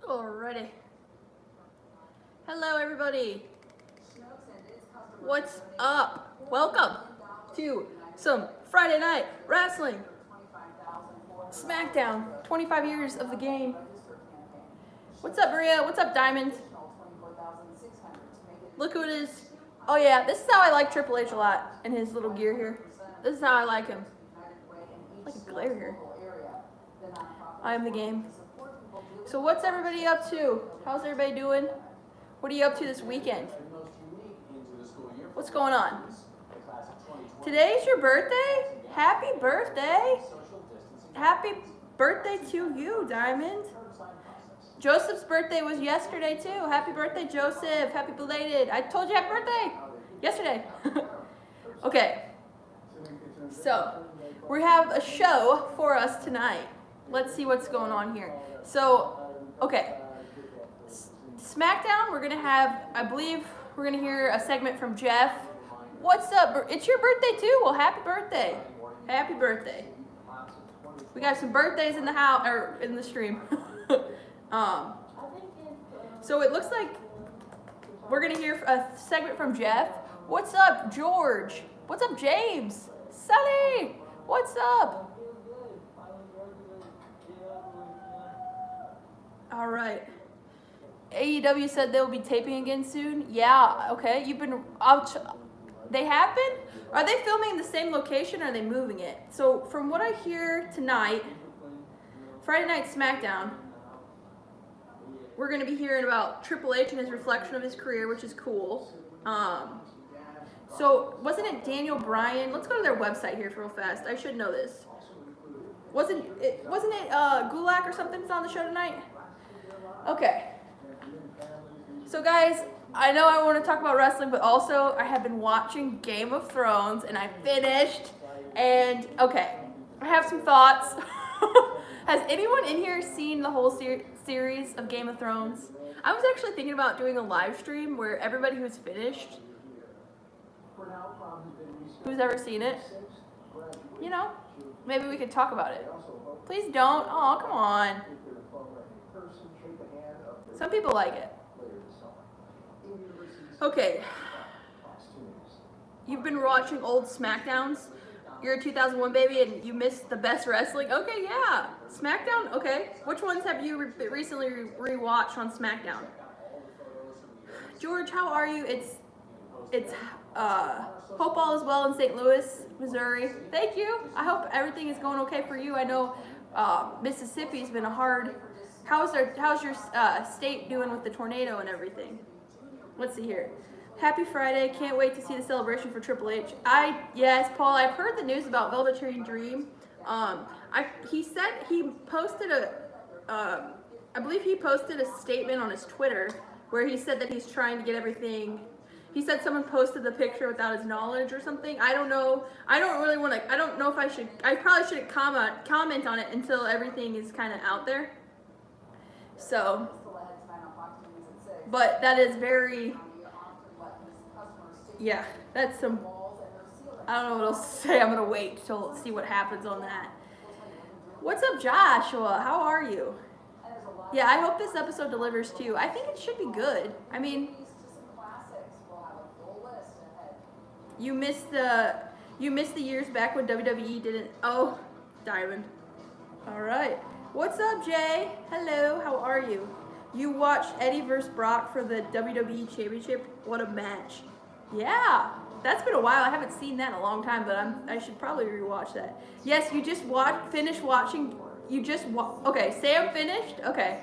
Alrighty. Hello, everybody. What's up? Welcome to some Friday Night Wrestling. Smackdown. 25 years of the game. What's up, Maria? What's up, Diamond? Look who it is. Oh, yeah. This is how I like Triple H a lot in his little gear here. This is how I like him. Like a glare here. I am the game. So what's everybody up to? How's everybody doing? What are you up to this weekend? What's going on? Today's your birthday? Happy birthday! Happy birthday to you, Diamond. Joseph's birthday was yesterday too. Happy birthday, Joseph. Happy belated. I told you happy birthday yesterday. Okay. So, we have a show for us tonight. Let's see what's going on here. So, okay. Smackdown, we're going to have, I believe, we're going to hear a segment from Jeff. What's up? It's your birthday too? Well, happy birthday. Happy birthday. We got some birthdays in the house, or in the stream. So it looks like we're going to hear a segment from Jeff. What's up, George? What's up, James? Sully, what's up? All right. AEW said they'll be taping again soon. Yeah, okay. You've been out. They have been? Are they filming in the same location or are they moving it? So from what I hear tonight, Friday Night Smackdown, we're going to be hearing about Triple H and his reflection of his career, which is cool. So wasn't it Daniel Bryan? Let's go to their website here real fast. I should know this. Wasn't it Gulak or something that's on the show tonight? Okay. So guys, I know I want to talk about wrestling, but also I have been watching Game of Thrones and I finished. And okay, I have some thoughts. Has anyone in here seen the whole series of Game of Thrones? I was actually thinking about doing a live stream where everybody who's finished, who's ever seen it, you know, maybe we could talk about it. Please don't. Oh, come on. Some people like it. Okay. You've been watching old Smackdowns. You're a 2001 baby and you missed the best wrestling. Okay, yeah. Smackdown? Okay. Which ones have you recently rewatched on Smackdown? George, how are you? It's hope all is well in St. Louis, Missouri. Thank you. I hope everything is going okay for you. I know Mississippi's been a hard. How's your state doing with the tornado and everything? Let's see here. Happy Friday. Can't wait to see the celebration for Triple H. Yes, Paul, I've heard the news about Velveteen Dream. He said he posted I believe he posted a statement on his Twitter where he said that he's trying to get everything. He said someone posted the picture without his knowledge or something. I don't know. I don't really want to, I don't know if I should, I probably shouldn't comment on it until everything is kind of out there. So, but that is very, yeah, that's some, I don't know what else to say. I'm going to wait till see what happens on that. What's up, Joshua? How are you? Yeah, I hope this episode delivers too. I think it should be good. I mean, you missed the years back when WWE didn't, oh, Diamond. All right. What's up, Jay? Hello, how are you? You watched Eddie vs. Brock for the WWE Championship? What a match. Yeah, that's been a while. I haven't seen that in a long time, but I should probably rewatch that. Yes, you just finished watching, okay, Sam finished? Okay.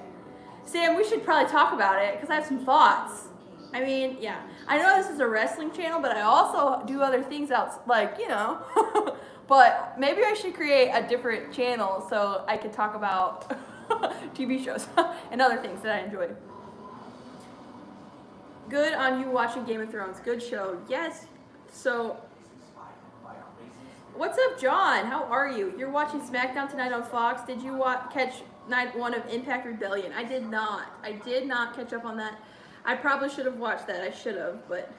Sam, we should probably talk about it, because I have some thoughts. I mean, yeah, I know this is a wrestling channel, but I also do other things else, like, you know, but maybe I should create a different channel so I can talk about TV shows and other things that I enjoy. Good on you watching Game of Thrones. Good show. Yes. So, what's up, John? How are you? You're watching SmackDown tonight on Fox. Did you catch night 1 of Impact Rebellion? I did not. I did not catch up on that. I probably should have watched that. I should have, but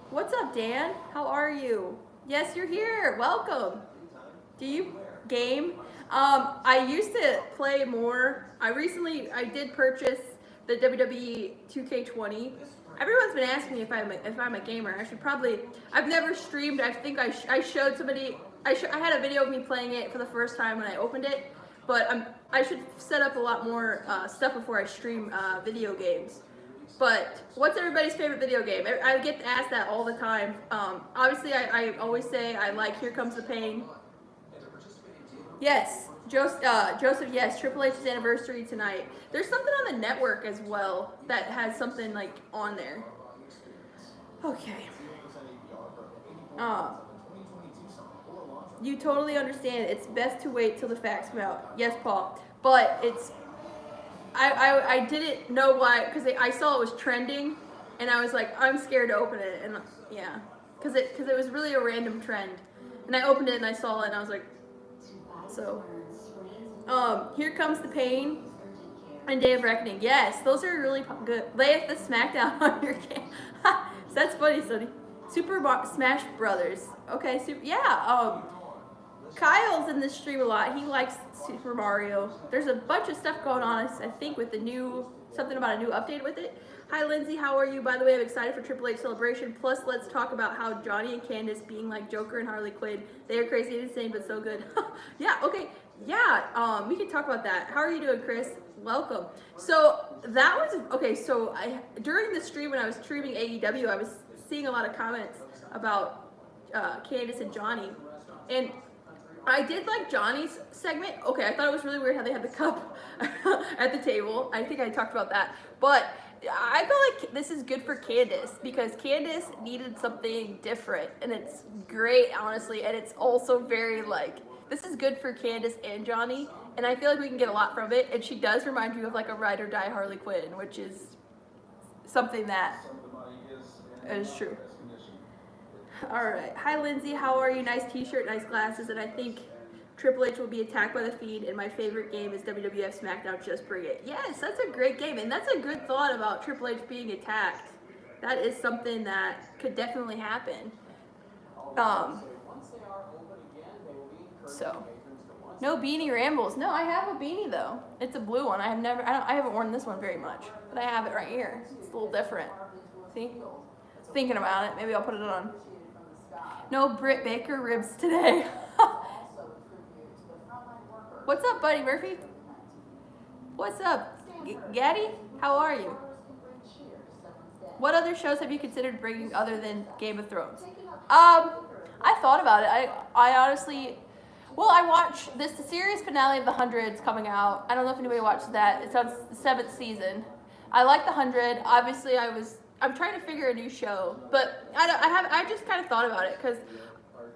what's up, Dan? How are you? Yes, you're here. Welcome. Do you game? I used to play more. I did purchase the WWE 2K20. Everyone's been asking me if I'm a gamer. I should probably. I've never streamed. I think I showed somebody. I had a video of me playing it for the first time when I opened it. But I should set up a lot more stuff before I stream video games. But what's everybody's favorite video game? I get asked that all the time. Obviously, I always say I like Here Comes the Pain. Yes, Joseph, yes, Triple H's anniversary tonight. There's something on the network as well that has something like on there. Okay. You totally understand. It's best to wait till the facts come out. Yes, Paul. But it's, I didn't know why, because I saw it was trending, and I was like, I'm scared to open it, and yeah, because it was really a random trend, and I opened it and I saw it and I was like, so, Here Comes the Pain and Day of Reckoning. Yes, those are really good. Lay the Smackdown on your game. That's funny, Sonny. Smash Brothers. Okay, yeah. Kyle's in this stream a lot. He likes Super Mario. There's a bunch of stuff going on, I think, with something about a new update with it. Hi, Lindsay. How are you? By the way, I'm excited for Triple H Celebration. Plus, let's talk about how Johnny and Candace being like Joker and Harley Quinn. They are crazy and insane, but so good. Yeah, okay. Yeah, we can talk about that. How are you doing, Chris? Welcome. So, that was, okay, so during the stream when I was streaming AEW, I was seeing a lot of comments about Candace and Johnny. And I did like Johnny's segment. Okay, I thought it was really weird how they had the cup at the table. I think I talked about that. But I feel like this is good for Candace because Candace needed something different. And it's great, honestly. And it's also very like, this is good for Candace and Johnny. And I feel like we can get a lot from it. And she does remind you of like a ride or die Harley Quinn, which is something that is true. All right. Hi, Lindsay. How are you? Nice t-shirt, nice glasses. And I think Triple H will be attacked by the Fiend. And my favorite game is WWF Smackdown. Just bring it. Yes, that's a great game. And that's a good thought about Triple H being attacked. That is something that could definitely happen. So, no beanie rambles. No, I have a beanie though. It's a blue one. I haven't worn this one very much, but I have it right here. It's a little different. See? Thinking about it. Maybe I'll put it on. No Britt Baker ribs today. What's up, Buddy Murphy? What's up, Gaddy? How are you? What other shows have you considered bringing other than Game of Thrones? I thought about it. I honestly, well, I watched the series finale of The 100's coming out. I don't know if anybody watched that. It's on the 7th season. I like The 100. Obviously, I'm trying to figure a new show, but I just kind of thought about it because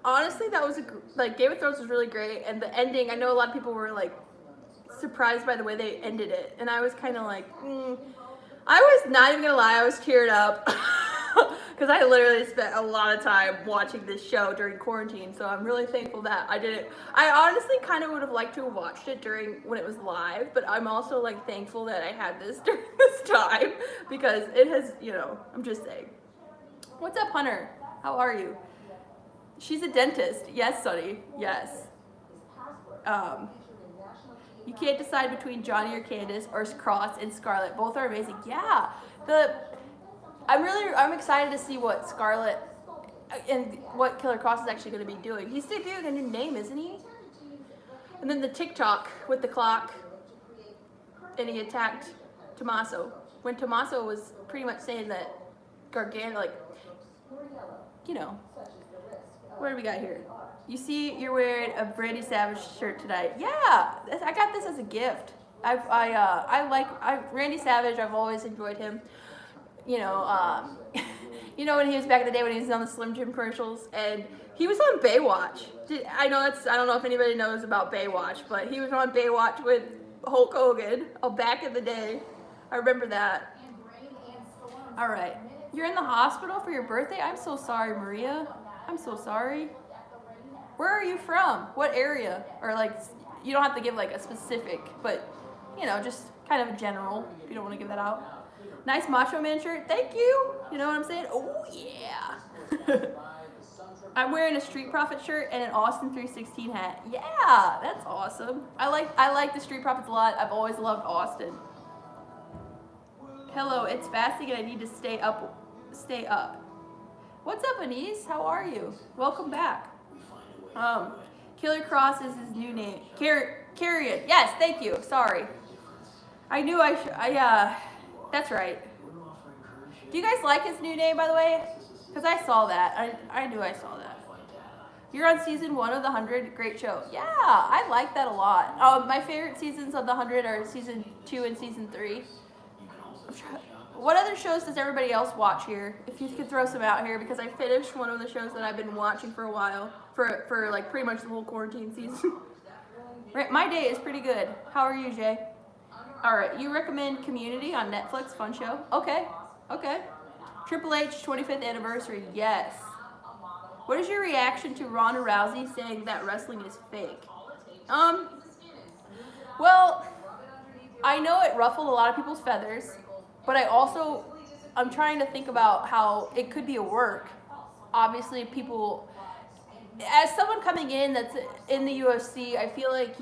honestly, that was like Game of Thrones was really great, and the ending. I know a lot of people were like surprised by the way they ended it, and I was kind of like, I was not even gonna lie, I was teared up because I literally spent a lot of time watching this show during quarantine. So I'm really thankful that I did it. I honestly kind of would have liked to have watched it when it was live, but I'm also like thankful that I had this during this time because it has, I'm just saying. What's up, Hunter? How are you? She's a dentist. Yes, Sonny. Yes. You can't decide between Johnny or Candace or Cross and Scarlett. Both are amazing. Yeah. I'm excited to see what Scarlett and what Killer Cross is actually going to be doing. He's debuting a new name, isn't he? And then the TikTok with the clock, and he attacked Tommaso. When Tommaso was pretty much saying that Gargano, what do we got here? You see, you're wearing a Randy Savage shirt tonight. Yeah, I got this as a gift. I like Randy Savage. I've always enjoyed him. When he was back in the day when he was on the Slim Jim commercials, and he was on Baywatch. I don't know if anybody knows about Baywatch, but he was on Baywatch with Hulk Hogan back in the day. I remember that. All right, you're in the hospital for your birthday. I'm so sorry, Maria. I'm so sorry. Where are you from? What area? Or you don't have to give a specific, but just kind of a general if you don't want to give that out. Nice Macho Man shirt. Thank you. You know what I'm saying? Oh, yeah. I'm wearing a Street Profit shirt and an Austin 316 hat. Yeah, that's awesome. I like the Street Profits a lot. I've always loved Austin. Hello, it's fasting and I need to stay up. Stay up. What's up, Anise? How are you? Welcome back. Killer Cross is his new name. Carrion. Yes, thank you. Sorry. I knew that's right. Do you guys like his new name, by the way? Because I saw that. I knew I saw that. You're on season 1 of The 100. Great show. Yeah, I like that a lot. My favorite seasons of The 100 are season 2 and season 3. What other shows does everybody else watch here? If you could throw some out here, because I finished one of the shows that I've been watching for a while, for like pretty much the whole quarantine season. Right, my day is pretty good. How are you, Jay? All right, you recommend Community on Netflix? Fun show. Okay. Triple H 25th anniversary. Yes. What is your reaction to Ronda Rousey saying that wrestling is fake? Well, I know it ruffled a lot of people's feathers, but I'm trying to think about how it could be a work. Obviously, people, as someone coming in that's in the UFC, I feel like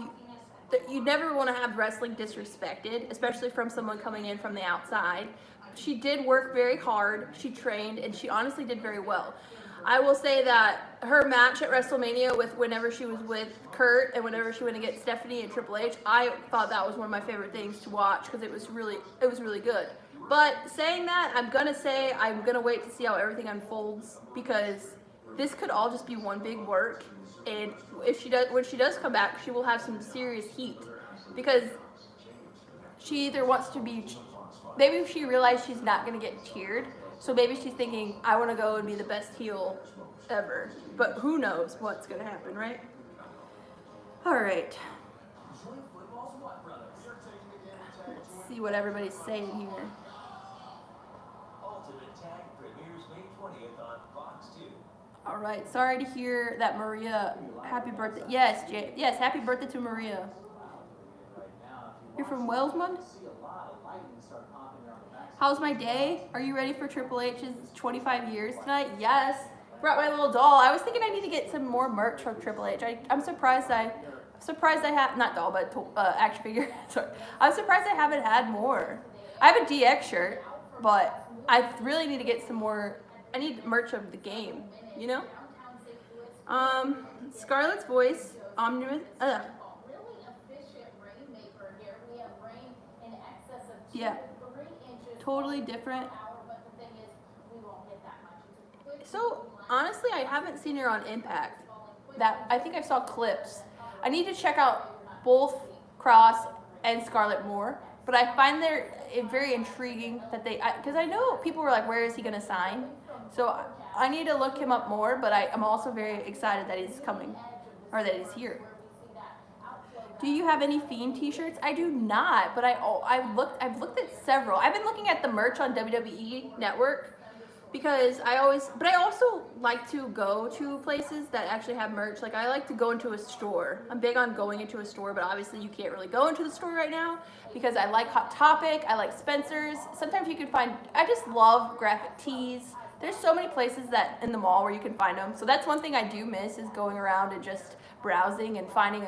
you never want to have wrestling disrespected, especially from someone coming in from the outside. She did work very hard, she trained, and she honestly did very well. I will say that her match at WrestleMania whenever she was with Kurt and whenever she went against Stephanie and Triple H, I thought that was one of my favorite things to watch because it was really good. But saying that, I'm gonna wait to see how everything unfolds, because this could all just be one big work, and when she does come back, she will have some serious heat, because she either wants to be, maybe she realized she's not gonna get cheered, so maybe she's thinking, I want to go and be the best heel ever. But who knows what's gonna happen, right? All right. Let's see what everybody's saying here. All right, sorry to hear that, Maria. Happy birthday. Yes, Jay. Yes, happy birthday to Maria. You're from Wellsmond? How's my day? Are you ready for Triple H's 25 years tonight? Yes. Brought my little doll. I was thinking I need to get some more merch from Triple H. I'm surprised I have, not doll, but action figure. Sorry. I'm surprised I haven't had more. I have a DX shirt, but I really need to get some more. I need merch of the game, you know? Scarlett's voice, omnivorous. Yeah. Totally different. So, honestly, I haven't seen her on Impact. I think I saw clips. I need to check out both Cross and Scarlett more, but I find they're very intriguing that because I know people were like, where is he going to sign? So I need to look him up more, but I'm also very excited that he's coming, or that he's here. Do you have any Fiend t-shirts? I do not, but I've looked at several. I've been looking at the merch on WWE Network, because I also like to go to places that actually have merch. Like, I like to go into a store. I'm big on going into a store, but obviously you can't really go into the store right now, because I like Hot Topic, I like Spencer's. Sometimes you can find, I just love graphic tees. There's so many places that in the mall where you can find them. So that's one thing I do miss, is going around and just browsing and finding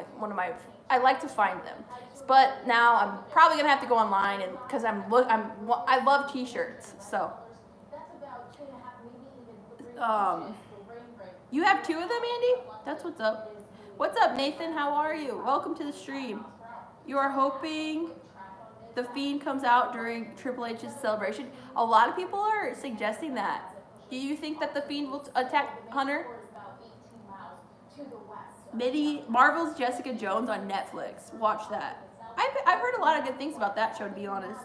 I like to find them. But now I'm probably gonna have to go online, and because I love t-shirts. So you have 2 of them, Andy? That's what's up. What's up, Nathan? How are you? Welcome to the stream. You are hoping the Fiend comes out during Triple H's celebration. A lot of people are suggesting that. Do you think that the Fiend will attack Hunter? Maybe Marvel's Jessica Jones on Netflix. Watch that. I've heard a lot of good things about that show, to be honest.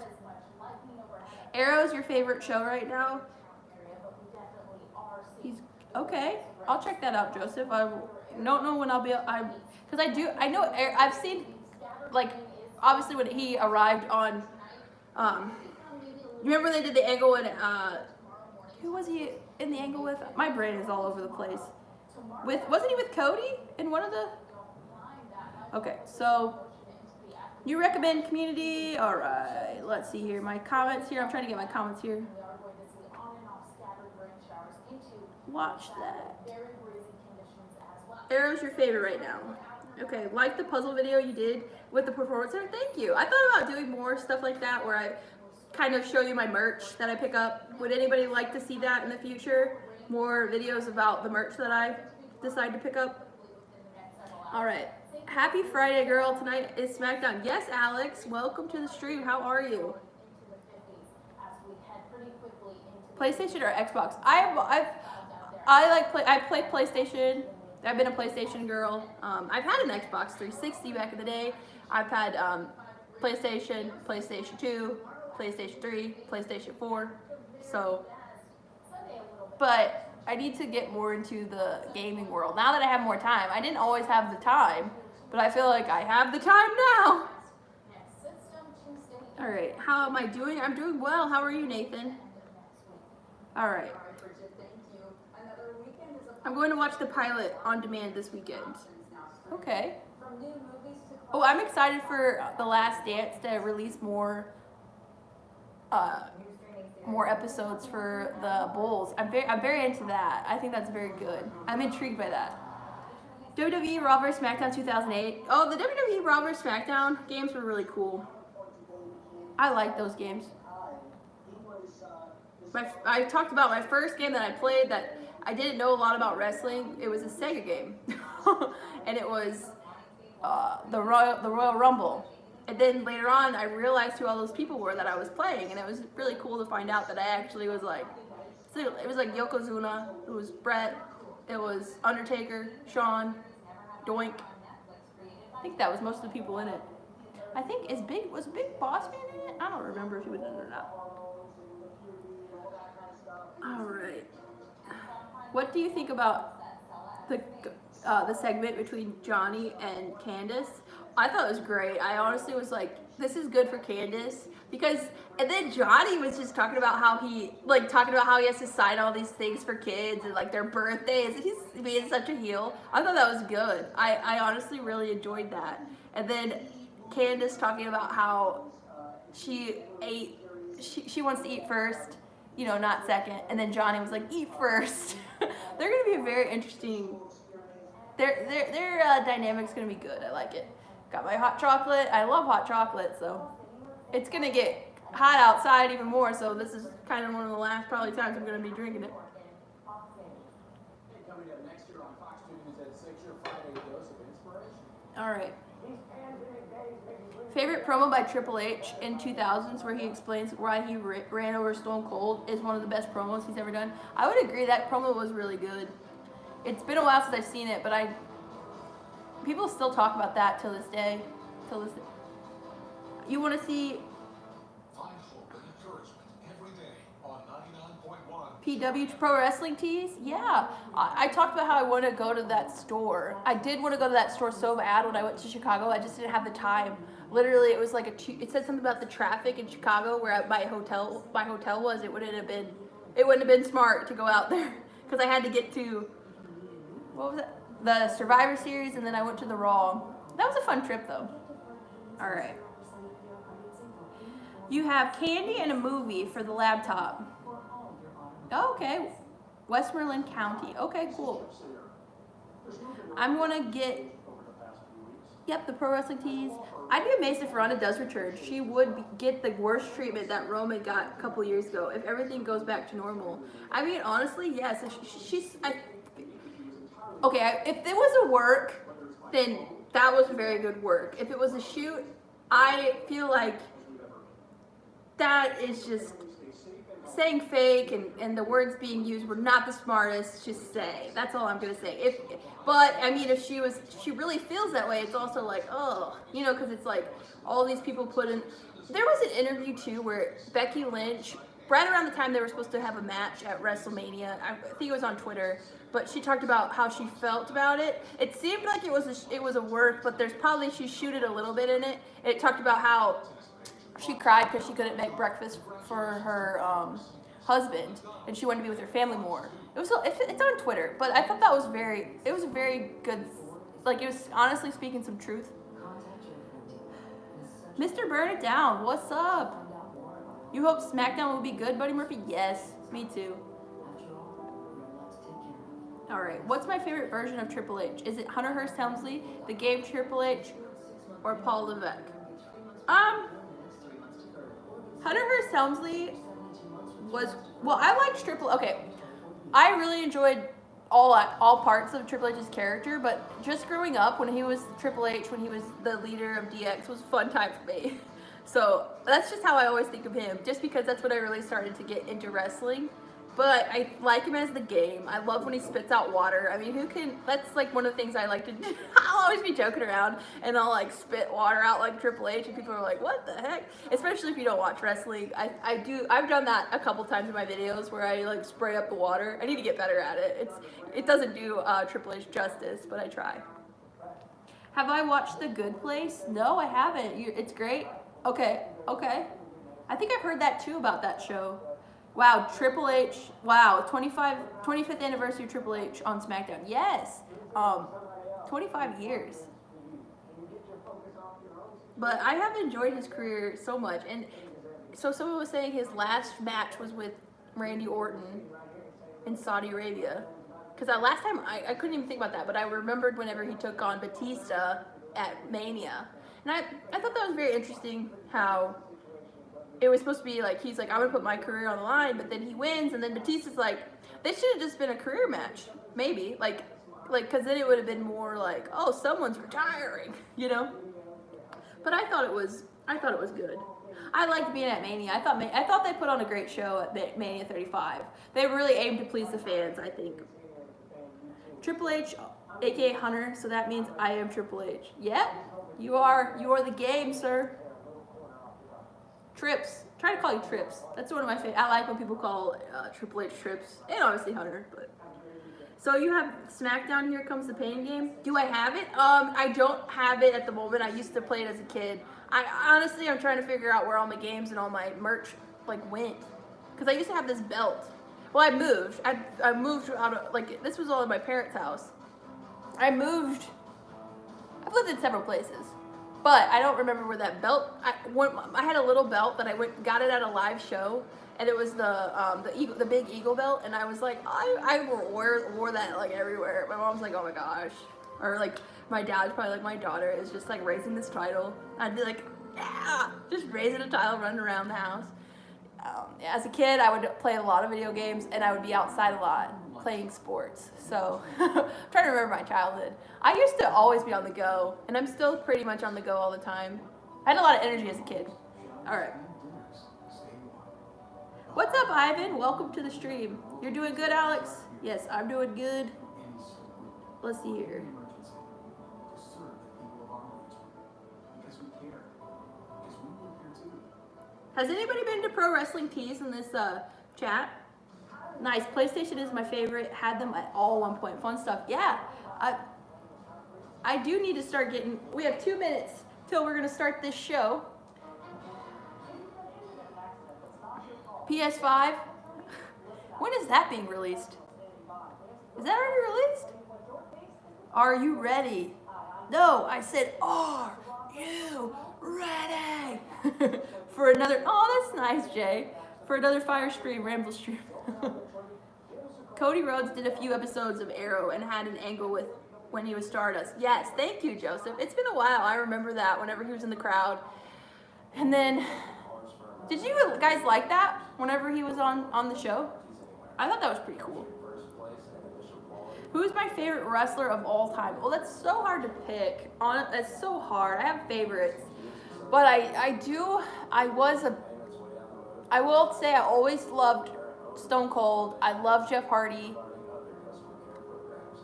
Arrow's your favorite show right now? Okay. I'll check that out, Joseph. I don't know when I'll be. I've seen, like, obviously when he arrived on. You remember when they did the angle and who was he in the angle with? My brain is all over the place. Wasn't he with Cody in one of the? Okay, so you recommend Community? All right, let's see here. My comments here. I'm trying to get my comments here. Watch that. Arrow's your favorite right now. Okay, like the puzzle video you did with the performance center. Thank you. I thought about doing more stuff like that where I kind of show you my merch that I pick up. Would anybody like to see that in the future? More videos about the merch that I decide to pick up? All right. Happy Friday, girl. Tonight is Smackdown. Yes, Alex. Welcome to the stream. How are you? PlayStation or Xbox? I play PlayStation. I've been a PlayStation girl. I've had an Xbox 360 back in the day. I've had PlayStation, PlayStation 2, PlayStation 3, PlayStation 4. So, but I need to get more into the gaming world now that I have more time. I didn't always have the time, but I feel like I have the time now. All right, how am I doing? I'm doing well. How are you, Nathan? All right. I'm going to watch the pilot on demand this weekend. Okay. Oh, I'm excited for The Last Dance to release more episodes for the Bulls. I'm very into that. I think that's very good. I'm intrigued by that. WWE Raw vs Smackdown 2008. Oh, the WWE Raw vs Smackdown games were really cool. I like those games. I talked about my first game that I played that I didn't know a lot about wrestling. It was a Sega game, and it was the Royal Rumble. And then later on, I realized who all those people were that I was playing, and it was really cool to find out that I actually was like, it was like Yokozuna, it was Brett, it was Undertaker, Shawn, Doink. I think that was most of the people in it. I think was Big Boss Man in it? I don't remember if he was in it or not. All right. What do you think about the segment between Johnny and Candace? I thought it was great. I honestly was like, this is good for Candace because, and then Johnny was just talking about how he has to sign all these things for kids and like their birthdays, and he's being such a heel. I thought that was good. I honestly really enjoyed that. And then Candace talking about how she wants to eat first, you know, not second. And then Johnny was like, eat first. They're gonna be a very interesting. Their dynamic's gonna be good. I like it. Got my hot chocolate. I love hot chocolate, so it's gonna get hot outside even more. So this is kind of one of the last probably times I'm gonna be drinking it. All right. Favorite promo by Triple H in 2000s where he explains why he ran over Stone Cold is one of the best promos he's ever done. I would agree that promo was really good. It's been a while since I've seen it, but people still talk about that till this day. You want to see PW Pro Wrestling tees? Yeah. I talked about how I want to go to that store. I did want to go to that store so bad when I went to Chicago. I just didn't have the time. Literally, it was like it said something about the traffic in Chicago where my hotel was. It wouldn't have been smart to go out there because I had to get to, what was it? The Survivor Series, and then I went to the Raw. That was a fun trip though. All right. You have candy and a movie for the laptop. Oh, okay. Westmoreland County. Okay, cool. I'm gonna get, the pro wrestling tees. I'd be amazed if Ronda does return. She would get the worst treatment that Roman got a couple years ago if everything goes back to normal. I mean, honestly, yes. Okay, if it was a work, then that was very good work. If it was a shoot, I feel like that is just saying fake, and the words being used were not the smartest to say. That's all I'm gonna say. But I mean, if she really feels that way, it's also like, oh, you know, because it's like all these people put in. There was an interview too where Becky Lynch, right around the time they were supposed to have a match at WrestleMania, I think it was on Twitter, but she talked about how she felt about it. It seemed like it was a work, but there's probably she shooted a little bit in it. It talked about how she cried because she couldn't make breakfast for her husband, and she wanted to be with her family more. It's on Twitter, but I thought that was it was a very good, like, it was honestly speaking some truth. Mr. Burn It Down, what's up? You hope SmackDown will be good, Buddy Murphy? Yes, me too. All right. What's my favorite version of Triple H? Is it Hunter Hearst Helmsley, the game Triple H, or Paul Levesque? Hunter Hearst Helmsley was, well, I liked Triple. Okay, I really enjoyed all parts of Triple H's character, but just growing up when he was Triple H, when he was the leader of DX, was a fun time for me. So that's just how I always think of him, just because that's when I really started to get into wrestling. But I like him as the game. I love when he spits out water. I mean, who can, that's like one of the things I like to do. I'll always be joking around and I'll like spit water out like Triple H and people are like, what the heck? Especially if you don't watch wrestling. I've done that a couple times in my videos where I like spray up the water. I need to get better at it. It doesn't do Triple H justice, but I try. Have I watched The Good Place? No, I haven't. It's great. Okay. I think I've heard that too about that show. Wow, Triple H, wow, 25th anniversary of Triple H on SmackDown. Yes, 25 years. But I have enjoyed his career so much. And so someone was saying his last match was with Randy Orton in Saudi Arabia. Because that last time, I couldn't even think about that, but I remembered whenever he took on Batista at Mania. And I thought that was very interesting how it was supposed to be like, he's like, I'm gonna put my career on the line, but then he wins, and then Batista's like, this should have just been a career match, maybe, like, cause then it would have been more like, oh, someone's retiring, you know. But I thought it was good. I liked being at Mania. I thought they put on a great show at Mania 35. They really aimed to please the fans, I think. Triple H, aka Hunter, so that means I am Triple H. Yep, you are the game, sir. Trips. Try to call you Trips. That's one of my favorite. I like when people call Triple H Trips, and obviously Hunter. But so you have SmackDown. Here Comes the Pain game. Do I have it? I don't have it at the moment. I used to play it as a kid. I'm trying to figure out where all my games and all my merch like went, because I used to have this belt. Well, I moved. I moved out of, like, this was all in my parents' house. I've lived in several places. But I don't remember where that belt. I had a little belt that I got it at a live show, and it was the big eagle belt. And I was like, I wore that like everywhere. My mom's like, oh my gosh, or like my dad's probably like, my daughter is just like raising this title. I'd be like, yeah, just raising a title, running around the house. As a kid, I would play a lot of video games, and I would be outside a lot playing sports. So I'm trying to remember my childhood. I used to always be on the go, and I'm still pretty much on the go all the time. I had a lot of energy as a kid. All right. What's up, Ivan? Welcome to the stream. You're doing good, Alex? Yes, I'm doing good. Let's see here. Has anybody been to Pro Wrestling Tees in this chat? Nice. PlayStation is my favorite. Had them at all one point. Fun stuff. Yeah. I do need to start getting... We have 2 minutes till we're going to start this show. PS5. When is that being released? Is that already released? Are you ready? No, I said, are you ready? For another... Oh, that's nice, Jay. For another Fire stream, Ramble stream. Cody Rhodes did a few episodes of Arrow and had an angle with when he was Stardust. Yes, thank you, Joseph. It's been a while. I remember that whenever he was in the crowd. And then, did you guys like that whenever he was on the show? I thought that was pretty cool. Who's my favorite wrestler of all time? Well, that's so hard to pick. That's so hard. I have favorites. But I will say I always loved Stone Cold. I love Jeff Hardy.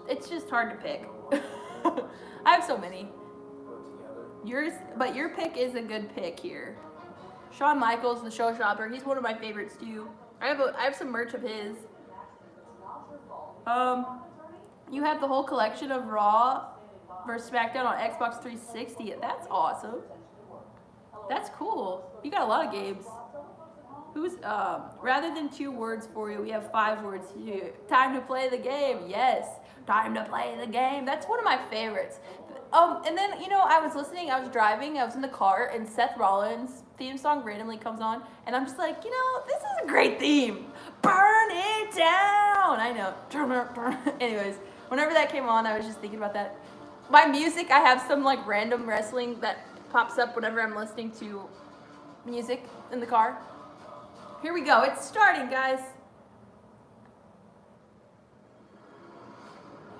It's just hard to pick. I have so many. But your pick is a good pick here. Shawn Michaels, the Showstopper. He's one of my favorites too. I have some merch of his. You have the whole collection of Raw versus SmackDown on Xbox 360. That's awesome. That's cool. You got a lot of games. Who's rather than 2 words for you, we have 5 words here. Time to play the game. Yes, time to play the game. That's one of my favorites. And then, I was listening, I was driving, I was in the car, and Seth Rollins' theme song randomly comes on, and I'm just like, this is a great theme. Burn it down. I know. Anyways, whenever that came on, I was just thinking about that. My music, I have some like random wrestling that pops up whenever I'm listening to music in the car. Here we go. It's starting, guys.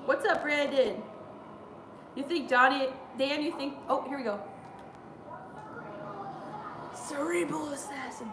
What's up, Brandon? You think Dan, you think... Oh, here we go. Cerebral Assassin.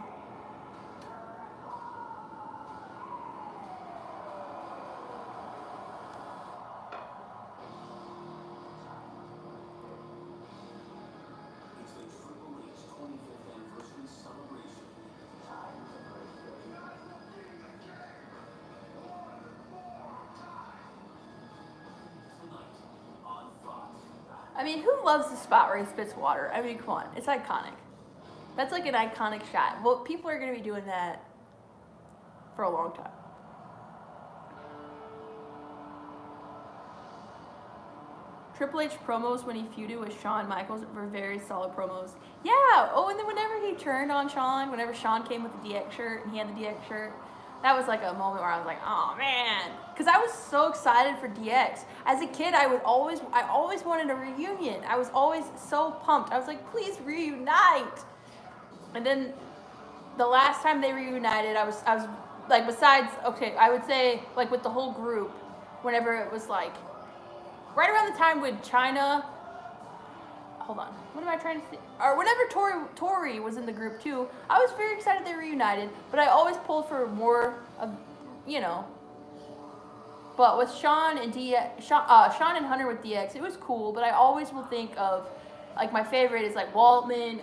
I mean, who loves the spot where he spits water? I mean, come on. It's iconic. That's like an iconic shot. Well, people are going to be doing that for a long time. Triple H promos when he feuded with Shawn Michaels were very solid promos. Yeah. Oh, and then whenever he turned on Shawn, whenever Shawn came with the DX shirt and he had the DX shirt, that was like a moment where I was like, oh man. Because I was so excited for DX. As a kid, I always wanted a reunion. I was always so pumped. I was like, please reunite. And then the last time they reunited, I was like, besides, okay, I would say like with the whole group, whenever it was like, right around the time when China, hold on, what am I trying to say? Or whenever Tori was in the group too, I was very excited they reunited, but I always pulled for more of, But with Shawn and Shawn and Hunter with DX, it was cool, but I always will think of, like, my favorite is like Waltman,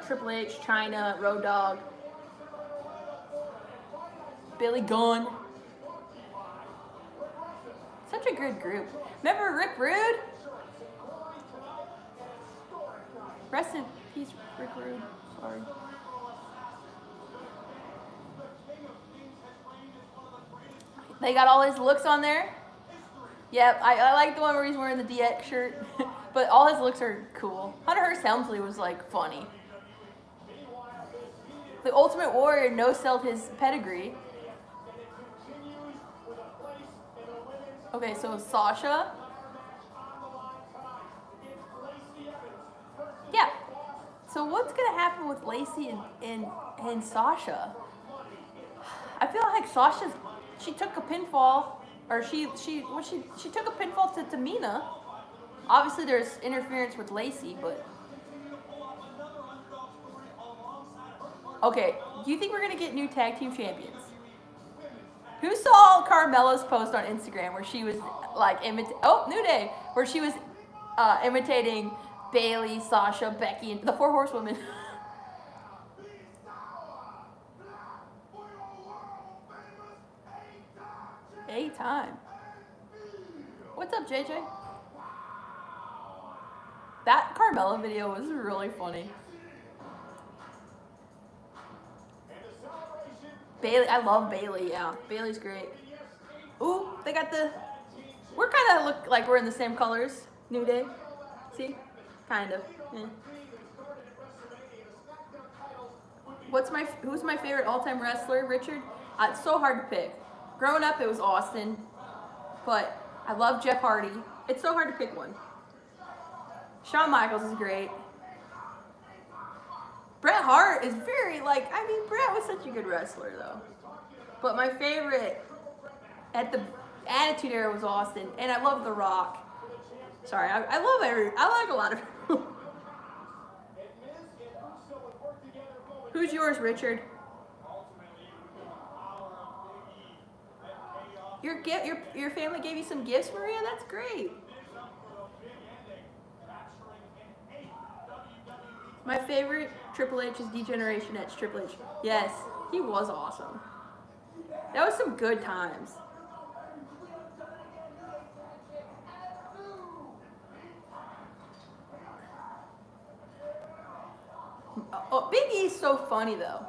Triple H, China, Road Dogg, Billy Gunn. Such a good group. Remember Rick Rude? Rest in peace, Rick Rude. Sorry. They got all his looks on there. Yep, I like the one where he's wearing the DX shirt. But all his looks are cool. Hunter Hearst Helmsley was like funny. The Ultimate Warrior no-selled his pedigree. Okay, so Sasha. Yeah. So what's gonna happen with Lacey and Sasha? I feel like she took a pinfall, or she took a pinfall to Tamina. Obviously, there's interference with Lacey, but okay. Do you think we're gonna get new tag team champions? Who saw Carmella's post on Instagram where she was like New Day, where she was imitating Bayley, Sasha, Becky, and the Four Horsewomen? A-time. What's up, JJ? That Carmella video was really funny. Bayley, I love Bayley, yeah. Bayley's great. Ooh, they got we're kind of look like we're in the same colors. New Day. See? Kind of. Yeah. Who's my favorite all-time wrestler, Richard? It's so hard to pick. Growing up, it was Austin, but I love Jeff Hardy. It's so hard to pick one. Shawn Michaels is great. Bret Hart is Bret was such a good wrestler, though. But my favorite at the Attitude Era was Austin, and I love The Rock. Sorry, I like a lot of people. Who's yours, Richard? Your family gave you some gifts, Maria? That's great. My favorite Triple H is D-Generation X Triple H. Yes, he was awesome. That was some good times. Oh, Big E's so funny though.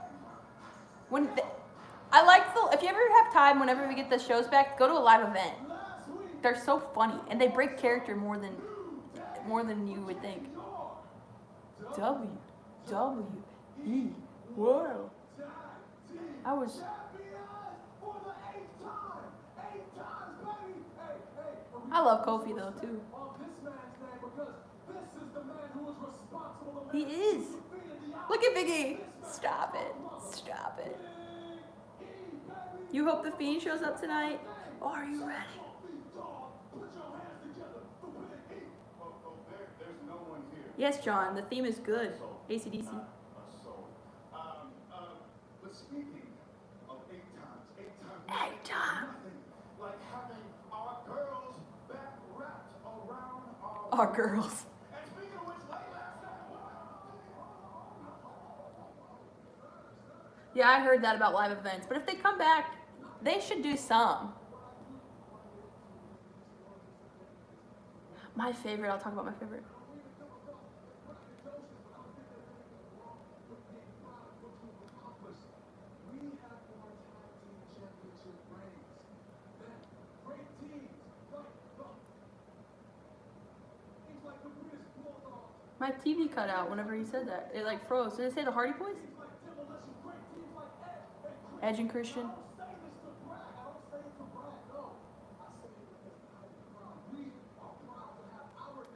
If you ever have time, whenever we get the shows back, go to a live event. They're so funny, and they break character more than more than you would think. WWE World. I was. I love Kofi though too. He is. Look at Big E. Stop it. Stop it. You hope the Fiend shows up tonight? Or are you ready? Yes, John. The theme is good. AC/DC. But speaking of 8 times. like having our girls back wrapped around Our girls. And speaking of which, late last night. Yeah, I heard that about live events. But if they come back, they should do some. My favorite. I'll talk about my favorite. My TV cut out whenever he said that. It like froze. Did it say the Hardy Boys? Edge and Christian.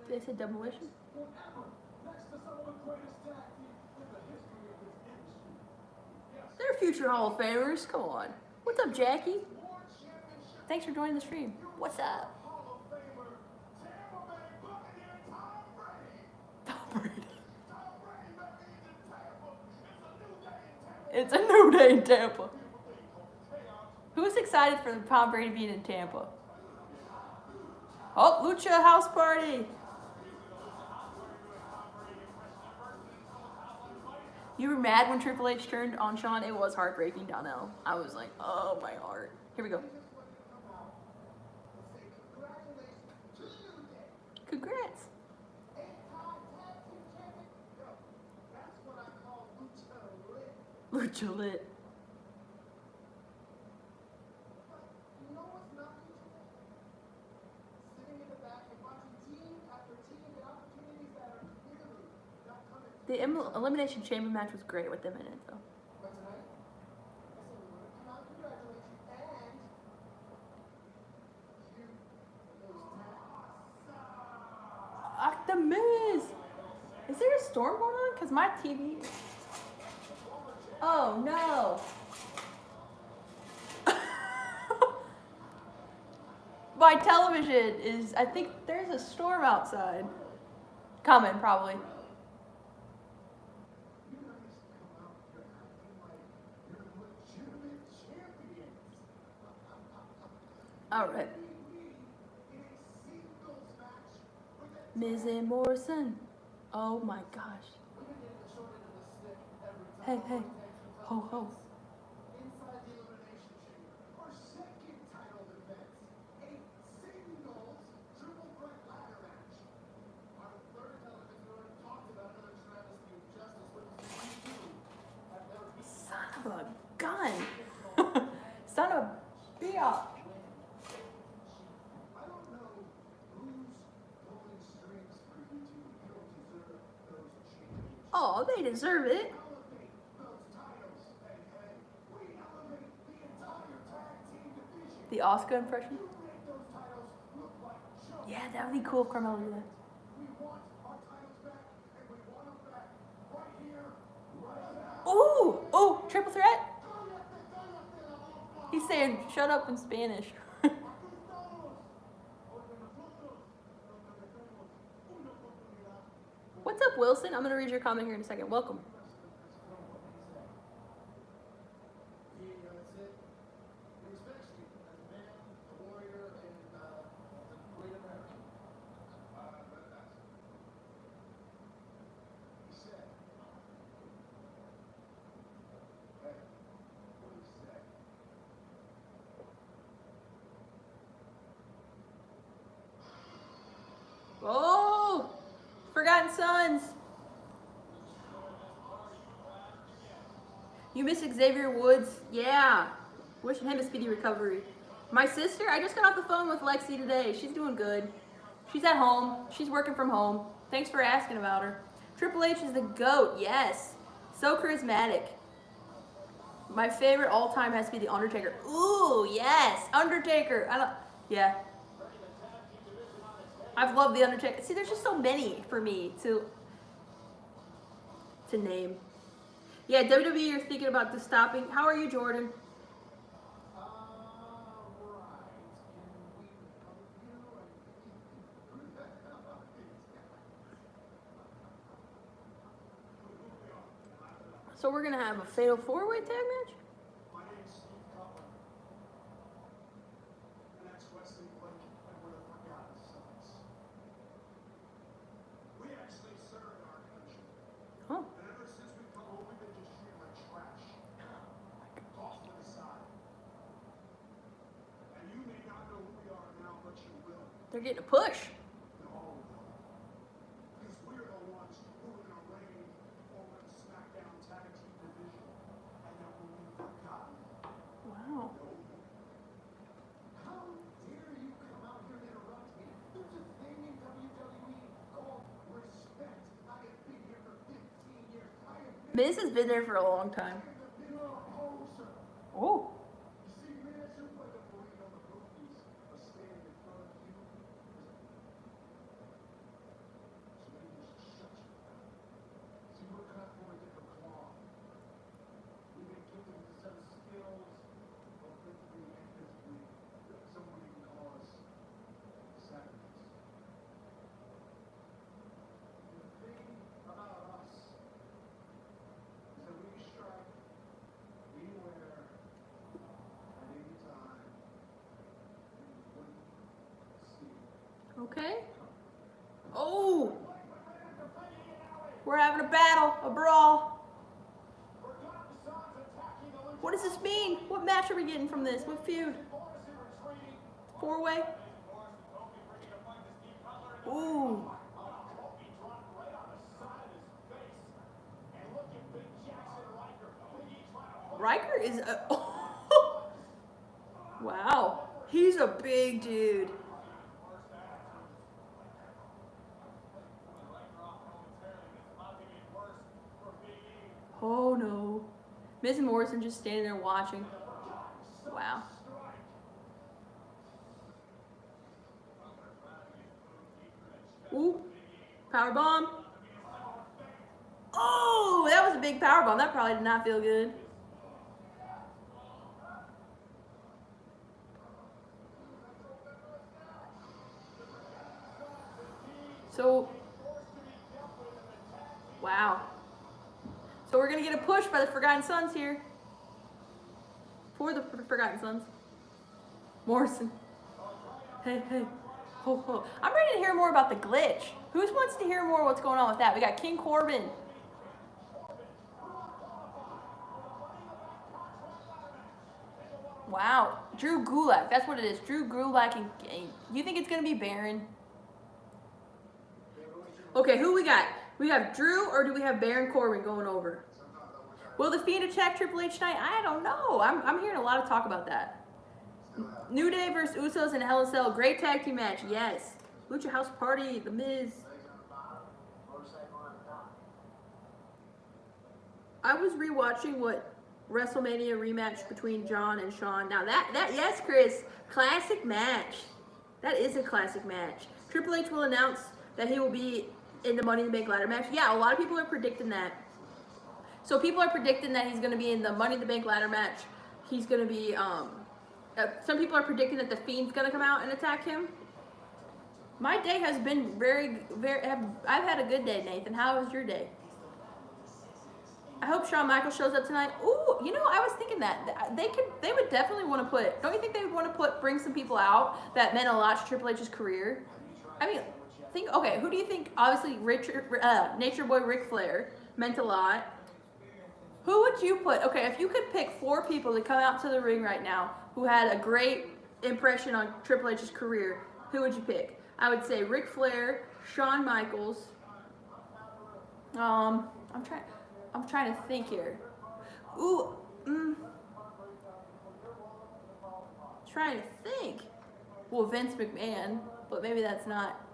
They said Demolition. They're future Hall of Famers. Come on. What's up, Jackie? Thanks for joining the stream. What's up? It's a new day in Tampa. Who's excited for Tom Brady being in Tampa? Oh, Lucha House Party. You were mad when Triple H turned on Shawn? It was heartbreaking, Donnell. I was like, oh, my heart. Here we go. Congrats. Lucha lit. The Elimination Chamber match was great with them in it, though. The Miz! Is there a storm going on? Because my TV... Oh, no. My television is... I think there's a storm outside. Coming, probably. All right. Miz and Morrison. Oh my gosh. Hey, hey. Ho, ho. Son of a gun. Son of a bitch. Oh, they deserve it. The Asuka impression? Yeah, that would be cool if Carmelo did that. Ooh! Oh, triple threat? He's saying, shut up in Spanish. What's up, Wilson? I'm going to read your comment here in a second. Welcome. Oh! Forgotten Sons. You miss Xavier Woods? Yeah. Wishing him a speedy recovery. My sister, I just got off the phone with Lexi today. She's doing good. She's at home. She's working from home. Thanks for asking about her. Triple H is the GOAT. Yes. So charismatic. My favorite all time has to be The Undertaker. Ooh, yes. Undertaker. Yeah. I've loved The Undertaker. See, there's just so many for me to name. Yeah, WWE, you're thinking about stopping. How are you, Jordan? So we're going to have a fatal four-way tag match? My name's Steve Cutler. And that's Wesley Blake, and we're the Forgotten Sons. We actually served our country. Oh. And ever since we come home, we've been just treated like trash. Tossed to the side. And you may not know who we are now, but you will. They're getting a push. No. Because we're the ones who are going to reign over the Smackdown tag team division. And that will be forgotten. Wow. How dare you come out here and interrupt me? There's a thing in WWE called respect. I have been here for 15 years. I have been Miz has been there for a long time. a opposer. Oh. You see, Miz, you're like a burrito in the movies. A stand in front of you. So maybe just shut your mouth. See, we're cut from a different cloth. We've been given a set of skills, both physically and physically, that someone even call us savages. The thing about us is that we strike anywhere, at any time, and you wouldn't see it. Okay. Oh. We're having a battle, a brawl. What does this mean? What match are we getting from this? What feud? Four-way? Ooh. Riker is a... Wow. He's a big dude. Oh no. Miz and Morrison just standing there watching. Wow. Ooh. Power bomb. Oh, that was a big power bomb. That probably did not feel good. So, wow. So we're going to get a push by the Forgotten Sons here. For the Forgotten Sons. Morrison. Hey, hey. Ho, ho. I'm ready to hear more about the glitch. Who wants to hear more what's going on with that? We got King Corbin. Wow. Drew Gulak. That's what it is. Drew Gulak. And you think it's going to be Baron? Okay, who we got? We have Drew or do we have Baron Corbin going over? Will the Fiend attack Triple H tonight? I don't know. I'm hearing a lot of talk about that. New Day versus Usos in Hell in a Cell. Great tag team match. Yes. Lucha House Party. The Miz. I was rewatching what WrestleMania rematch between John and Shawn. Now that yes, Chris, classic match. That is a classic match. Triple H will announce that he will be in the Money in the Bank ladder match. Yeah, a lot of people are predicting that. So people are predicting that he's going to be in the Money in the Bank ladder match. He's going to be, some people are predicting that the Fiend's going to come out and attack him. My day has been I've had a good day, Nathan. How was your day? I hope Shawn Michaels shows up tonight. Ooh, you know, I was thinking that they would definitely want to put. Don't you think they would want to bring some people out that meant a lot to Triple H's career? I mean, okay, who do you think? Obviously, Nature Boy Ric Flair meant a lot. Who would you put? Okay, if you could pick 4 people to come out to the ring right now who had a great impression on Triple H's career, who would you pick? I would say Ric Flair, Shawn Michaels. I'm trying to think here. Ooh, trying to think. Well, Vince McMahon, but maybe that's not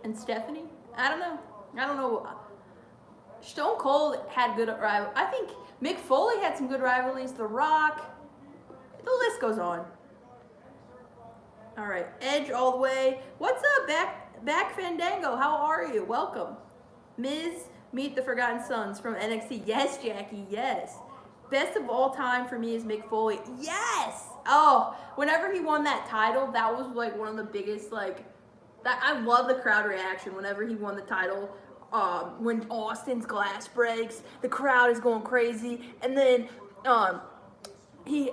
and Stephanie. I don't know. I don't know. Stone Cold had good rival. I think Mick Foley had some good rivalries. The Rock. The list goes on. All right, Edge all the way. What's up, back Fandango? How are you? Welcome. Miz, meet the Forgotten Sons from NXT. Yes, Jackie. Yes. Best of all time for me is Mick Foley. Yes. Oh, whenever he won that title, that was like one of the biggest like. That I love the crowd reaction whenever he won the title. When Austin's glass breaks, the crowd is going crazy, and then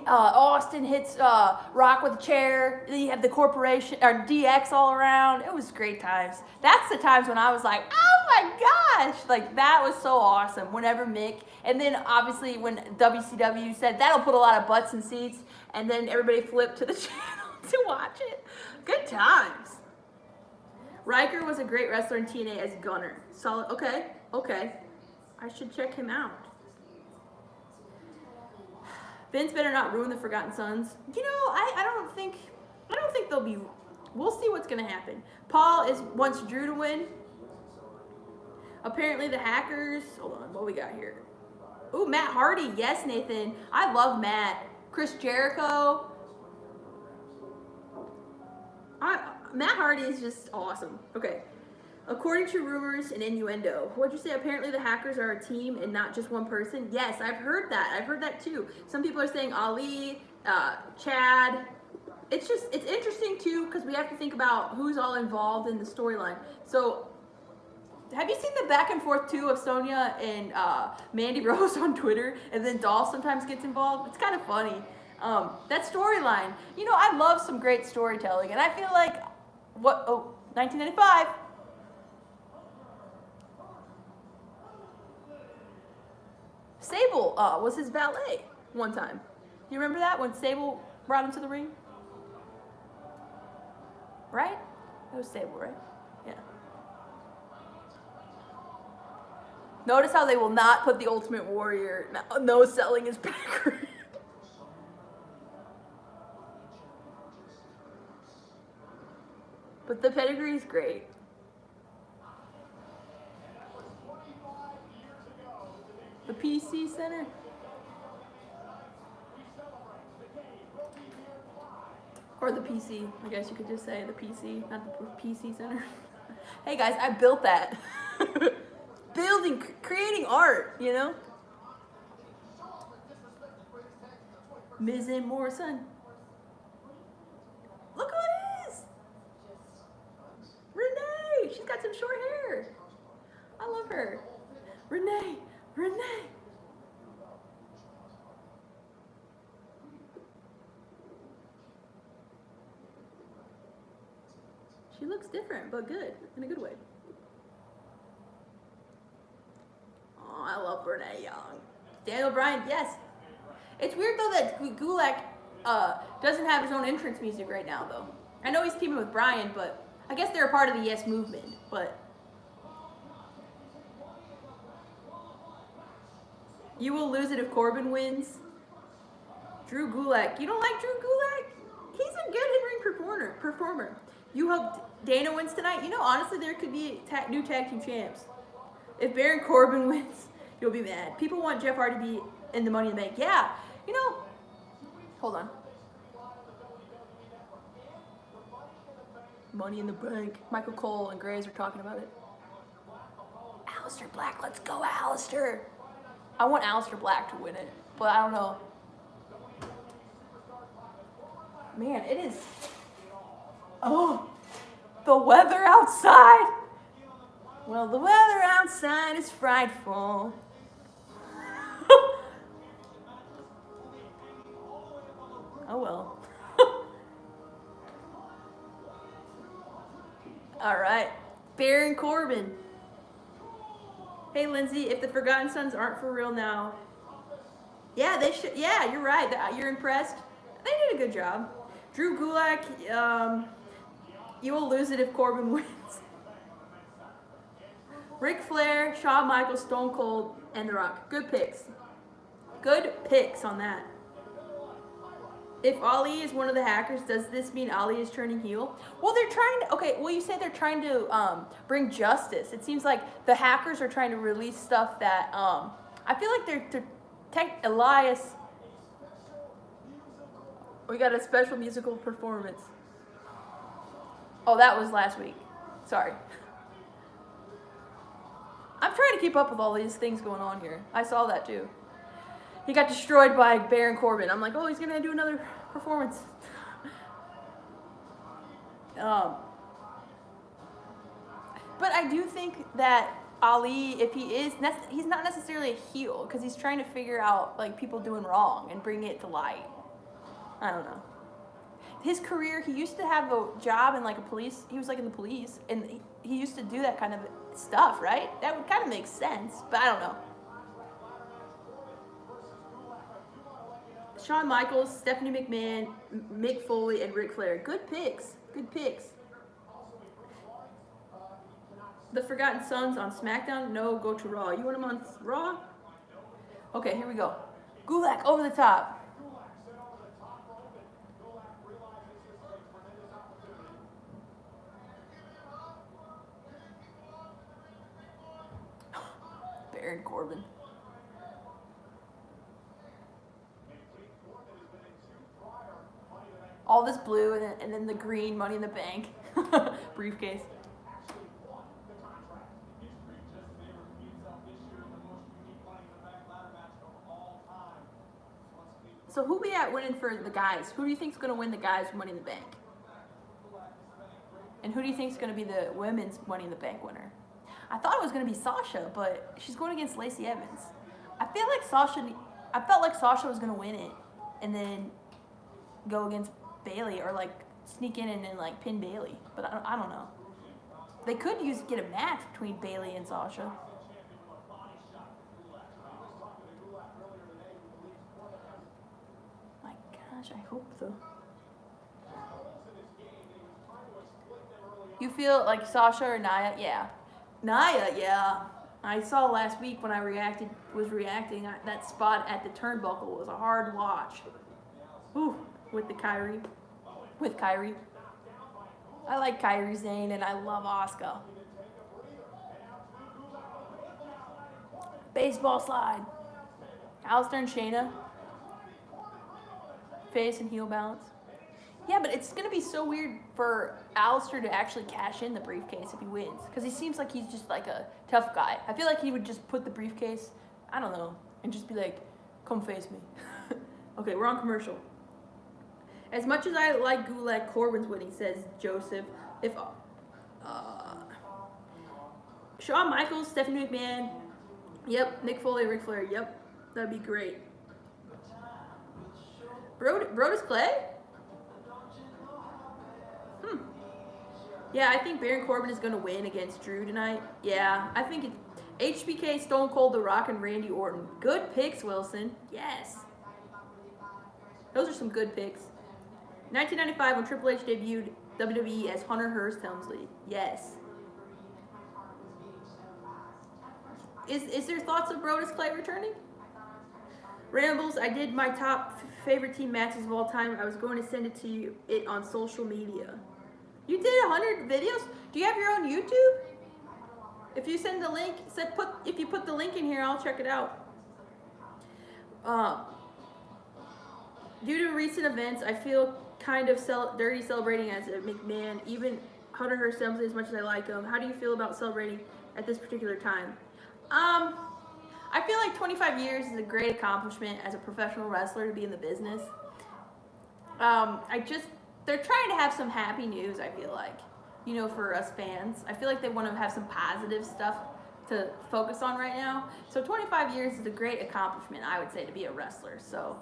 Austin hits Rock with a chair. Then you have the corporation or DX all around. It was great times. That's the times when I was like, oh my gosh, like that was so awesome. Whenever Mick, and then obviously when WCW said that'll put a lot of butts in seats, and then everybody flipped to the channel to watch it. Good times. Riker was a great wrestler in TNA as Gunner. Solid. Okay. I should check him out. Vince better not ruin the Forgotten Sons. You know, I don't think they'll be. We'll see what's gonna happen. Paul wants Drew to win. Apparently the Hackers. Hold on, what we got here? Ooh, Matt Hardy. Yes, Nathan. I love Matt. Chris Jericho. Matt Hardy is just awesome. Okay. According to rumors and innuendo, what'd you say? Apparently the Hackers are a team and not just one person. Yes, I've heard that. I've heard that too. Some people are saying Ali, Chad. It's interesting too because we have to think about who's all involved in the storyline. So, have you seen the back and forth too of Sonya and Mandy Rose on Twitter, and then Dolph sometimes gets involved? It's kind of funny. That storyline. You know, I love some great storytelling, and I feel like 1995. Sable was his valet one time. You remember that when Sable brought him to the ring? Right? It was Sable, right? Yeah. Notice how they will not put the Ultimate Warrior no selling his pedigree. But the pedigree is great. The PC Center. Or the PC. I guess you could just say the PC, not the PC Center. Hey guys, I built that. Creating art, you know? Miz and Morrison. Look who it is! Renee! She's got some short hair. I love her. Renee! She looks different, but good. In a good way. Oh, I love Renee Young. Daniel Bryan, yes. It's weird though that Gulak doesn't have his own entrance music right now though. I know he's teaming with Bryan, but I guess they're a part of the Yes Movement, but you will lose it if Corbin wins. Drew Gulak. You don't like Drew Gulak? He's a good in-ring performer. You hope Dana wins tonight? You know, honestly, there could be new tag team champs. If Baron Corbin wins, you'll be mad. People want Jeff Hardy to be in the Money in the Bank. Yeah, you know, hold on. Money in the Bank. Michael Cole and Graves are talking about it. Aleister Black, let's go, Aleister. I want Aleister Black to win it, but I don't know. Man, it is. Oh, the weather outside. Well, the weather outside is frightful. Oh well. All right, Baron Corbin. Hey, Lindsay, if the Forgotten Sons aren't for real now, yeah, they should. Yeah, you're right. You're impressed. They did a good job. Drew Gulak, you will lose it if Corbin wins. Ric Flair, Shawn Michaels, Stone Cold, and The Rock. Good picks. Good picks on that. If Ali is one of the hackers, does this mean Ali is turning heel? Well, they're trying to. Okay, well, you said they're trying to bring justice. It seems like the hackers are trying to release stuff that I feel like they're Elias. We got a special musical performance. Oh, that was last week. Sorry. I'm trying to keep up with all these things going on here. I saw that too. He got destroyed by Baron Corbin. I'm like, oh, he's gonna do another performance. But I do think that Ali, if he is, he's not necessarily a heel because he's trying to figure out like people doing wrong and bring it to light. I don't know. His career, he used to have a job in like a police. He was like in the police, and he used to do that kind of stuff, right? That would kind of make sense, but I don't know. Shawn Michaels, Stephanie McMahon, Mick Foley, and Ric Flair. Good picks. Good picks. The Forgotten Sons on SmackDown? No, go to Raw. You want them on Raw? Okay, here we go. Gulak over the top. Baron Corbin. All this blue and then the green Money in the Bank briefcase. So who we at winning for the guys? Who do you think's gonna win the guys Money in the Bank? And who do you think's gonna be the women's Money in the Bank winner? I thought it was gonna be Sasha, but she's going against Lacey Evans. I felt like Sasha was gonna win it, and then go against Bailey or like sneak in and then like pin Bailey, but I don't know. They could get a match between Bailey and Sasha. My gosh, I hope so. You feel like Sasha or Nia? Yeah, Nia. Yeah, I saw last week when I was reacting. That spot at the turnbuckle was a hard watch. Ooh. With Kyrie. I like Kyrie Zane and I love Asuka. Baseball slide. Alistair and Shayna. Face and heel balance. Yeah, but it's going to be so weird for Alistair to actually cash in the briefcase if he wins. Because he seems like he's just like a tough guy. I feel like he would just put the briefcase, I don't know, and just be like, come face me. Okay, we're on commercial. As much as I like Gulak, Corbin's winning, says Joseph. If Shawn Michaels, Stephanie McMahon, yep, Mick Foley, Ric Flair, yep, that'd be great. Brodus Clay? Yeah, I think Baron Corbin is gonna win against Drew tonight. Yeah, I think HBK, Stone Cold, The Rock, and Randy Orton. Good picks, Wilson. Yes. Those are some good picks. 1995, when Triple H debuted WWE as Hunter Hearst Helmsley. Yes. Is there thoughts of Brodus Clay returning? Rambles, I did my top favorite team matches of all time. I was going to send it to you on social media. You did 100 videos? Do you have your own YouTube? If you send the link, if you put the link in here, I'll check it out. Due to recent events, I feel kind of dirty celebrating as a McMahon, even Hunter Hearst Helmsley, as much as I like him. How do you feel about celebrating at this particular time? I feel like 25 years is a great accomplishment as a professional wrestler to be in the business. They're trying to have some happy news, I feel like, for us fans. I feel like they want to have some positive stuff to focus on right now. So 25 years is a great accomplishment, I would say, to be a wrestler. So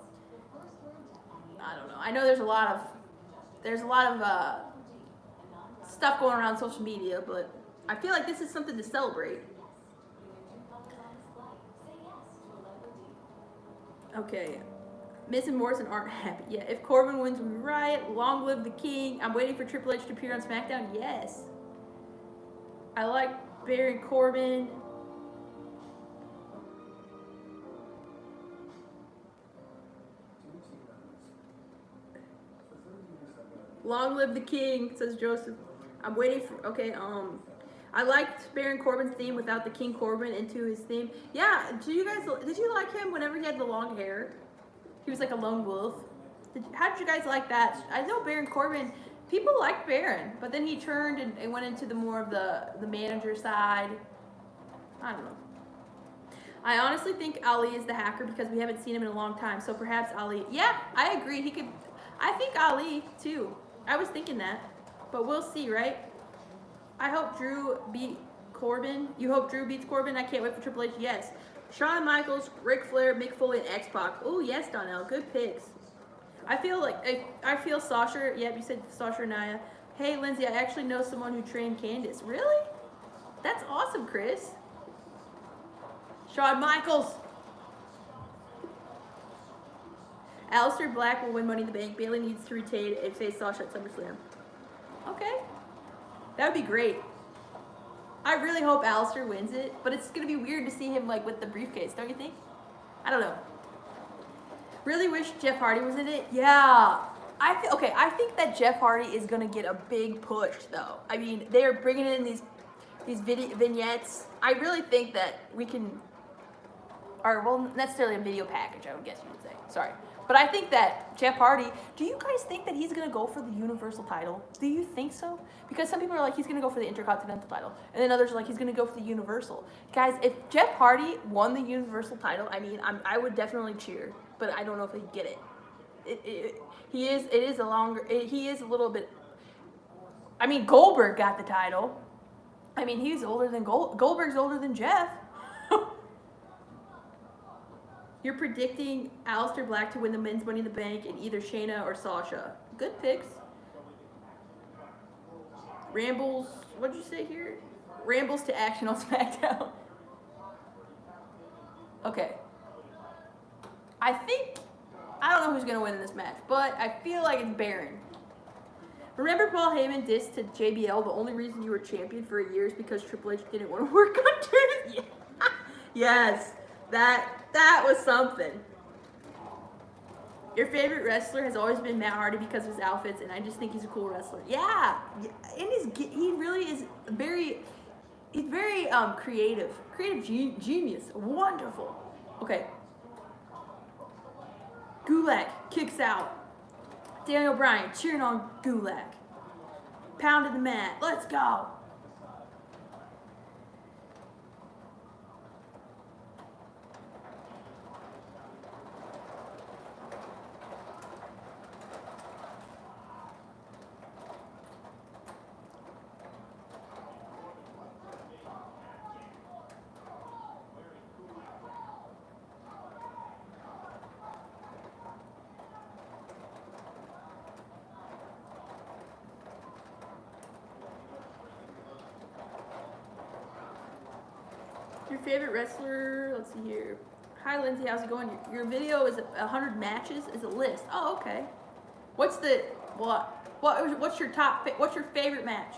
I don't know. I know there's a lot of stuff going around social media, but I feel like this is something to celebrate. Okay. Miz and Morrison aren't happy. Yeah, if Corbin wins, we riot. Long live the king. I'm waiting for Triple H to appear on SmackDown. Yes. I like Baron Corbin. Long live the king, says Joseph. I'm waiting for, okay, I liked Baron Corbin's theme without the King Corbin into his theme. Yeah, did you like him whenever he had the long hair? He was like a lone wolf. How did you guys like that? I know Baron Corbin, people liked Baron, but then he turned and went into the more of the manager side. I don't know. I honestly think Ali is the hacker because we haven't seen him in a long time. So perhaps Ali. Yeah, I agree. I think Ali too. I was thinking that, but we'll see, right? I hope Drew beat Corbin. You hope Drew beats Corbin? I can't wait for Triple H. Yes. Shawn Michaels, Ric Flair, Mick Foley, and X-Pac. Oh yes, Donnell. Good picks. I feel Sasha. Yep, you said Sasha and Nia. Hey, Lindsay, I actually know someone who trained Candice. Really? That's awesome, Chris. Shawn Michaels. Aleister Black will win Money in the Bank. Bayley needs to retain and face Sasha at SummerSlam. Okay. That would be great. I really hope Aleister wins it, but it's going to be weird to see him like with the briefcase, don't you think? I don't know. Really wish Jeff Hardy was in it. Yeah. I think that Jeff Hardy is going to get a big push though. I mean, they're bringing in these vignettes. I really think that we can, or well, necessarily a video package, I would guess you would say. Sorry. But I think that Jeff Hardy, do you guys think that he's going to go for the Universal title? Do you think so? Because some people are like, he's going to go for the Intercontinental title. And then others are like, he's going to go for the Universal. Guys, if Jeff Hardy won the Universal title, I mean, I would definitely cheer. But I don't know if he'd get it. He is a little bit, I mean, Goldberg got the title. I mean, he's older than Goldberg's older than Jeff. You're predicting Aleister Black to win the men's Money in the Bank in either Shayna or Sasha. Good picks. Rambles, what'd you say here? Rambles to action on SmackDown. Okay. I don't know who's going to win in this match, but I feel like it's Baron. Remember Paul Heyman dissed to JBL, the only reason you were champion for a year is because Triple H didn't want to work on Truth? Yeah. Yes. That was something. Your favorite wrestler has always been Matt Hardy because of his outfits, and I just think he's a cool wrestler. Yeah, and he really is he's very creative genius, wonderful. Okay. Gulak kicks out. Daniel Bryan cheering on Gulak. Pounded the mat. Let's go. Your favorite wrestler? Let's see here. Hi, Lindsay. How's it going? Your video is 100 matches. Is a list. Oh, okay. What's your favorite match?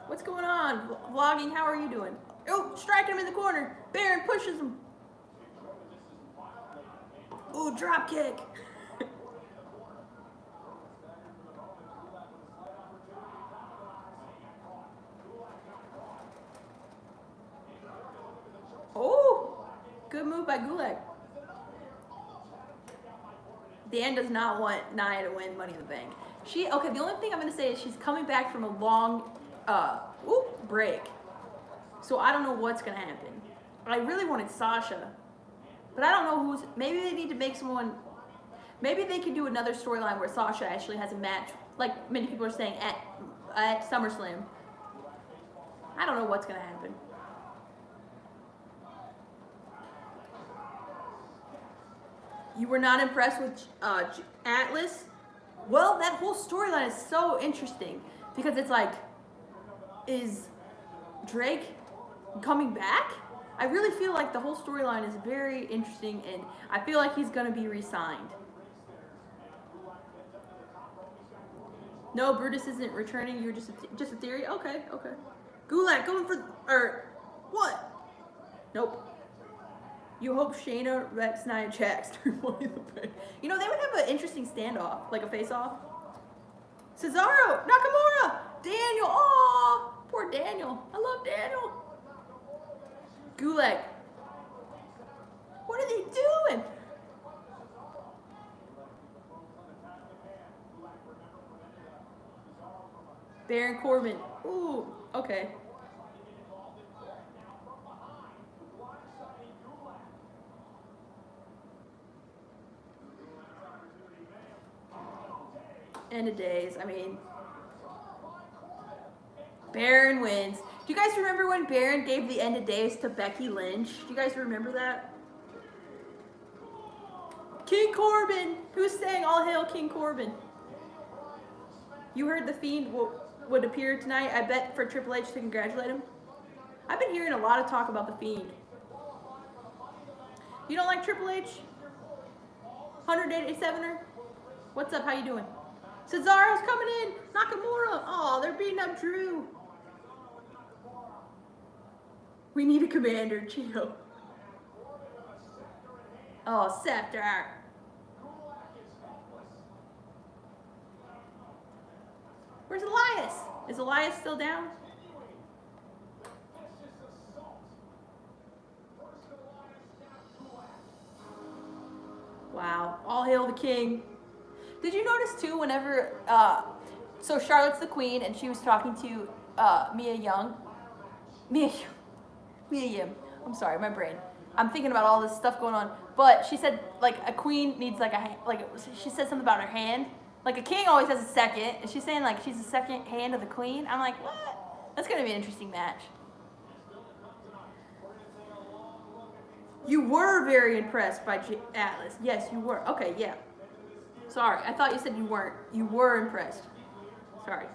What's going on? Vlogging. How are you doing? Oh, striking him in the corner. Baron pushes him. Oh, drop kick. Oh, good move by Gulak. Dan does not want Nia to win Money in the Bank. The only thing I'm going to say is she's coming back from a long break. So I don't know what's going to happen. I really wanted Sasha. But I don't know maybe they need to make someone, maybe they could do another storyline where Sasha actually has a match, like many people are saying, at SummerSlam. I don't know what's going to happen. You were not impressed with Atlas? Well, that whole storyline is so interesting because it's like, is Drake coming back? I really feel like the whole storyline is very interesting, and I feel like he's going to be re-signed. No, Brutus isn't returning. You're just a theory? Okay. Gulak going for, what? Nope. You hope Shayna, Rex, Nia, Jax turn Money in the Bank. You know, they would have an interesting standoff, like a face-off. Cesaro, Nakamura, Daniel. Oh, poor Daniel. I love Daniel. Gulag. What are they doing? Baron Corbin. Ooh, okay. End of days. I mean, Baron wins. Do you guys remember when Baron gave the end of days to Becky Lynch? Do you guys remember that? King Corbin. Who's saying all hail King Corbin? You heard the Fiend would appear tonight. I bet for Triple H to congratulate him. I've been hearing a lot of talk about the Fiend. You don't like Triple H? 187er? What's up? How you doing? Cesaro's coming in. Nakamura. Oh, they're beating up Drew. We need a commander, Chico. Oh, Scepter. Where's Elias? Is Elias still down? Wow. All hail the king. Did you notice too whenever, so Charlotte's the queen and she was talking to Mia Yim. I'm sorry, my brain. I'm thinking about all this stuff going on. But she said like a queen needs like she said something about her hand. Like a king always has a second. And she's saying like she's the second hand of the queen. I'm like, what? That's gonna be an interesting match. You were very impressed by Atlas. Yes, you were. Okay, yeah. Sorry, I thought you said you weren't. You were impressed. Sorry.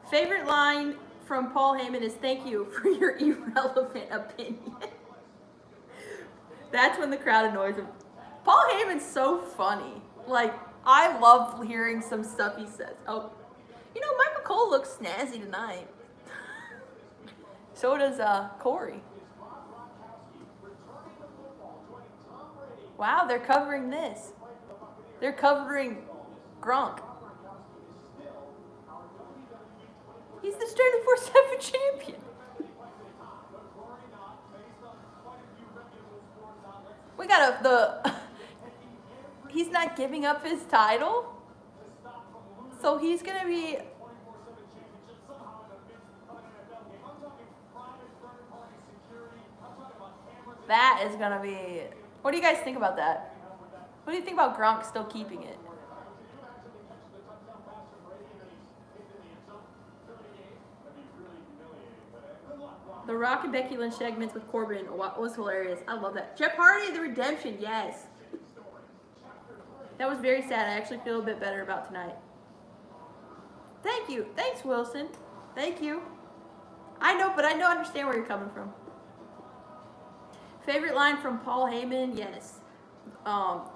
Favorite line from Paul Heyman is "Thank you for your irrelevant opinion." That's when the crowd annoys him. Paul Heyman's so funny. Like, I love hearing some stuff he says. Oh, you know, Michael Cole looks snazzy tonight. So does Corey. Wow, they're covering this. They're covering Gronk. He's the Strikeforce 7 champion. We got he's not giving up his title. So he's going to be... That is going to be... What do you guys think about that? What do you think about Gronk still keeping it? The Rock and Becky Lynch segments with Corbin was hilarious. I love that. Jeff Hardy, the redemption, yes. That was very sad. I actually feel a bit better about tonight. Thank you. Thanks, Wilson. Thank you. I know, but I understand where you're coming from. Favorite line from Paul Heyman? Yes.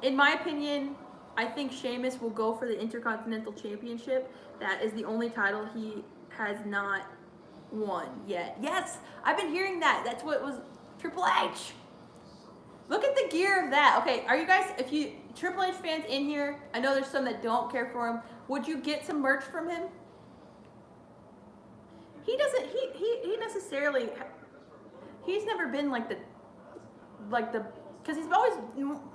In my opinion, I think Sheamus will go for the Intercontinental Championship. That is the only title he has not won yet. Yes, I've been hearing that. That's what was Triple H. Look at the gear of that. Okay, are you guys, if you Triple H fans in here, I know there's some that don't care for him. Would you get some merch from him? He doesn't, he necessarily, he's never been like the, because he's always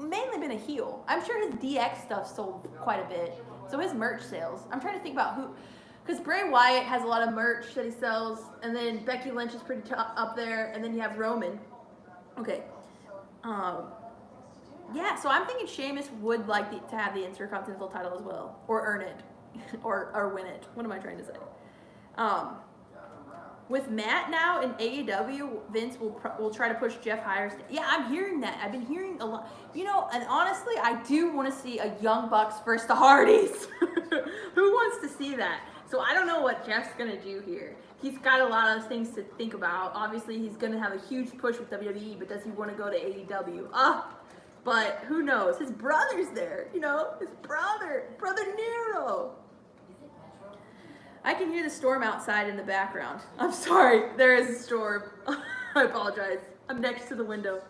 mainly been a heel. I'm sure his DX stuff sold quite a bit. So his merch sales. I'm trying to think about who, because Bray Wyatt has a lot of merch that he sells, and then Becky Lynch is pretty up there, and then you have Roman. Okay. Yeah, so I'm thinking Sheamus would like to have the Intercontinental title as well, or earn it, or win it. What am I trying to say? With Matt now in AEW, Vince will try to push Jeff higher. Yeah, I'm hearing that. I've been hearing a lot. You know, and honestly, I do want to see a Young Bucks versus the Hardys. Who wants to see that? So I don't know what Jeff's going to do here. He's got a lot of things to think about. Obviously, he's going to have a huge push with WWE, but does he want to go to AEW? But who knows? His brother's there, you know? His brother Nero. I can hear the storm outside in the background. I'm sorry, there is a storm. I apologize. I'm next to the window.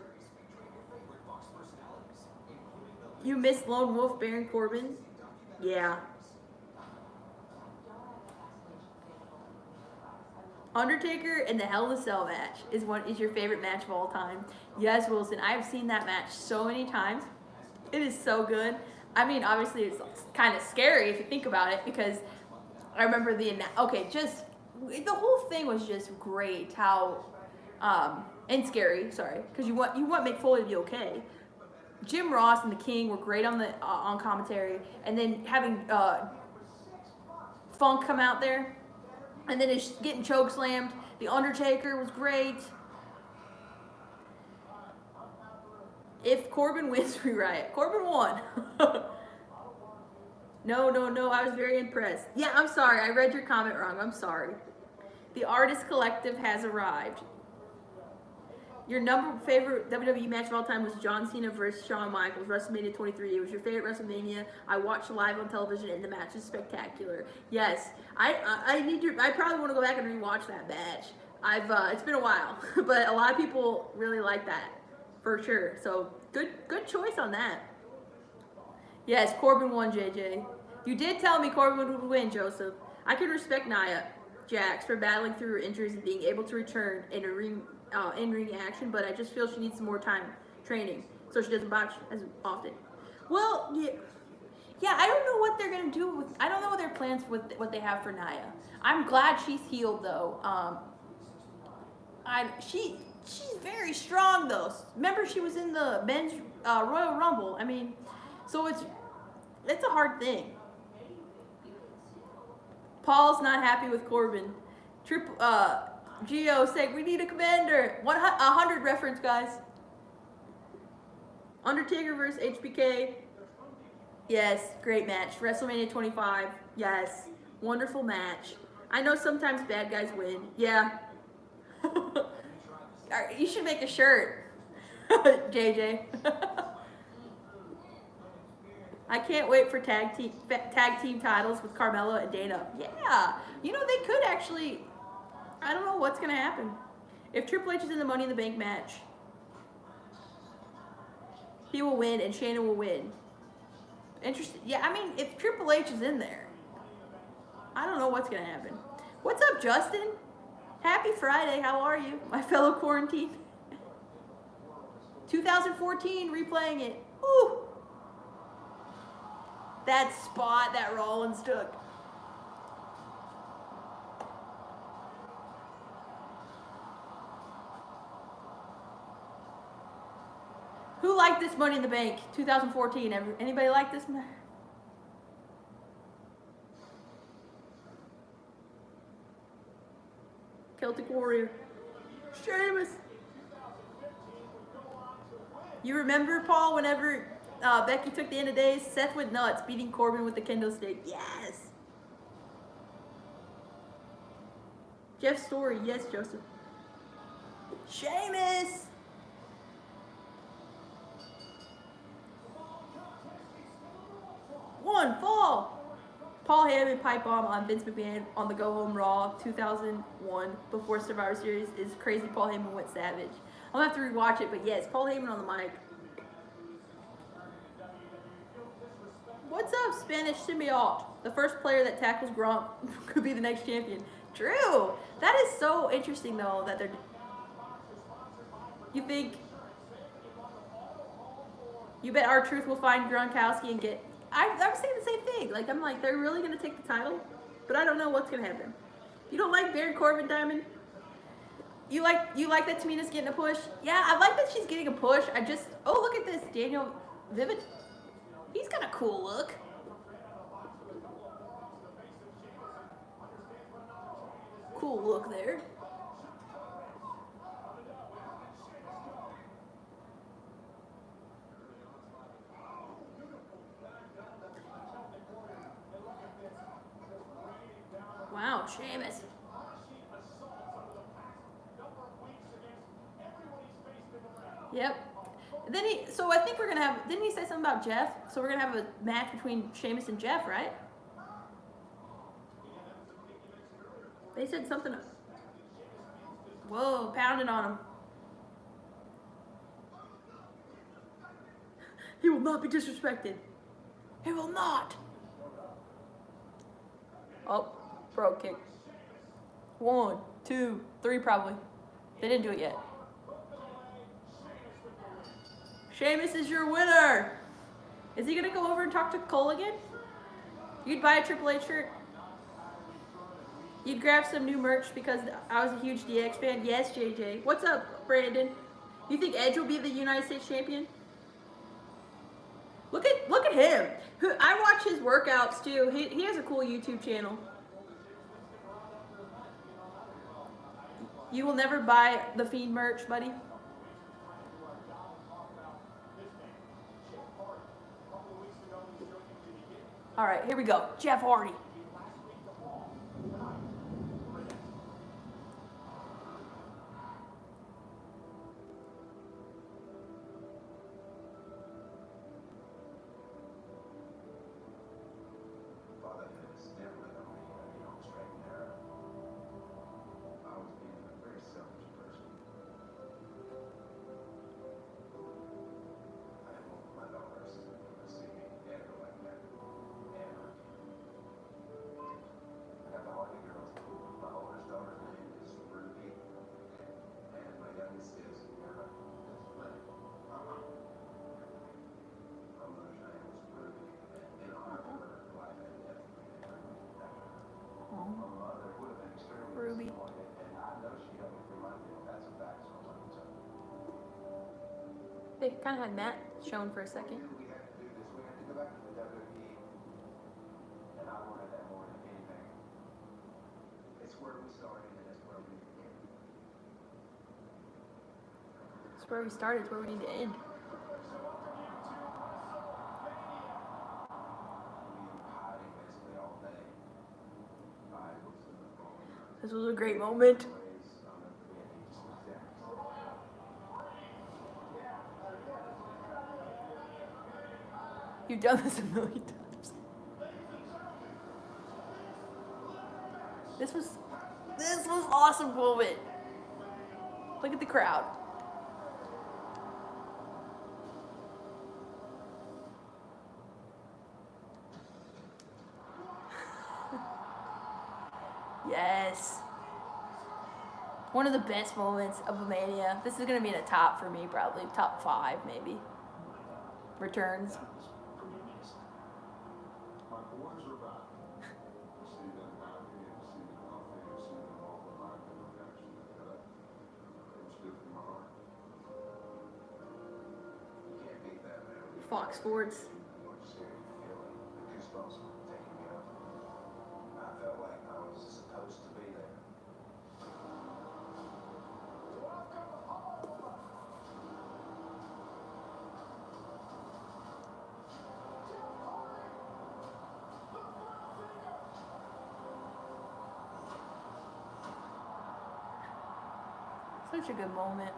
You missed Lone Wolf Baron Corbin? Yeah. Undertaker and the Hell in a Cell match is your favorite match of all time. Yes, Wilson. I have seen that match so many times. It is so good. I mean, obviously, it's kind of scary if you think about it because I remember just the whole thing was just great. How and scary. Sorry, because you want Mick Foley to be okay. Jim Ross and the King were great on commentary, and then having Funk come out there, and then it's getting choke slammed. The Undertaker was great. If Corbin wins, we riot. Corbin won. No, I was very impressed. Yeah, I'm sorry. I read your comment wrong. I'm sorry. The Artist Collective has arrived. Your favorite WWE match of all time was John Cena versus Shawn Michaels, WrestleMania 23. It was your favorite WrestleMania. I watched live on television, and the match is spectacular. Yes, I probably want to go back and rewatch that match. It's been a while, but a lot of people really like that, for sure. So good choice on that. Yes, Corbin won, JJ. You did tell me Corbin would win, Joseph. I can respect Nia Jax for battling through her injuries and being able to return in in-ring action, but I just feel she needs some more time training so she doesn't botch as often. Well, yeah, I don't know what they're gonna do I don't know what their plans with what they have for Nia. I'm glad she's healed though. She's very strong though. Remember she was in the men's Royal Rumble. I mean, so it's a hard thing. Paul's not happy with Corbin. Gio saying we need a commander. 100 reference, guys. Undertaker versus HBK. Yes, great match. WrestleMania 25. Yes, wonderful match. I know sometimes bad guys win. Yeah. You should make a shirt, JJ. I can't wait for tag team titles with Carmella and Dana. Yeah, you know they could actually. I don't know what's gonna happen if Triple H is in the Money in the Bank match. He will win and Shayna will win. Interesting. Yeah, I mean if Triple H is in there, I don't know what's gonna happen. What's up, Justin? Happy Friday. How are you, my fellow quarantine? 2014, replaying it. Ooh. That spot that Rollins took. Who liked this Money in the Bank 2014? Anybody like this? Celtic Warrior. Sheamus. You remember, Paul, whenever Becky took the end of days, Seth went nuts, beating Corbin with the kendo stick. Yes. Jeff Story. Yes, Joseph. Sheamus. One fall. Paul Heyman pipe bomb on Vince McMahon on the Go Home Raw 2001 before Survivor Series is crazy. Paul Heyman went savage. I'll have to rewatch it, but yes, Paul Heyman on the mic. What's up, Spanish Symbiote? The first player that tackles Gronk could be the next champion. True. That is so interesting, though, that they're. You think? You bet R-Truth will find Gronkowski and get. I'm saying the same thing. I'm like, they're really gonna take the title, but I don't know what's gonna happen. You don't like Baron Corbin, Diamond? You like that Tamina's getting a push? Yeah, I like that she's getting a push. Oh, look at this, Daniel Vivid. He's got a cool look. Cool look there. Wow, Sheamus. Yep. Then so I think we're gonna have. Didn't he say something about Jeff? So we're gonna have a match between Sheamus and Jeff, right? They said something. Whoa, pounding on him. He will not be disrespected. He will not. Oh, bro kick. 1, 2, 3 probably. They didn't do it yet. Sheamus is your winner. Is he gonna go over and talk to Cole again? You'd buy a Triple H shirt? You'd grab some new merch because I was a huge DX fan? Yes, JJ. What's up, Brandon? You think Edge will be the United States champion? Look at him. I watch his workouts too. He has a cool YouTube channel. You will never buy the Fiend merch, buddy. All right, here we go. Jeff Hardy. Ruby. They kind of had Matt shown for a second. It's where we started. It's where we need to end. This was a great moment. You've done this a million times. This was awesome moment. Look at the crowd. Yes. One of the best moments of a Mania. This is going to be in the top for me, probably. Top 5, maybe. Returns. Fox Sports. Such a good moment.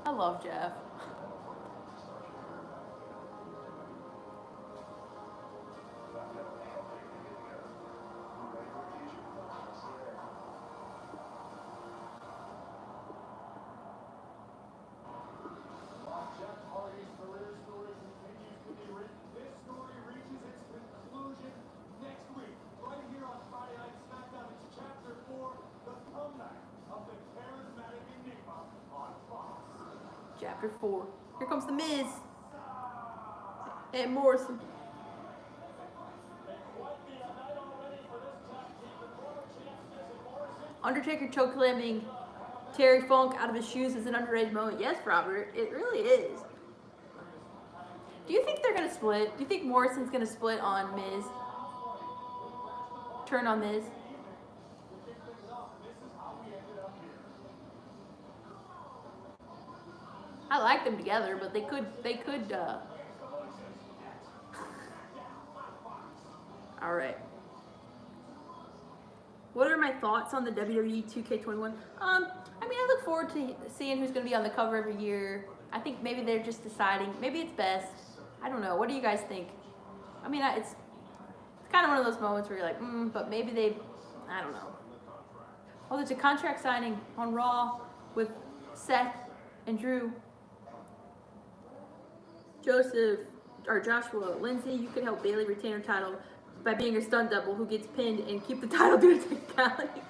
I love Jeff. Chapter 4. Here comes the Miz and Morrison. Undertaker choke-slamming Terry Funk out of his shoes is an underrated moment. Yes, Robert, it really is. Do you think they're gonna split? Do you think Morrison's gonna split on Miz? Turn on Miz? I like them together, but they could. All right. What are my thoughts on the WWE 2K21? I mean, I look forward to seeing who's going to be on the cover every year. I think maybe they're just deciding. Maybe it's best. I don't know. What do you guys think? I mean, it's kind of one of those moments where you're like, but maybe they, I don't know. Oh, there's a contract signing on Raw with Seth and Drew. Joshua, Lindsay, you could help Bailey retain her title by being her stunt double who gets pinned and keep the title due to technicality.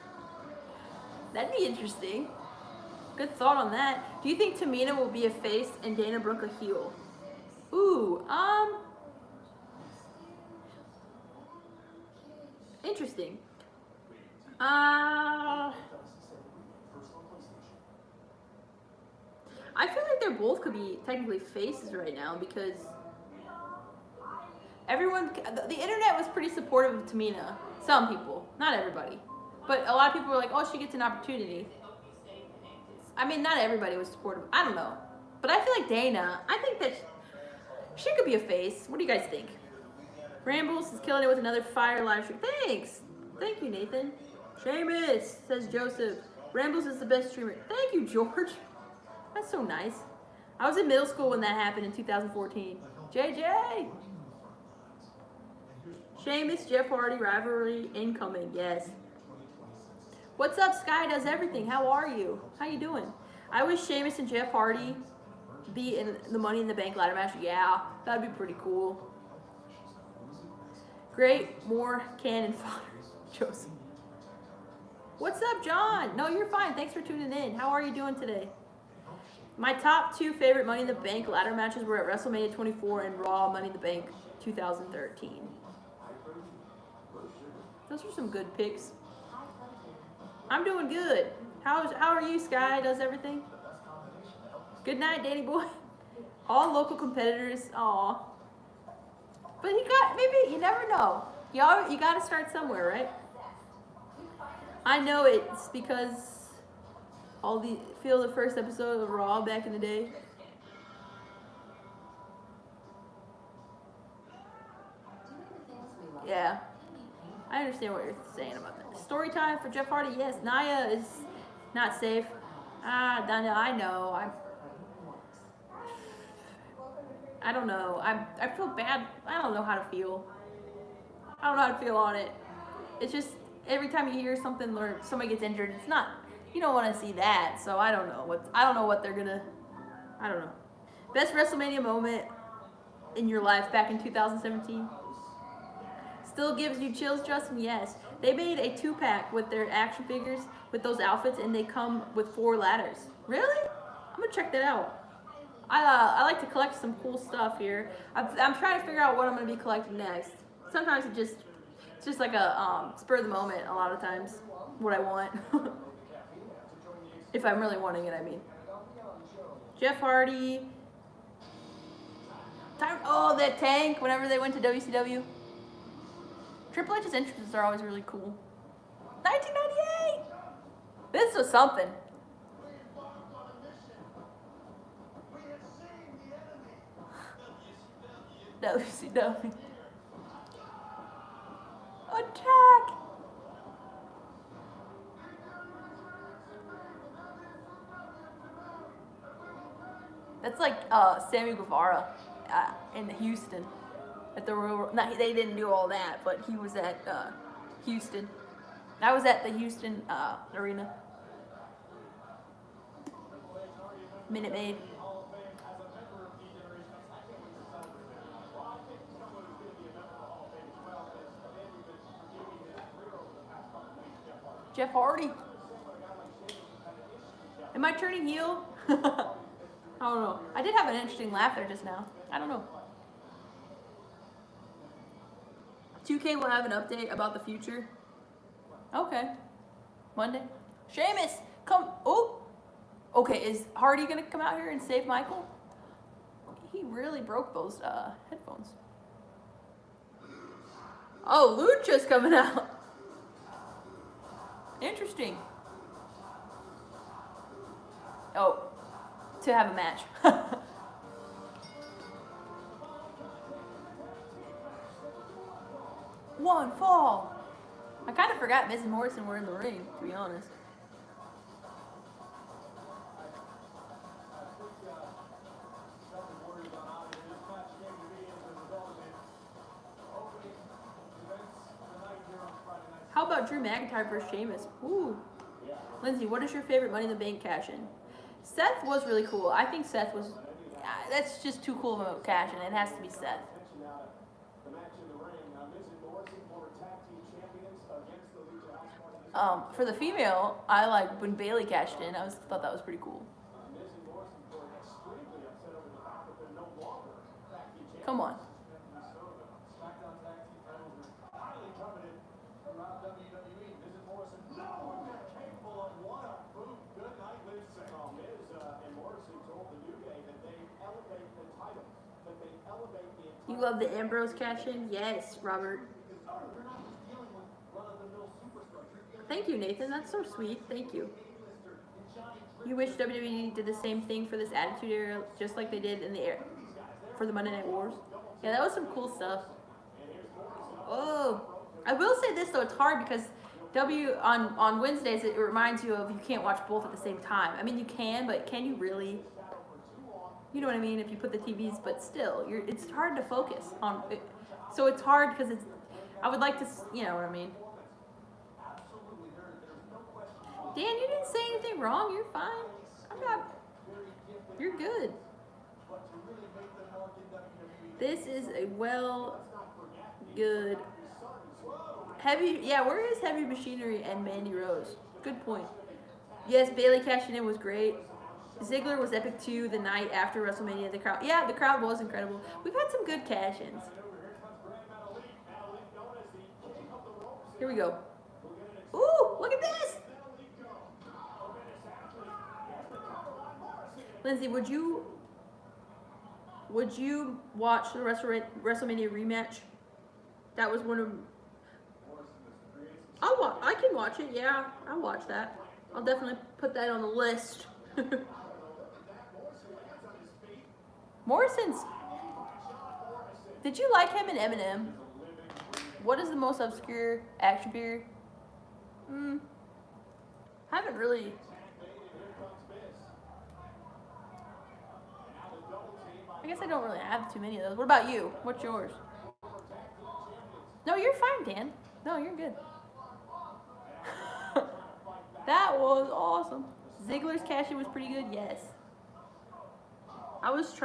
That'd be interesting. Good thought on that. Do you think Tamina will be a face and Dana Brooke a heel? Ooh, interesting. I feel like they both could be technically faces right now because the internet was pretty supportive of Tamina. Some people, not everybody. But a lot of people were like, oh, she gets an opportunity. I mean, not everybody was supportive. I don't know. But I feel like Dana, I think that she could be a face. What do you guys think? Rambles is killing it with another fire live stream. Thanks. Thank you, Nathan. Seamus, says Joseph. Rambles is the best streamer. Thank you, George. That's so nice. I was in middle school when that happened in 2014. JJ! Seamus, Jeff Hardy, rivalry incoming. Yes. What's up, Sky Does Everything? How are you? How you doing? I wish Sheamus and Jeff Hardy be in the Money in the Bank ladder match. Yeah, that'd be pretty cool. Great, more cannon fodder. Joseph. What's up, John? No, you're fine. Thanks for tuning in. How are you doing today? My top 2 favorite Money in the Bank ladder matches were at WrestleMania 24 and Raw Money in the Bank 2013. Those are some good picks. I'm doing good. How are you, Sky? Does everything? Good night, Danny boy. All local competitors. Aw. But maybe, you never know. You got to start somewhere, right? I know it's because feel the first episode of Raw back in the day. Yeah. I understand what you're saying about that. Story time for Jeff Hardy. Yes, Nia is not safe. Daniel, I know. I don't know. I feel bad. I don't know how to feel. I don't know how to feel on it. It's just every time you hear something or somebody gets injured, it's not. You don't want to see that. So I don't know what they're gonna. I don't know. Best WrestleMania moment in your life back in 2017. Still gives you chills, Justin? Yes. They made a 2-pack with their action figures with those outfits, and they come with 4 ladders. Really? I'm gonna check that out. I like to collect some cool stuff here. I'm trying to figure out what I'm gonna be collecting next. Sometimes it's just like a spur of the moment. A lot of times, what I want. If I'm really wanting it, I mean. Jeff Hardy. That tank. Whenever they went to WCW. Triple H's entrances are always really cool. 1998! This was something. WCW. Attack! That's like Sammy Guevara in Houston. At the Royal, they didn't do all that, but he was at Houston. I was at the Houston arena. Minute Maid. Jeff Hardy. Am I turning heel? I don't know. I did have an interesting laugh there just now. I don't know. 2K will have an update about the future. Okay. Monday. Sheamus, come. Oh. Okay, is Hardy going to come out here and save Michael? He really broke those headphones. Oh, Lucha's coming out. Interesting. Oh, to have a match. One fall. I kind of forgot Miz and Morrison were in the ring, to be honest. How about Drew McIntyre versus Sheamus? Ooh. Lindsay, what is your favorite Money in the Bank cash-in? Seth was really cool. I think Seth was... that's just too cool of a cash-in. It has to be Seth. For the female, I like when Bailey cashed in. Thought that was pretty cool. Come on. You love the Ambrose cash-in? Yes, Robert. Thank you, Nathan. That's so sweet. Thank you. You wish WWE did the same thing for this Attitude Era, just like they did in the for the Monday Night Wars. Yeah, that was some cool stuff. Oh, I will say this though, it's hard because on Wednesdays it reminds you of you can't watch both at the same time. I mean, you can, but can you really? You know what I mean? If you put the TVs, but still, it's hard to focus on it. So it's hard because I would like to, you know what I mean? Dan, you didn't say anything wrong. You're fine. You're good. This is a good heavy. Yeah, where is Heavy Machinery and Mandy Rose? Good point. Yes, Bailey cashing in was great. Ziggler was epic too. The night after WrestleMania, the crowd was incredible. We've had some good cash-ins. Here we go. Ooh, look at this. Lindsay, would you watch the WrestleMania rematch? That was one of. I can watch it. Yeah, I'll watch that. I'll definitely put that on the list. Morrison's. Did you like him in Eminem? What is the most obscure action figure? Haven't really. I guess I don't really have too many of those. What about you? What's yours? No, you're fine, Dan. No, you're good. That was awesome. Ziggler's cash-in was pretty good. Yes. I was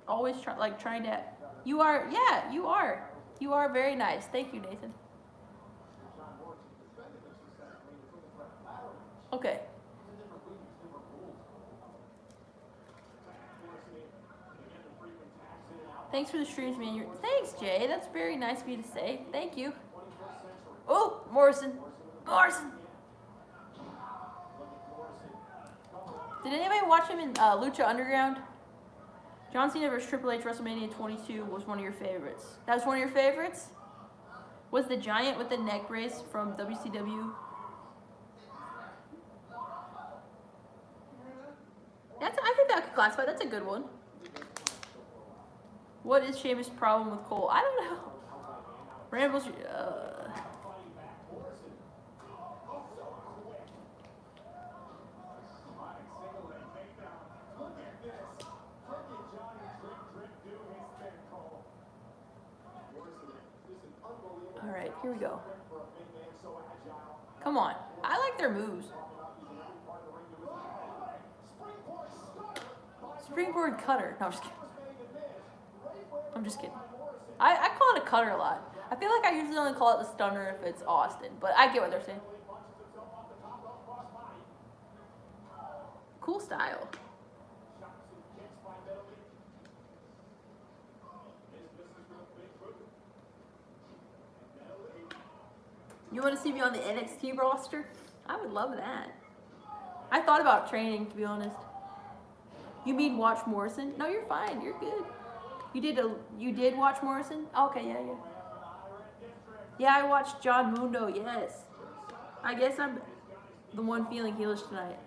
always trying to. You are. Yeah, you are. You are very nice. Thank you, Nathan. Okay. Thanks for the streams, man. Thanks, Jay. That's very nice of you to say. Thank you. Oh, Morrison. Did anybody watch him in Lucha Underground? John Cena vs. Triple H WrestleMania 22 was one of your favorites. That was one of your favorites? Was the Giant with the neck brace from WCW? I think that could classify. That's a good one. What is Sheamus' problem with Cole? I don't know. Rambles. All right, here we go. Come on. I like their moves. Springboard cutter. No, I'm just kidding. I call it a cutter a lot. I feel like I usually only call it the stunner if it's Austin, but I get what they're saying. Cool style. You want to see me on the NXT roster? I would love that. I thought about training, to be honest. You mean watch Morrison? No, you're fine. You're good. You did watch Morrison? Okay, yeah. Yeah, I watched John Mundo. Yes. I guess I'm the one feeling heelish tonight.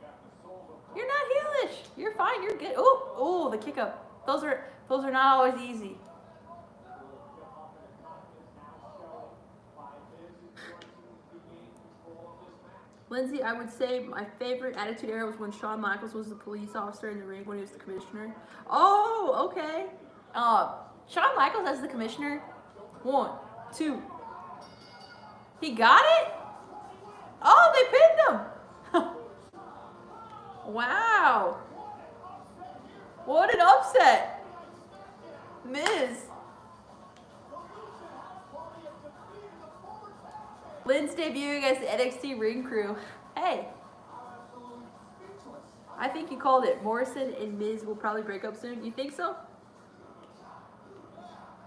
You're not heelish. You're fine. You're good. Oh, the kick up. Those are not always easy. Lindsay, I would say my favorite Attitude Era was when Shawn Michaels was the police officer in the ring when he was the commissioner. Oh, okay. Shawn Michaels as the commissioner. 1, 2. He got it? Oh, they pinned him. Wow. What an upset. Miz. Lynn's debuting as the NXT Ring Crew. Hey. I think you called it. Morrison and Miz will probably break up soon. You think so?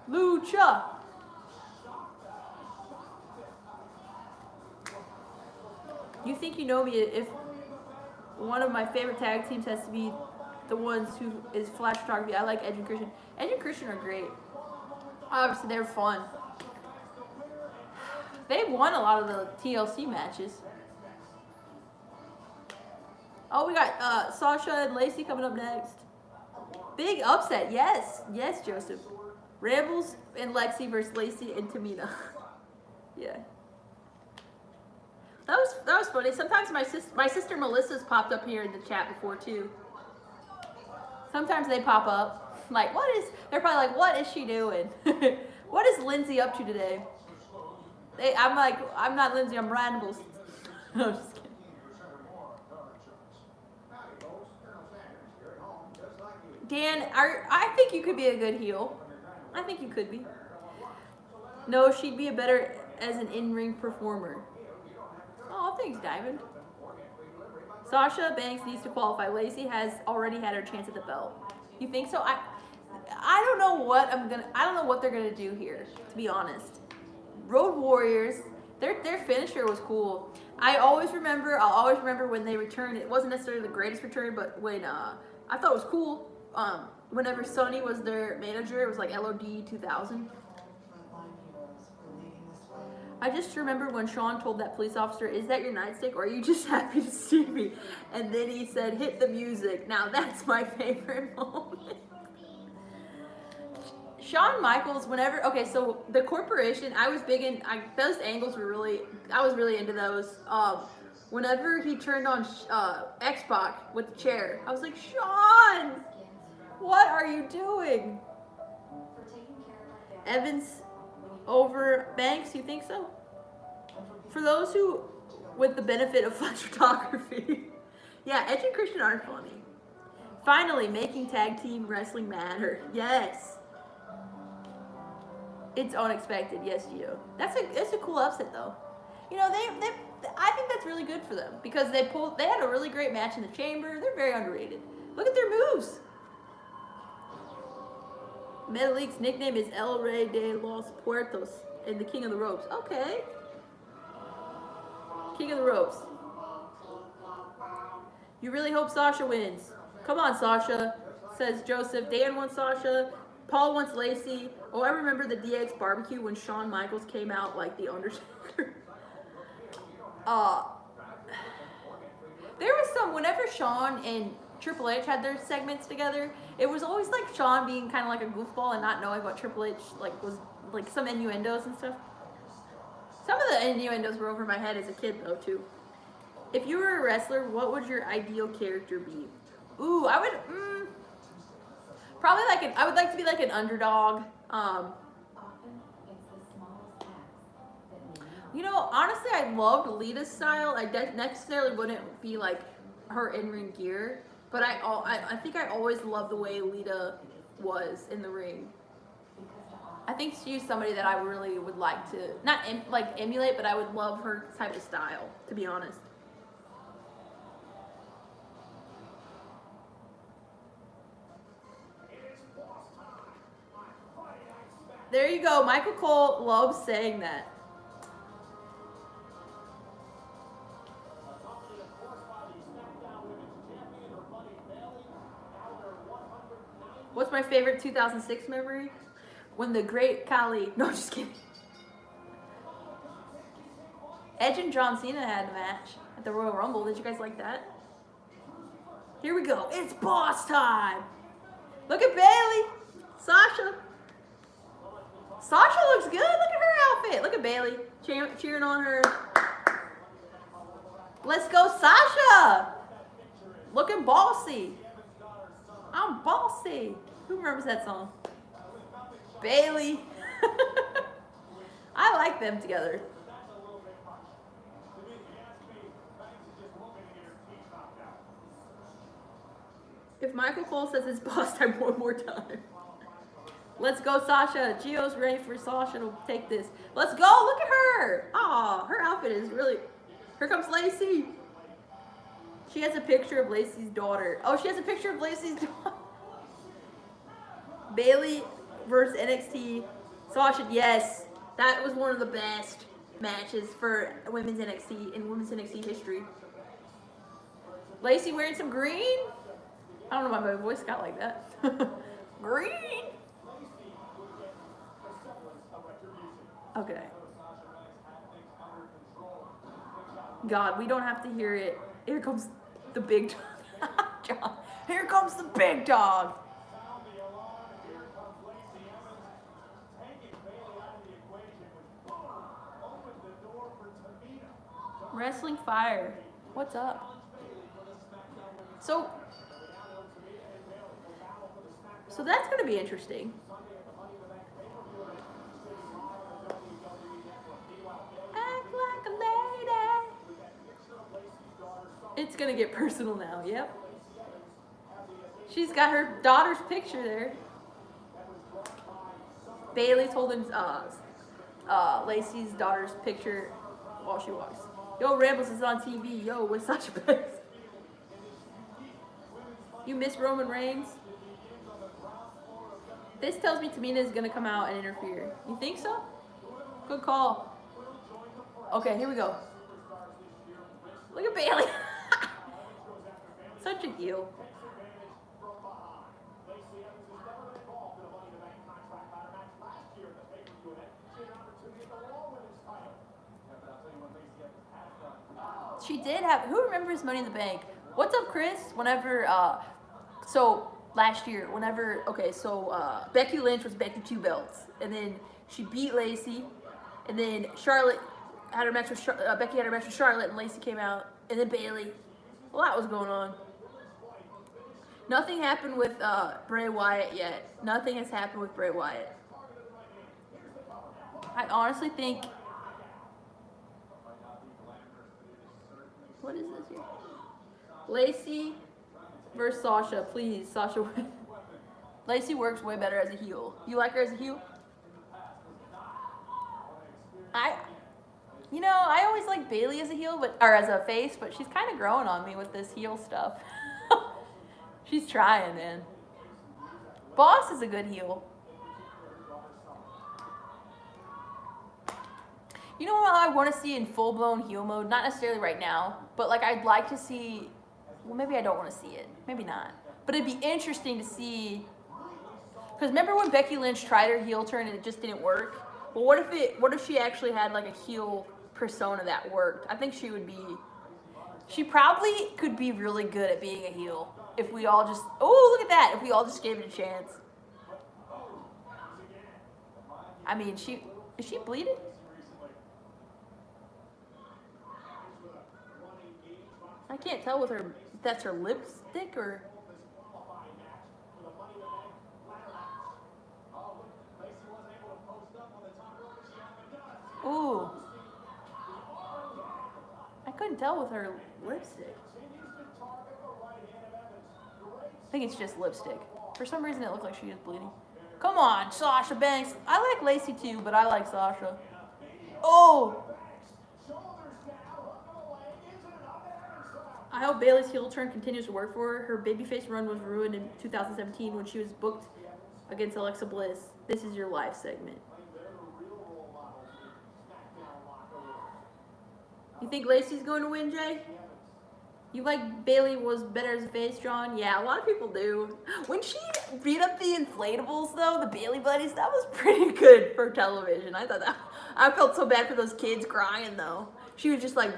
Lucha. You think you know me if one of my favorite tag teams has to be the ones who is flash photography. I like Edge and Christian. Edge and Christian are great. Obviously, they're fun. They won a lot of the TLC matches. Oh, we got Sasha and Lacey coming up next. Big upset, yes. Yes, Joseph. Rambles and Lexi versus Lacey and Tamina. Yeah. That was funny. Sometimes my sister Melissa's popped up here in the chat before too. Sometimes they pop up. Like, they're probably like, what is she doing? What is Lindsay up to today? I'm like, I'm not Lindsay, I'm Rambles. No, just kidding. Dan, I think you could be a good heel. I think you could be. No, she'd be a better as an in-ring performer. Oh, thanks, Diamond. Sasha Banks needs to qualify. Lacey has already had her chance at the belt. You think so? I don't know what I don't know what they're gonna do here, to be honest. Road Warriors, their finisher was cool. I'll always remember when they returned. It wasn't necessarily the greatest return, but when I thought it was cool. Whenever Sonny was their manager, it was like LOD 2000. I just remember when Sean told that police officer, "Is that your nightstick, or are you just happy to see me?" And then he said, "Hit the music." Now that's my favorite moment. Shawn Michaels, so the corporation, I was big in, those angles were really, I was really into those. Whenever he turned on X-Pac with the chair, I was like, Shawn, what are you doing? Evans over Banks, you think so? For those who, with the benefit of flash photography, yeah, Edge and Christian are funny. Finally, making tag team wrestling matter. Yes. It's unexpected, yes, Gio. It's a cool upset though. You know, I think that's really good for them because they had a really great match in the chamber. They're very underrated. Look at their moves. Metalik's nickname is El Rey de los Puertos and the King of the Ropes. Okay. King of the Ropes. You really hope Sasha wins. Come on, Sasha, says Joseph. Dan wants Sasha. Paul wants Lacey. Oh, I remember the DX barbecue when Shawn Michaels came out like the Undertaker. There was whenever Shawn and Triple H had their segments together, it was always like Shawn being kind of like a goofball and not knowing what Triple H was like some innuendos and stuff. Some of the innuendos were over my head as a kid though too. If you were a wrestler, what would your ideal character be? Ooh, I would probably I would like to be like an underdog. You know, honestly, I loved Lita's style. I necessarily wouldn't be like her in-ring gear, but I think I always loved the way Lita was in the ring. I think she's somebody that I really would like to not emulate, but I would love her type of style, to be honest. There you go. Michael Cole loves saying that. What's my favorite 2006 memory? When the great Khali... No, just kidding. Edge and John Cena had a match at the Royal Rumble. Did you guys like that? Here we go. It's boss time. Look at Bayley. Sasha. Sasha looks good. Look at her outfit. Look at Bayley cheering on her. Let's go, Sasha. Looking bossy. I'm bossy. Who remembers that song? Bayley. I like them together. If Michael Cole says it's boss time one more time. Let's go, Sasha. Gio's ready for Sasha to take this. Let's go. Look at her. Aw, her outfit is really... Here comes Lacey. She has a picture of Lacey's daughter. Oh, she has a picture of Lacey's daughter. Bailey versus NXT. Sasha, yes. That was one of the best matches for women's NXT in women's NXT history. Lacey wearing some green? I don't know why my voice got like that. Green? Okay. God, we don't have to hear it. Here comes the big dog. Here comes the big dog. Wrestling Fire. What's up? So that's going to be interesting. Act like a lady. It's going to get personal now, yep. She's got her daughter's picture there. Bailey's holding Lacey's daughter's picture while she walks. Yo, Rambles is on TV. Yo, with Sasha Banks. You miss Roman Reigns? This tells me Tamina is going to come out and interfere. You think so? Good call. Okay, here we go. Look at Bailey. Such a heel. She did have... Who remembers Money in the Bank? What's up, Chris? Whenever... So, last year, whenever... Okay, so Becky Lynch was Becky 2 belts. And then she beat Lacey. And then Charlotte had her match with... Becky had her match with Charlotte, and Lacey came out. And then Bailey. A lot was going on. Nothing happened with Bray Wyatt yet. Nothing has happened with Bray Wyatt. I honestly think... What is this here? Lacey versus Sasha. Please, Sasha win. Lacey works way better as a heel. You like her as a heel? I always like Bailey as a heel, or as a face, but she's kind of growing on me with this heel stuff. She's trying, man. Boss is a good heel. You know what I want to see in full-blown heel mode? Not necessarily right now, but like I'd like to see... Well, maybe I don't want to see it. Maybe not. But it'd be interesting to see... Because remember when Becky Lynch tried her heel turn and it just didn't work? Well, what if she actually had like a heel persona that worked? I think she would be... She probably could be really good at being a heel. If we all just... Oh, look at that! If we all just gave it a chance. I mean, is she bleeding? I can't tell with her if that's her lipstick or... Ooh. I couldn't tell with her lipstick. I think it's just lipstick. For some reason it looked like she was bleeding. Come on, Sasha Banks. I like Lacey too, but I like Sasha. Oh! I hope Bailey's heel turn continues to work for her. Her babyface run was ruined in 2017 when she was booked against Alexa Bliss. This is your live segment. You think Lacey's going to win, Jay? You like Bailey was better as a face, John? Yeah, a lot of people do. When she beat up the inflatables, though, the Bailey buddies, that was pretty good for television. I thought that. I felt so bad for those kids crying, though. She was just like...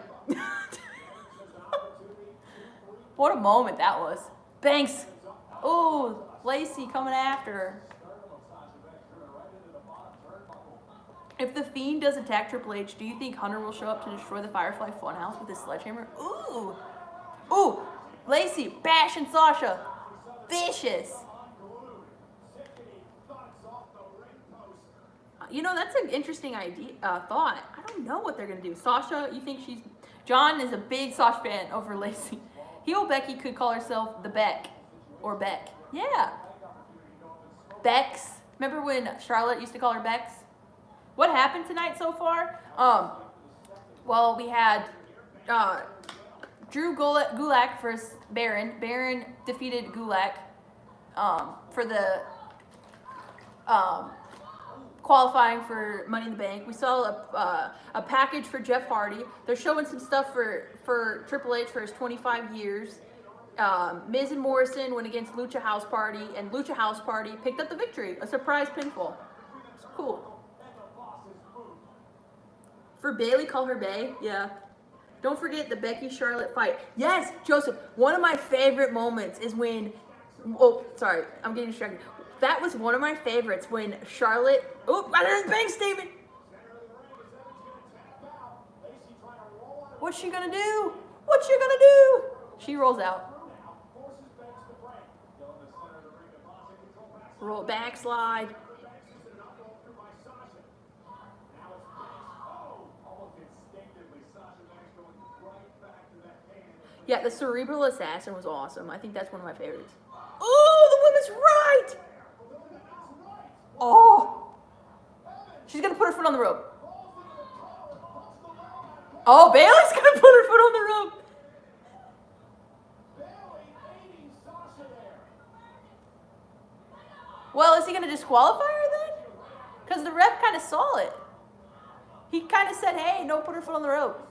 What a moment that was. Banks. Oh, Lacey coming after her. If The Fiend does attack Triple H, do you think Hunter will show up to destroy the Firefly Funhouse with his sledgehammer? Ooh. Ooh. Lacey bashing Sasha. Vicious. You know, that's an interesting idea, thought. I don't know what they're going to do. Sasha, you think she's... John is a big Sasha fan over Lacey. Heel Becky could call herself the Beck. Or Beck. Yeah. Bex. Remember when Charlotte used to call her Bex? What happened tonight so far? Well, we had Drew Gulak versus Baron. Baron defeated Gulak for the qualifying for Money in the Bank. We saw a package for Jeff Hardy. They're showing some stuff for Triple H for his 25 years. Miz and Morrison went against Lucha House Party, and Lucha House Party picked up the victory. A surprise pinfall. It's cool. For Bailey, call her Bay. Yeah. Don't forget the Becky Charlotte fight. Yes, Joseph. One of my favorite moments is when. Oh, sorry, I'm getting distracted. That was one of my favorites when Charlotte. Oh, I heard the bank statement. What's she gonna do? What's she gonna do? She rolls out. Roll backslide. Yeah, the Cerebral Assassin was awesome. I think that's one of my favorites. Oh, the woman's right! Oh! She's gonna put her foot on the rope. Oh, Bailey's gonna put her foot on the rope. Well, is he gonna disqualify her then? Because the ref kind of saw it. He kind of said, hey, don't put her foot on the rope.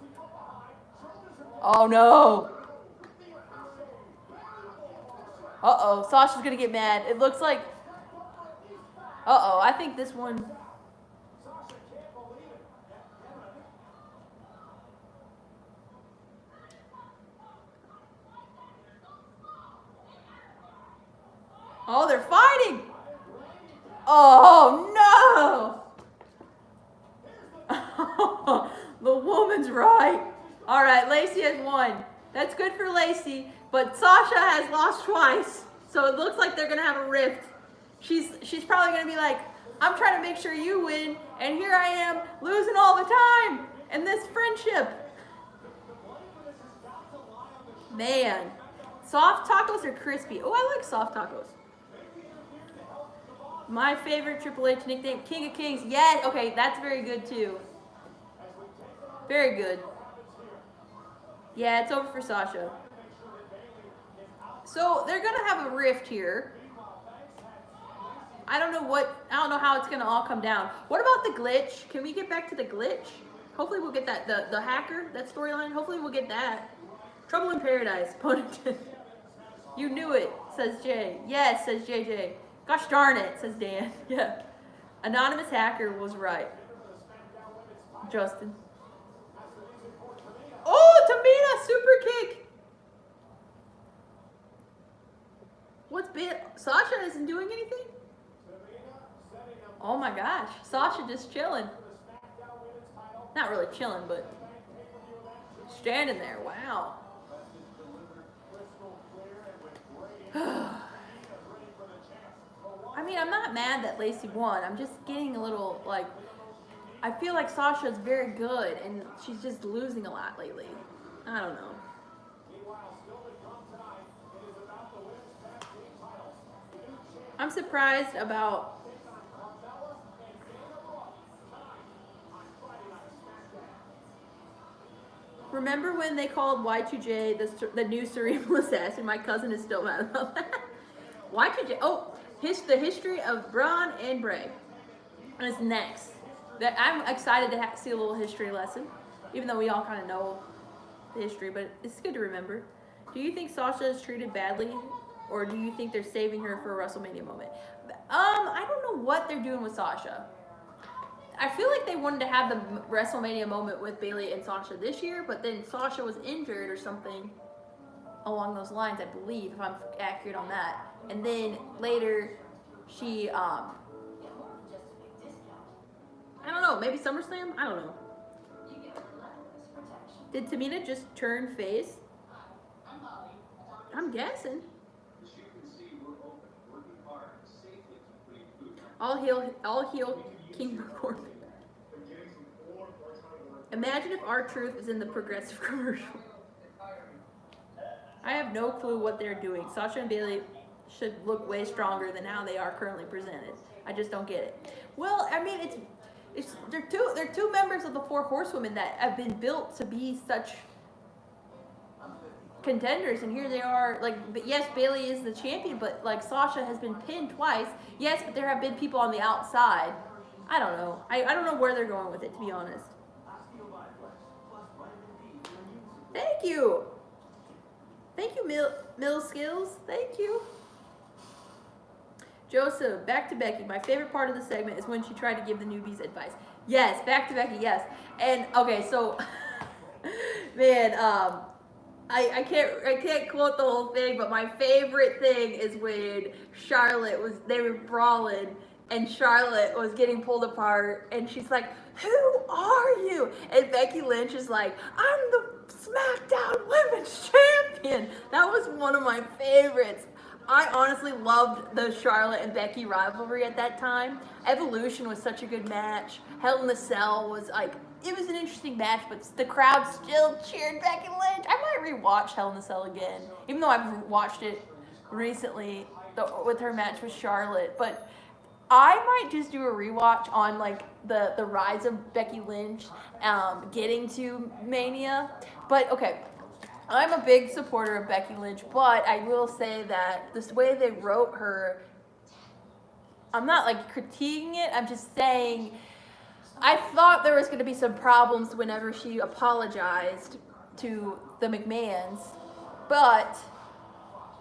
Oh, no. Uh-oh, Sasha's gonna get mad. It looks like... Uh-oh, I think this one... Oh, they're fighting! Oh, no! The woman's right. All right, Lacey has won. That's good for Lacey, but Sasha has lost twice, so it looks like they're gonna have a rift. She's probably gonna be like, I'm trying to make sure you win, and here I am losing all the time in this friendship. Man, soft tacos are crispy. Oh, I like soft tacos. My favorite Triple H nickname, King of Kings. Yeah, okay, that's very good too. Very good. Yeah, it's over for Sasha. So they're gonna have a rift here. I don't know how it's gonna all come down. What about the glitch? Can we get back to the glitch? Hopefully we'll get that, the hacker, that storyline. Hopefully we'll get that. Trouble in Paradise, Ponytail. You knew it, says Jay. Yes, says JJ. Gosh darn it, says Dan. Yeah. Anonymous hacker was right. Justin. Oh, Tamina, super kick. What's been? Sasha isn't doing anything? Oh my gosh, Sasha just chilling. Not really chilling, but standing there. Wow. I mean, I'm not mad that Lacey won. I'm just getting a little, like, I feel like Sasha's very good, and she's just losing a lot lately. I don't know. I'm surprised about... Remember when they called Y2J the new Cerebral Assassin? My cousin is still mad about that. Y2J... Oh! The history of Braun and Bray is next. That I'm excited to see a little history lesson, even though we all kind of know the history, but it's good to remember. Do you think Sasha is treated badly, or do you think they're saving her for a WrestleMania moment? I don't know what they're doing with Sasha. I feel like they wanted to have the WrestleMania moment with Bayley and Sasha this year, but then Sasha was injured or something along those lines, I believe, if I'm accurate on that. And then later, she, I don't know, maybe SummerSlam? I don't know. Did Tamina just turn face? I'm guessing. All heel King Corbin. Imagine if R-Truth is in the Progressive commercial. I have no clue what they're doing. Sasha and Bayley should look way stronger than how they are currently presented. I just don't get it. Well, I mean, they're two members of the Four Horsewomen that have been built to be such contenders, and here they are. Like, but yes, Bailey is the champion, but like Sasha has been pinned twice. Yes, but there have been people on the outside. I don't know. I don't know where they're going with it, to be honest. Thank you. Thank you, Mill Skills. Thank you. Joseph, back to Becky. My favorite part of the segment is when she tried to give the newbies advice. Yes, back to Becky, yes. And okay, so man, I can't quote the whole thing, but my favorite thing is when they were brawling and Charlotte was getting pulled apart and she's like, "Who are you?" And Becky Lynch is like, "I'm the Smackdown Women's Champion." That was one of my favorites. I honestly loved the Charlotte and Becky rivalry at that time. Evolution was such a good match. Hell in a Cell was like, it was an interesting match, but the crowd still cheered Becky Lynch. I might rewatch Hell in a Cell again, even though I've watched it recently with her match with Charlotte. But I might just do a rewatch on like the rise of Becky Lynch getting to Mania. But okay, I'm a big supporter of Becky Lynch, but I will say that this way they wrote her, I'm not like critiquing it, I'm just saying I thought there was going to be some problems whenever she apologized to the McMahons, but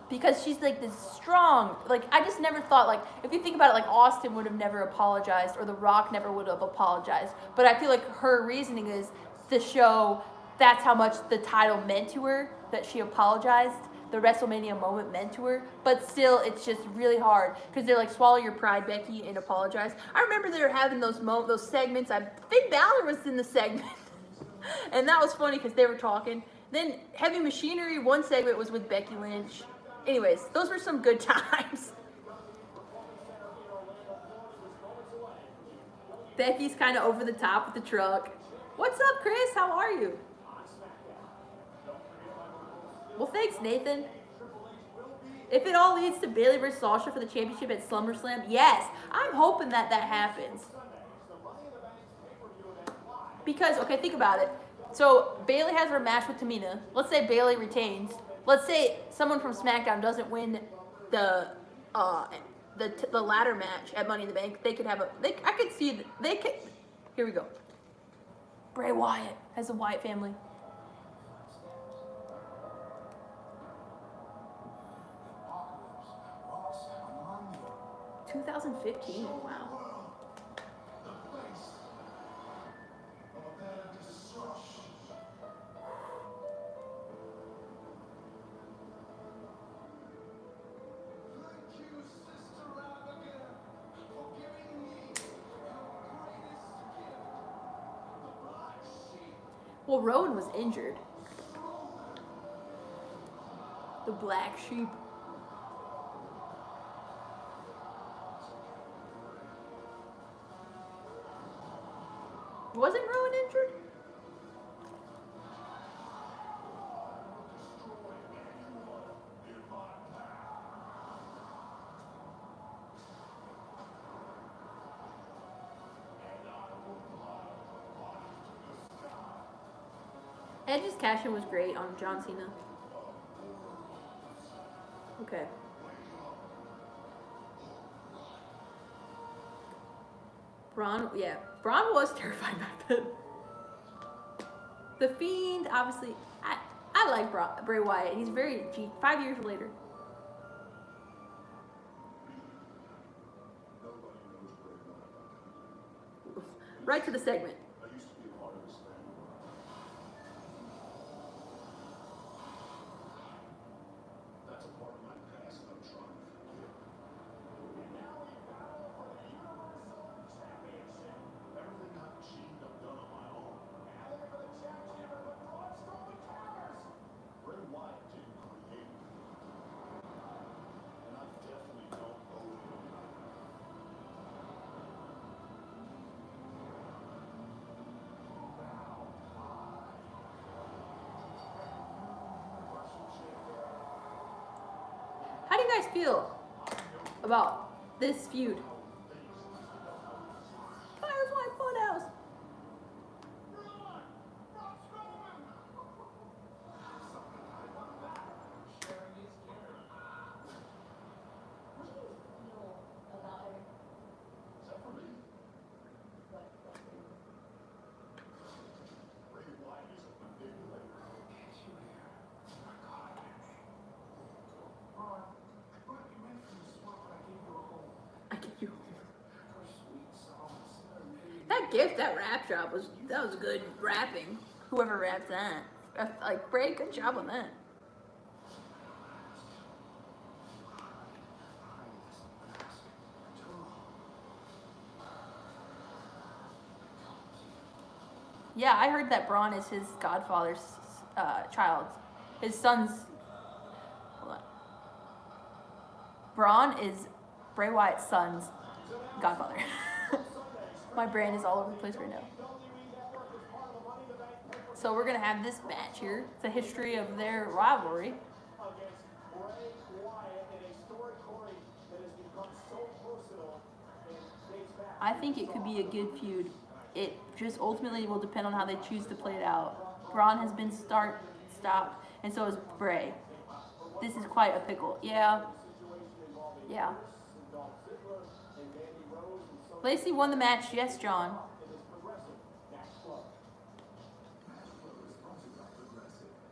because she's like this strong, like I just never thought, like if you think about it, like Austin would have never apologized or The Rock never would have apologized, but I feel like her reasoning is to show that's how much the title meant to her, that she apologized, the WrestleMania moment meant to her, but still it's just really hard because they're like, swallow your pride, Becky, and apologize. I remember they were having those segments. I think Balor was in the segment and that was funny because they were talking. Then Heavy Machinery, one segment was with Becky Lynch. Anyways, those were some good times. Becky's kind of over the top with the truck. What's up, Chris? How are you? Well, thanks, Nathan. If it all leads to Bayley versus Sasha for the championship at SummerSlam, yes, I'm hoping that happens. Because, okay, think about it. So Bayley has her match with Tamina. Let's say Bayley retains. Let's say someone from SmackDown doesn't win the ladder match at Money in the Bank. They could have I could see they could. Here we go. Bray Wyatt has a Wyatt family. 2015. Wow. Well, Rowan was injured. The Black Sheep. Wasn't Rowan injured? Edge's cash-in was great on John Cena. Okay. Braun was terrified back then. The Fiend, obviously, I like Bray Wyatt. He's very 5 years later. Right to the segment. How do you guys feel about this feud. Firefly Funhouse. I give you. That gift, that rap job was good rapping. Whoever raps that, like Bray, good job on that. Yeah, I heard that Braun is his godfather's child. His son's. Hold on. Braun is Bray Wyatt's son's godfather. My brain is all over the place right now. So we're gonna have this match here. It's a history of their rivalry. I think it could be a good feud. It just ultimately will depend on how they choose to play it out. Braun has been stopped, and so is Bray. This is quite a pickle. Yeah. Lacey won the match. Yes, John.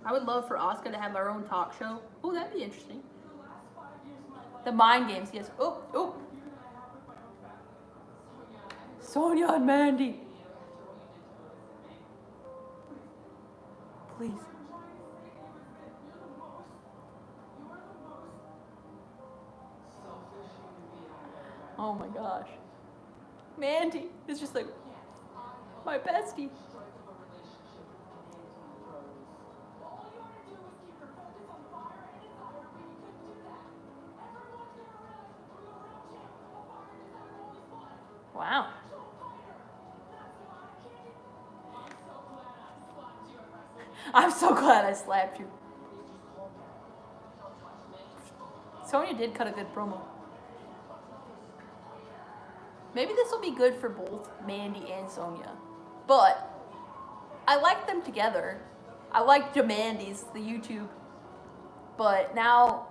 I would love for Asuka to have her own talk show. Oh, that'd be interesting. The Mind Games, yes. Oh. Sonya and Mandy. Please. Oh my gosh. Mandy is just like my bestie. Wow. I'm so glad I slapped you. Sonya did cut a good promo. Maybe this will be good for both Mandy and Sonya. But I like them together. I like Jamandys, the YouTube. But now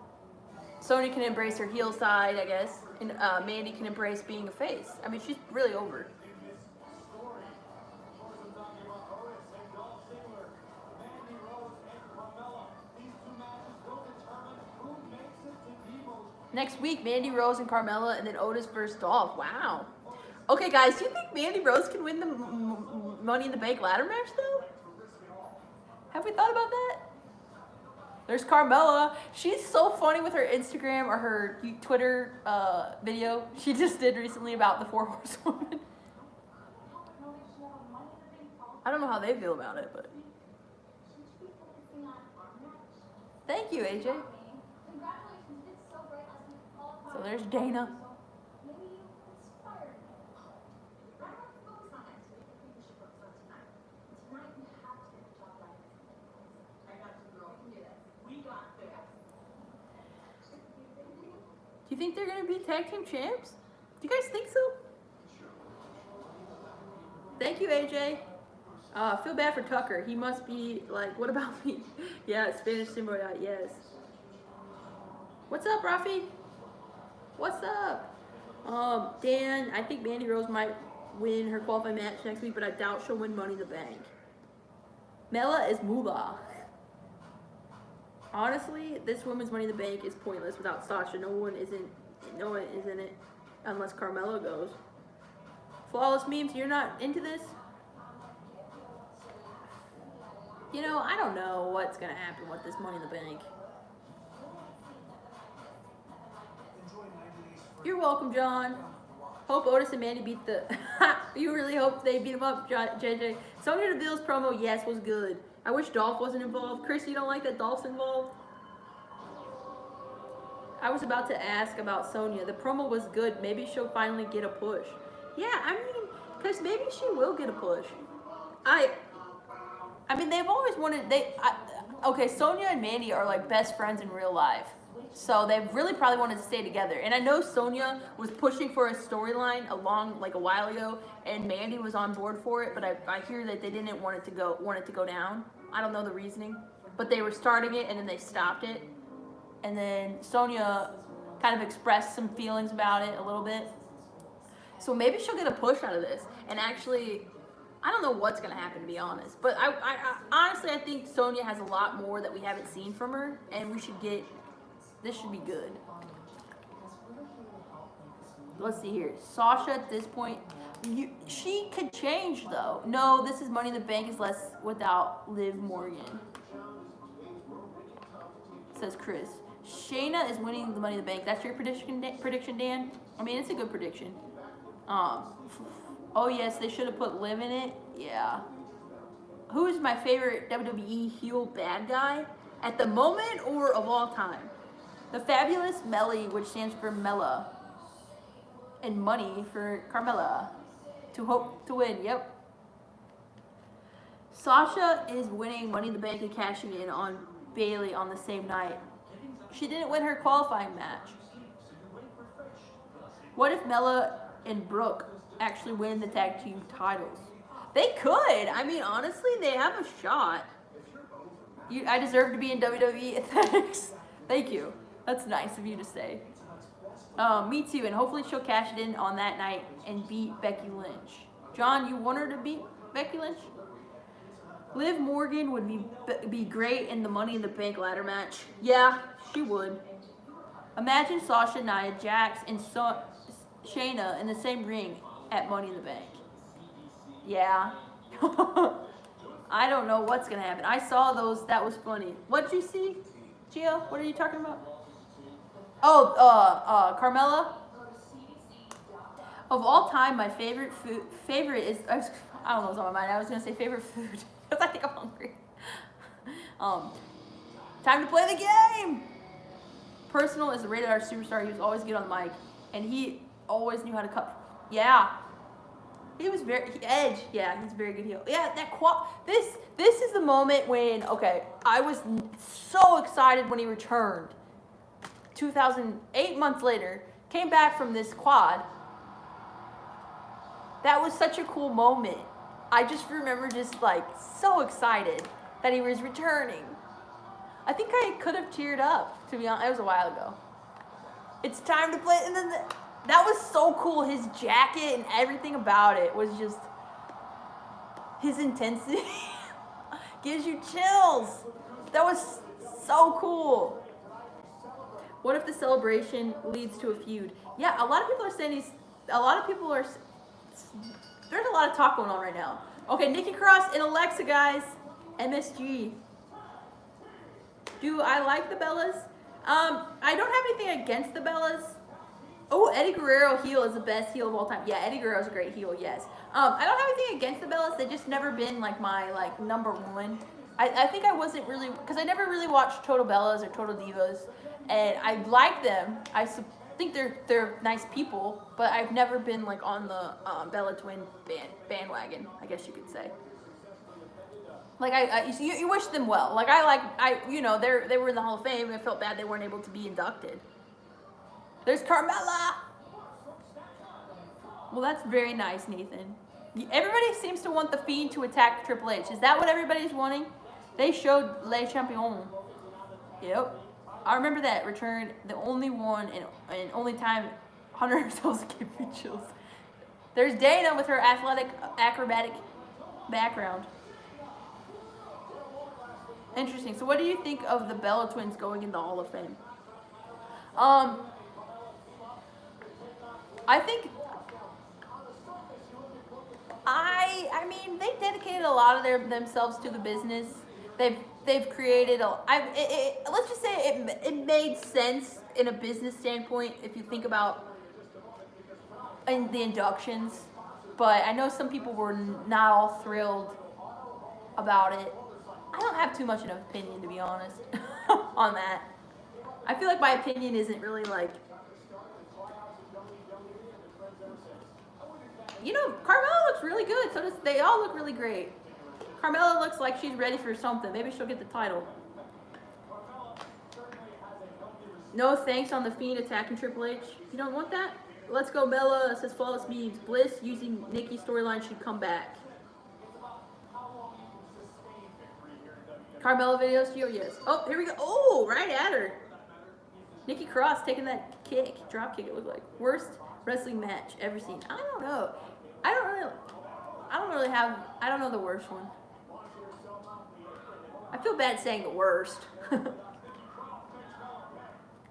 Sonya can embrace her heel side, I guess. And Mandy can embrace being a face. I mean, she's really over. Next week, Mandy Rose and Carmella, and then Otis versus Dolph. Wow. Okay, guys, do you think Mandy Rose can win the Money in the Bank ladder match, though? Have we thought about that? There's Carmella. She's so funny with her Instagram or her Twitter video she just did recently about the 4 Horsewomen. I don't know how they feel about it, but... Thank you, AJ. So there's Dana. Do you think they're going to be tag team champs? Do you guys think so? Thank you, AJ. Feel bad for Tucker. He must be like, what about me? Yeah, Spanish symbiote, yes. What's up, Rafi? What's up? Dan, I think Mandy Rose might win her qualifying match next week, but I doubt she'll win Money in the Bank. Mela is moolah. Honestly, this woman's Money in the Bank is pointless without Sasha. No one is in it unless Carmella goes. Flawless memes, you're not into this? You know, I don't know what's gonna happen with this Money in the Bank. You're welcome, John. Hope Otis and Mandy beat the... You really hope they beat him up, JJ. Sonya Deville's promo, yes, was good. I wish Dolph wasn't involved. Chris, you don't like that Dolph's involved? I was about to ask about Sonya. The promo was good. Maybe she'll finally get a push. Yeah, I mean, because maybe she will get a push. I mean, they've always wanted... Okay, Sonya and Mandy are like best friends in real life. So they really probably wanted to stay together. And I know Sonya was pushing for a storyline along like a while ago, and Mandy was on board for it. But I hear that they didn't want it to go down. I don't know the reasoning, but they were starting it and then they stopped it. And then Sonya kind of expressed some feelings about it a little bit. So maybe she'll get a push out of this. And actually, I don't know what's going to happen, to be honest. But I honestly, I think Sonya has a lot more that we haven't seen from her. And we should get, this should be good. Let's see here. Sasha at this point, she could change though. No, this is Money in the Bank is less without Liv Morgan. Says Chris. Shayna is winning the Money in the Bank. That's your prediction, Dan? I mean, it's a good prediction. Oh yes, they should have put Liv in it. Yeah. Who is my favorite WWE heel bad guy at the moment or of all time? The Fabulous Melly, which stands for Mella, and money for Carmella. To hope to win. Yep. Sasha is winning Money in the Bank and cashing in on Bayley on the same night. She didn't win her qualifying match. What if Mella and Brooke actually win the tag team titles? They could. I mean, honestly, they have a shot. I deserve to be in WWE. Thanks. Thank you. That's nice of you to say. Me too, and hopefully she'll cash it in on that night and beat Becky Lynch. John, you want her to beat Becky Lynch? Liv Morgan would be great in the Money in the Bank ladder match. Yeah, she would. Imagine Sasha, Nia Jax, and Shayna in the same ring at Money in the Bank. Yeah. I don't know what's going to happen. I saw those. That was funny. What'd you see, Gio? What are you talking about? Oh, Carmella. Of all time, my favorite is, I don't know what's on my mind. I was going to say favorite food because I think I'm hungry. Time to play the game. Personal is a rated R superstar. He was always good on the mic, and he always knew how to cut. Yeah. He was Edge. Yeah, he's a very good heel. Yeah, this is the moment when, okay, I was so excited when he returned. 8 months later, came back from this quad. That was such a cool moment. I just remember just like so excited that he was returning. I think I could have teared up, to be honest. It was a while ago. It's time to play, and then that was so cool. His jacket and everything about it was just, his intensity gives you chills. That was so cool. What if the celebration leads to a feud? Yeah, a lot of people are saying there's a lot of talk going on right now. Okay, Nikki Cross and Alexa, guys. MSG. Do I like the Bellas? I don't have anything against the Bellas. Oh, Eddie Guerrero heel is the best heel of all time. Yeah, Eddie Guerrero's a great heel, yes. I don't have anything against the Bellas. They've just never been like my number one. I think I wasn't really, because I never really watched Total Bellas or Total Divas, and I like them. I think they're nice people, but I've never been like on the Bella Twin bandwagon, I guess you could say. Like you wish them well. Like they were in the Hall of Fame, and I felt bad they weren't able to be inducted. There's Carmella. Well, that's very nice, Nathan. Everybody seems to want the Fiend to attack Triple H. Is that what everybody's wanting? They showed Le Champion. Yep. I remember that return, the only one and only time Hunter herself gave me chills. There's Dana with her athletic, acrobatic background. Interesting. So what do you think of the Bella Twins going in the Hall of Fame? I think I mean they dedicated a lot of themselves to the business. They've created let's just say it made sense in a business standpoint if you think about in the inductions. But I know some people were not all thrilled about it. I don't have too much of an opinion, to be honest, on that. I feel like my opinion isn't really like, Carmella looks really good. So they all look really great. Carmella looks like she's ready for something. Maybe she'll get the title. No thanks on the Fiend attacking Triple H. You don't want that? Let's go, Bella. Says flawless memes. Bliss using Nikki storyline should come back. Carmella video studio, yes. Oh, here we go. Oh, right at her. Nikki Cross taking that kick, drop kick. It looked like worst wrestling match ever seen. I don't know. I don't know the worst one. I feel bad saying the worst.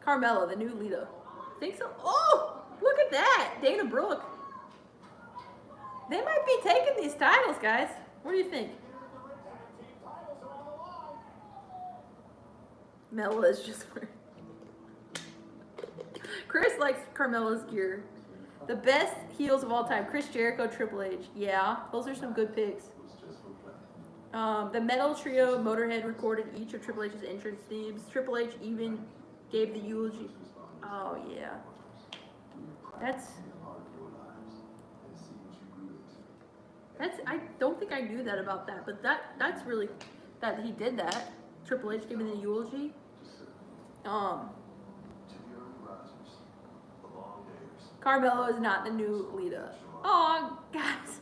Carmella, the new Lita. Think so? Oh, look at that. Dana Brooke. They might be taking these titles, guys. What do you think? Mella is just wearing. Chris likes Carmella's gear. The best heels of all time. Chris Jericho, Triple H. Yeah, those are some good picks. The Metal Trio, Motorhead recorded each of Triple H's entrance themes. Triple H even gave the eulogy. Oh, yeah. I don't think I knew that about that, but that's really, that he did that. Triple H giving the eulogy. Carmelo is not the new Lita. Oh, guys.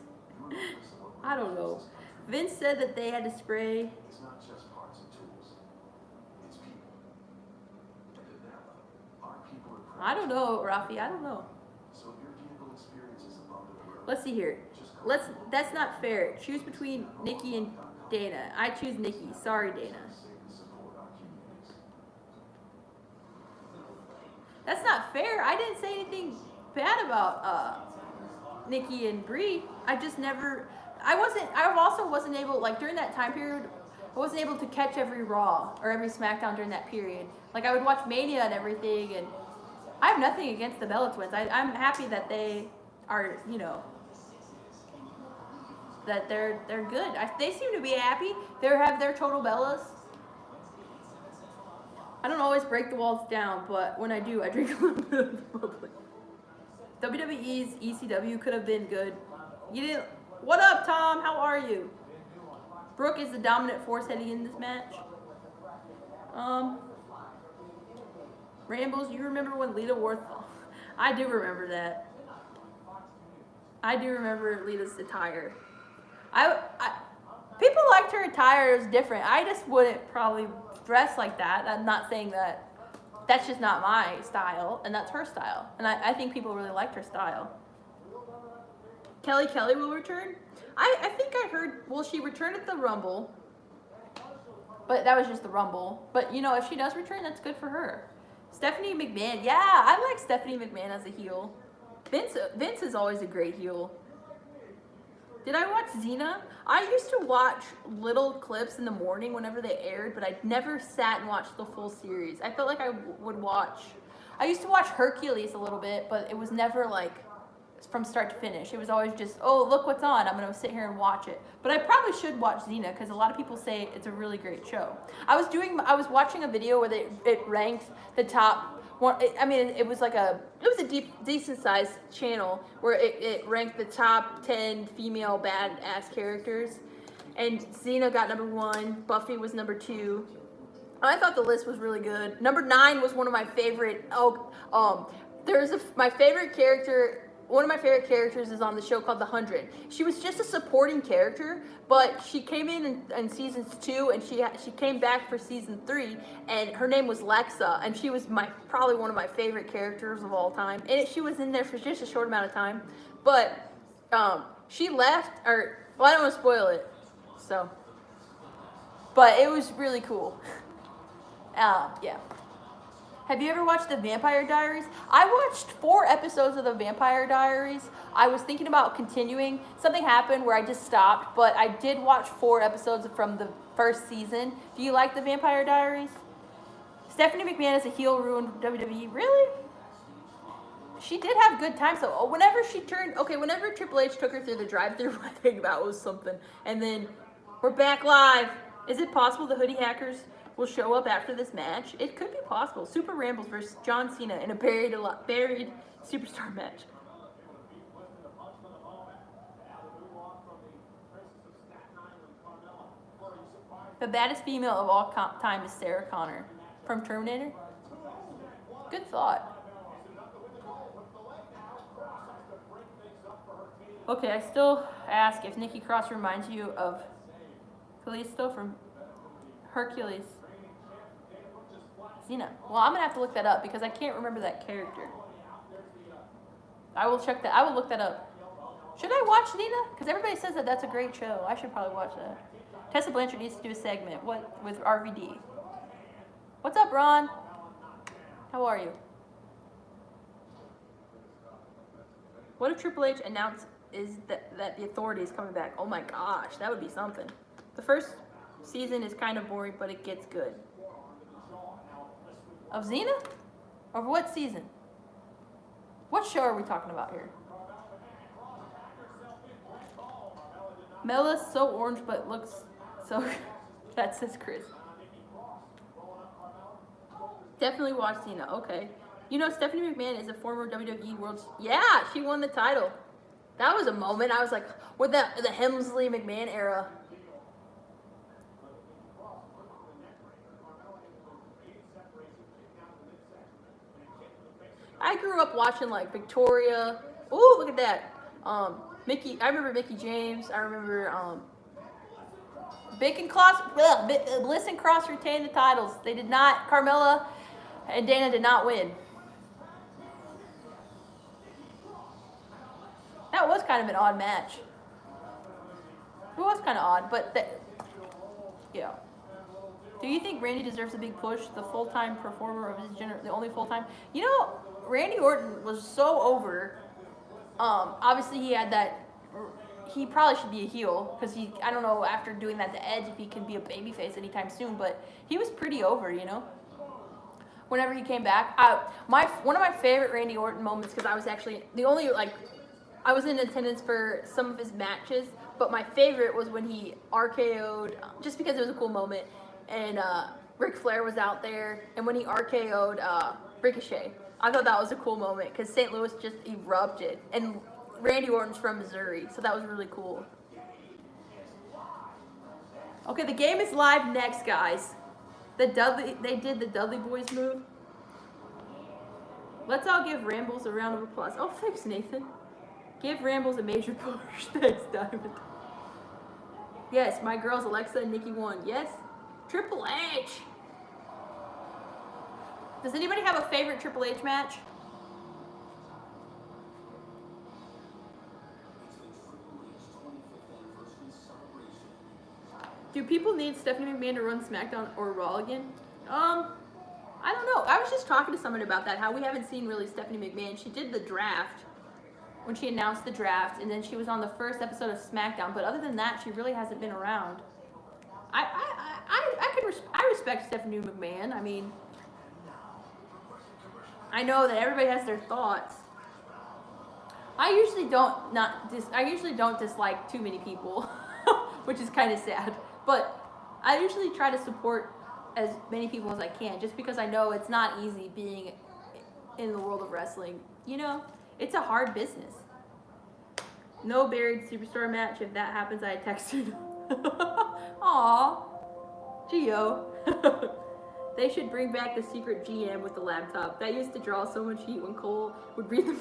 I don't know. Vince said that they had to spray. It's not just parts and tools. It's people. And now, our people are I don't know, Rafi. I don't know. So if your vehicle experience is above the road. Let's see here. That's not fair. Choose between Nikki and Dana. I choose Nikki. Sorry, Dana. That's not fair. I didn't say anything bad about Nikki and Brie. I just never. I also wasn't able, like, during that time period, I wasn't able to catch every Raw or every SmackDown during that period. Like, I would watch Mania and everything, and I have nothing against the Bella Twins. I'm happy that they are, you know, that they're good. They seem to be happy. They have their total Bellas. I don't always break the walls down, but when I do, I drink a little bit of the bubbly. WWE's ECW could have been good. You didn't. What up, Tom? How are you? Brooke is the dominant force heading in this match. Rambles, you remember when Lita wore? I do remember that. I do remember Lita's attire. People liked her attire. It was different. I just wouldn't probably dress like that. I'm not saying that. That's just not my style, and that's her style. And I think people really liked her style. Kelly will return? I think I heard, well, she returned at the Rumble. But that was just the Rumble. But, you know, if she does return, that's good for her. Stephanie McMahon. Yeah, I like Stephanie McMahon as a heel. Vince is always a great heel. Did I watch Xena? I used to watch little clips in the morning whenever they aired, but I never sat and watched the full series. I felt like I would watch. I used to watch Hercules a little bit, but it was never like from start to finish. It was always just, oh, look what's on. I'm going to sit here and watch it. But I probably should watch Xena because a lot of people say it's a really great show. I was watching a video where it ranked the top one. It was a decent sized channel where it ranked the top 10 female badass characters. And Xena got number 1. Buffy was number 2. I thought the list was really good. Number 9 was one of my favorite. My favorite character. One of my favorite characters is on the show called The 100. She was just a supporting character, but she came in seasons 2, and she came back for season 3, and her name was Lexa, and she was probably one of my favorite characters of all time. And she was in there for just a short amount of time, but she left, I don't want to spoil it, so. But it was really cool. Yeah. Have you ever watched The Vampire Diaries? I watched 4 episodes of The Vampire Diaries. I was thinking about continuing. Something happened where I just stopped, but I did watch 4 episodes from the first season. Do you like The Vampire Diaries? Stephanie McMahon as a heel ruined WWE. Really? She did have good times, though. Whenever Triple H took her through the drive-thru, I think that was something. And then we're back live. Is it possible the Hoodie Hackers will show up after this match? It could be possible. Super Rambles versus John Cena in a buried superstar match. The baddest female of all time is Sarah Connor from Terminator. Good thought. Okay, I still ask if Nikki Cross reminds you of Kalisto from Hercules. Xena. Well, I'm gonna have to look that up because I can't remember that character. I will check that. I will look that up. Should I watch Xena? Because everybody says that that's a great show. I should probably watch that. Tessa Blanchard needs to do a segment. What with RVD? What's up, Ron? How are you? What if Triple H announced that the Authority is coming back? Oh my gosh, that would be something. The first season is kind of boring, but it gets good. Of Xena? Of what season? What show are we talking about here? Mella's so orange but looks so... That says Chris. Definitely watch Xena. Okay. You know, Stephanie McMahon is a former WWE World... Yeah, she won the title. That was a moment. I was like, with the Hemsley McMahon era. I grew up watching like Victoria. Ooh, look at that. Mickey. I remember Mickey James. I remember Bliss and Cross retained the titles. They did not. Carmella and Dana did not win. That was kind of an odd match. It was kind of odd, but yeah. Do you think Randy deserves a big push? The full-time performer of his the only full-time. You know, Randy Orton was so over. Obviously he had that. He probably should be a heel because I don't know after doing that to Edge if he can be a babyface anytime soon. But he was pretty over, you know. Whenever he came back, one of my favorite Randy Orton moments because I was actually the only I was in attendance for some of his matches, but my favorite was when he RKO'd, just because it was a cool moment, and Ric Flair was out there, and when he RKO'd Ricochet. I thought that was a cool moment, because St. Louis just erupted, and Randy Orton's from Missouri, so that was really cool. Okay, the game is live next, guys. They did the Dudley Boys move. Let's all give Rambles a round of applause. Oh, thanks, Nathan. Give Rambles a major push. Thanks, Diamond. Yes, my girls Alexa and Nikki won. Yes. Triple H. Does anybody have a favorite Triple H match? Do people need Stephanie McMahon to run SmackDown or Raw again? I don't know. I was just talking to someone about that, how we haven't seen really Stephanie McMahon. She did the draft when she announced the draft, and then she was on the first episode of SmackDown. But other than that, she really hasn't been around. I respect Stephanie McMahon. I mean, I know that everybody has their thoughts. I usually don't dislike too many people, which is kind of sad. But I usually try to support as many people as I can, just because I know it's not easy being in the world of wrestling. You know, it's a hard business. No buried superstar match. If that happens, I text you. Aww. Gio. They should bring back the secret GM with the laptop. That used to draw so much heat when Cole would read the...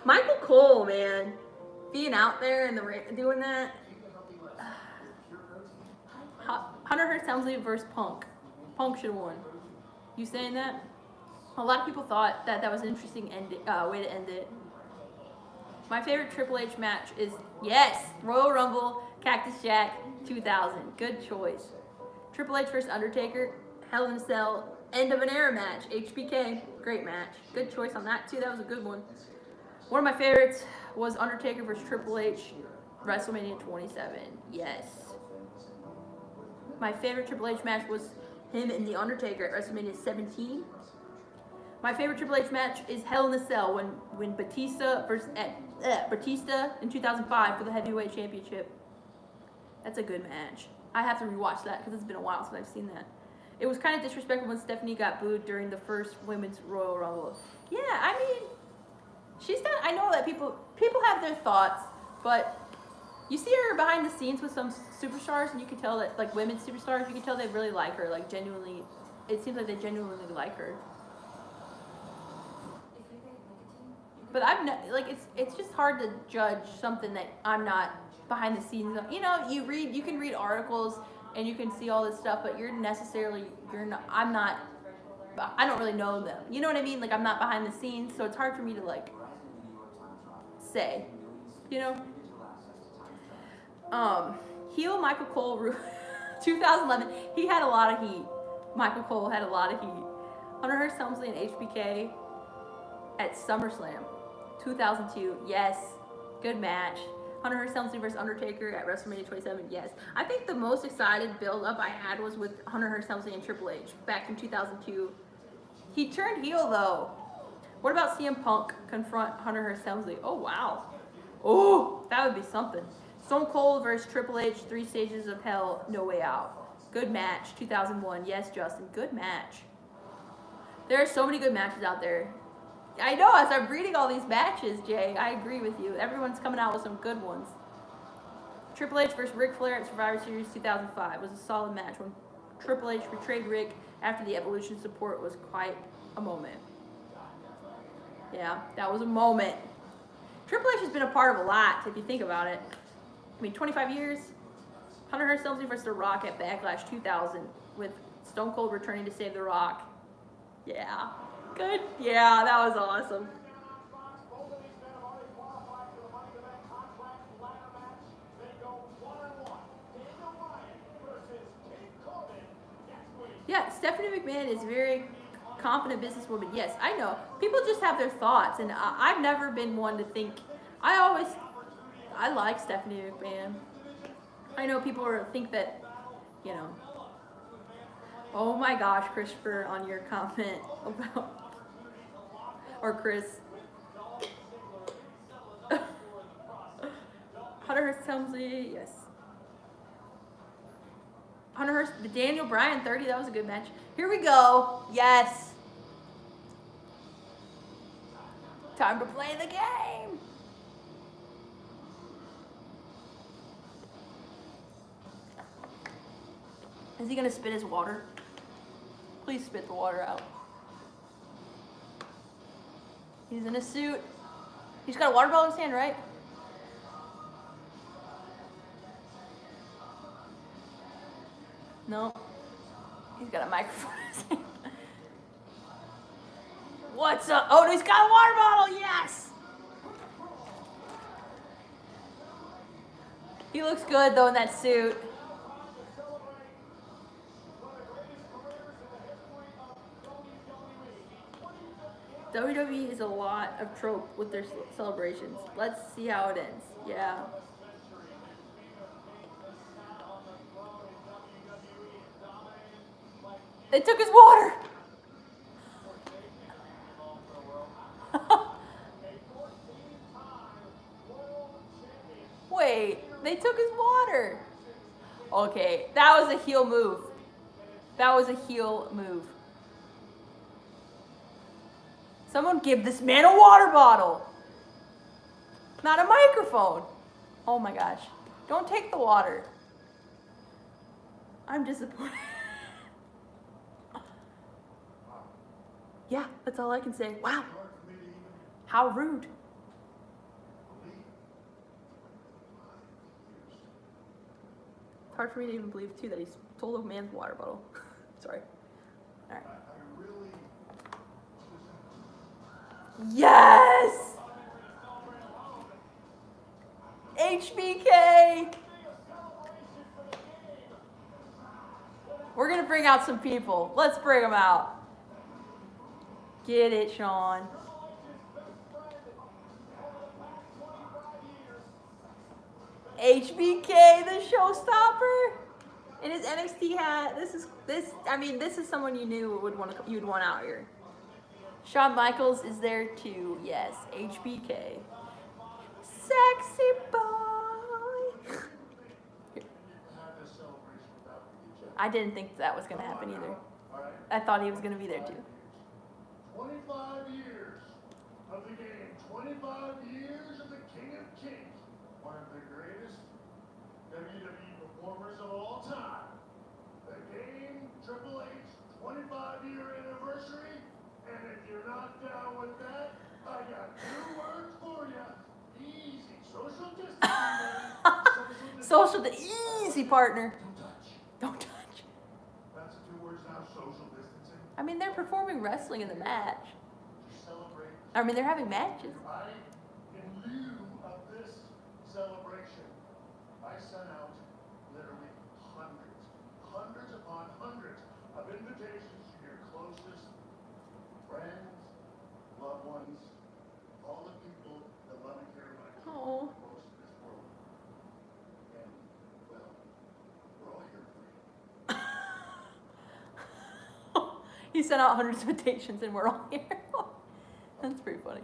Michael Cole, man. Being out there and doing that. Hunter Hearst Helmsley versus Punk. Punk should have won. You saying that? A lot of people thought that was an interesting way to end it. My favorite Triple H match is, yes, Royal Rumble, Cactus Jack, 2000. Good choice. Triple H versus Undertaker, Hell in a Cell, end of an era match, HBK. Great match. Good choice on that, too. That was a good one. One of my favorites was Undertaker versus Triple H, WrestleMania 27. Yes. My favorite Triple H match was him and The Undertaker at WrestleMania 17. My favorite Triple H match is Hell in a Cell when Batista versus Batista in 2005 for the Heavyweight Championship. That's a good match. I have to rewatch that because it's been a while since I've seen that. It was kind of disrespectful when Stephanie got booed during the first Women's Royal Rumble. Yeah, I mean, she's done. I know that people have their thoughts, but you see her behind the scenes with some superstars, and you can tell that, like women's superstars, you can tell they really like her. Like genuinely, it seems like they genuinely like her. But I've like it's just hard to judge something that I'm not behind the scenes of. You know, you can read articles and you can see all this stuff, but you're not. I'm not. I don't really know them. You know what I mean? Like I'm not behind the scenes, so it's hard for me to like say. You know. Heel Michael Cole, 2011. He had a lot of heat. Michael Cole had a lot of heat. Hunter Hearst Helmsley and HBK at SummerSlam 2002. Yes, good match. Hunter Hearst Helmsley versus Undertaker at WrestleMania 27. Yes, I think the most excited build up I had was with Hunter Hearst Helmsley and Triple H back in 2002. He turned heel though. What about CM Punk confront Hunter Hearst Helmsley? Oh wow. Oh, that would be something. Stone Cold versus Triple H, 3 Stages of Hell, No Way Out. Good match, 2001. Yes, Justin, good match. There are so many good matches out there. I know, as I'm reading all these matches, Jay, I agree with you. Everyone's coming out with some good ones. Triple H versus Ric Flair at Survivor Series 2005 was a solid match when Triple H betrayed Ric after the Evolution support was quite a moment. Yeah, that was a moment. Triple H has been a part of a lot, if you think about it. I mean, 25 years. Hunter Hearst Helmsley versus The Rock at Backlash 2000 with Stone Cold returning to save The Rock. Yeah. Good. Yeah, that was awesome. Yeah, Stephanie McMahon is a very confident businesswoman. Yes, I know. People just have their thoughts, and I've never been one to think. I like Stephanie McMahon. I know people think that, you know. Oh my gosh, Christopher, on your comment about, or Chris. Hunter Hearst Helmsley, yes. Hunter Hearst, the Daniel Bryan 30, that was a good match. Here we go. Yes. Time to play the game. Is he gonna spit his water? Please spit the water out. He's in a suit. He's got a water bottle in his hand, right? No. He's got a microphone in his hand. What's up? Oh, he's got a water bottle. Yes. He looks good though in that suit. WWE is a lot of trope with their celebrations. Let's see how it ends. Yeah. They took his water. Wait, they took his water. Okay, that was a heel move. That was a heel move. Someone give this man a water bottle. Not a microphone. Oh my gosh. Don't take the water. I'm disappointed. Yeah, that's all I can say. Wow. How rude. It's hard for me to even believe, too, that he stole a man's water bottle. Sorry. All right. Yes! HBK! We're going to bring out some people. Let's bring them out. Get it, Sean. HBK, the showstopper, in his NXT hat. This is someone you knew you'd want out here. Shawn Michaels is there too. Yes, HBK. Sexy boy. I didn't think that was going to happen either. I thought he was going to be there too. 25 years of the game. 25 years of the King of Kings. One of the greatest WWE performers of all time. The game, Triple H, 25-year anniversary. And if you're not down with that, I got 2 words. Social, the easy partner. Don't touch. Don't touch. That's the 2 words now, social distancing. I mean, they're performing wrestling in the match. To celebrate. I mean, they're having matches. In lieu of this celebration, I sent out literally hundreds upon hundreds of invitations to your closest friends, loved ones, all the people that love and care about you Oh. most in this world. And, well, we're all here for you. He sent out hundreds of invitations and we're all here. That's pretty funny.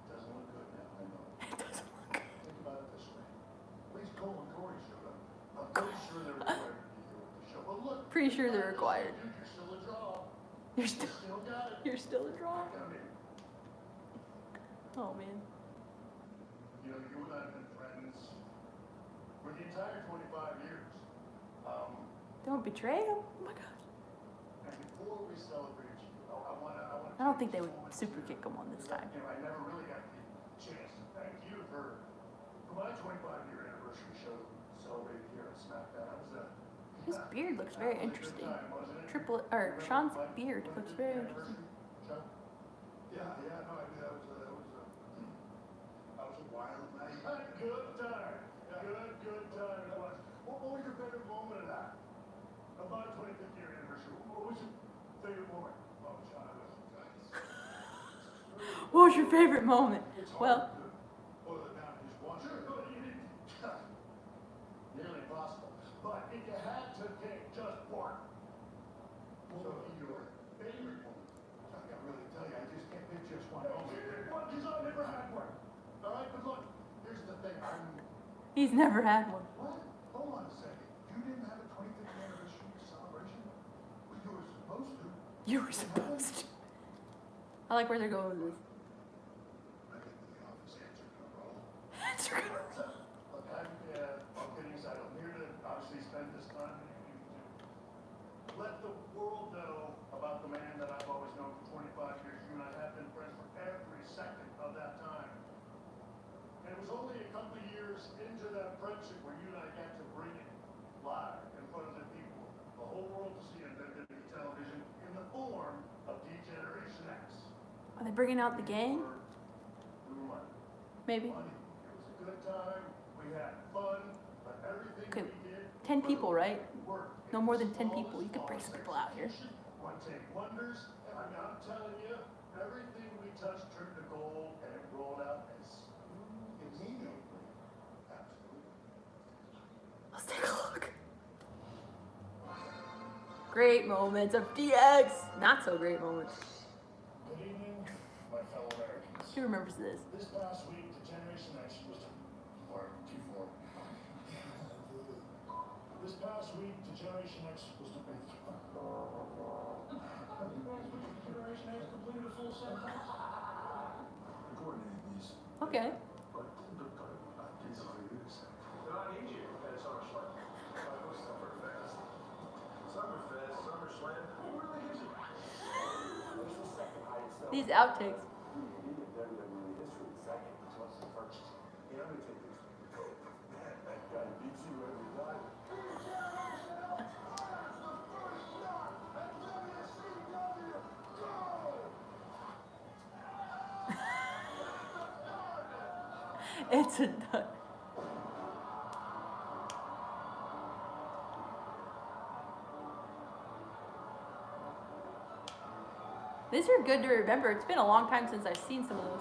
Doesn't look good now, I know. It doesn't look good. Think about it this way. At least Cole and Corey showed up. I'm pretty sure they're required to be here with the show. But look, Pretty sure they're required. dude, you're still a draw. You're You still, still got it. you're still a draw. Come in. Oh man. You know, you and I have been friends for the entire 25 years. Don't betray him. Oh my gosh. And before we celebrate you, I want to. I don't think they would super kick him on this time. You know, I never really got the chance to thank you for my 25-year anniversary show celebrated here at Smackdown. That was a His beard looks very interesting. time, wasn't it? Sean's beard looks very interesting. Sean? Yeah, no, I mean, that was a wild night. Good time. Good time it was. What was your favorite moment of that? Of my 25th year anniversary? What was your favorite moment? Oh, Sean, I was What was your favorite moment? Well, boil it down to just one. Sure, go ahead. Nearly impossible. But if you had to pick just one, what would be your favorite moment? I can't really tell you. I just can't pick just one moment. One, because I never had one. All right, but look, here's the thing. he's never had one. What? Hold on a second. You didn't have a 25th anniversary celebration? Well, you were supposed to. You were supposed to. I like where they're going with this. I get to the office, answer gonna roll. Answer gonna roll. Look, I'm kidding aside. I'm here to obviously spend this time to let the world know about the man that I've always known for 25 years. You and I have been friends for every second of that time. And it was only a couple of years into that friendship where you and I got to bring it live in front of the people, the whole world to see on WWE television in the form of D-Generation X. Are they bringing out the gang? We were money. Maybe. Money. It was a good time. We had fun. But everything Okay, we did, 10 people, right? worked. No more than 10 people. You could bring some people out here. One take wonders. And I'm telling you, everything we touched turned to gold and it rolled out as immediately. Absolutely. Let's take a look. Great moments of DX. Not so great moments. Good evening, my fellow Americans. Who remembers this? This past week, the Generation X was T4. This past week, the Generation X was the big Generation X completed a full sentence. Coordinated these. Okay. But these are you to say. No, I need you at SummerSlam. Summerfest. SummerSlam. Who really gives a These outtakes. It's a nut. These are good to remember. It's been a long time since I've seen some of those.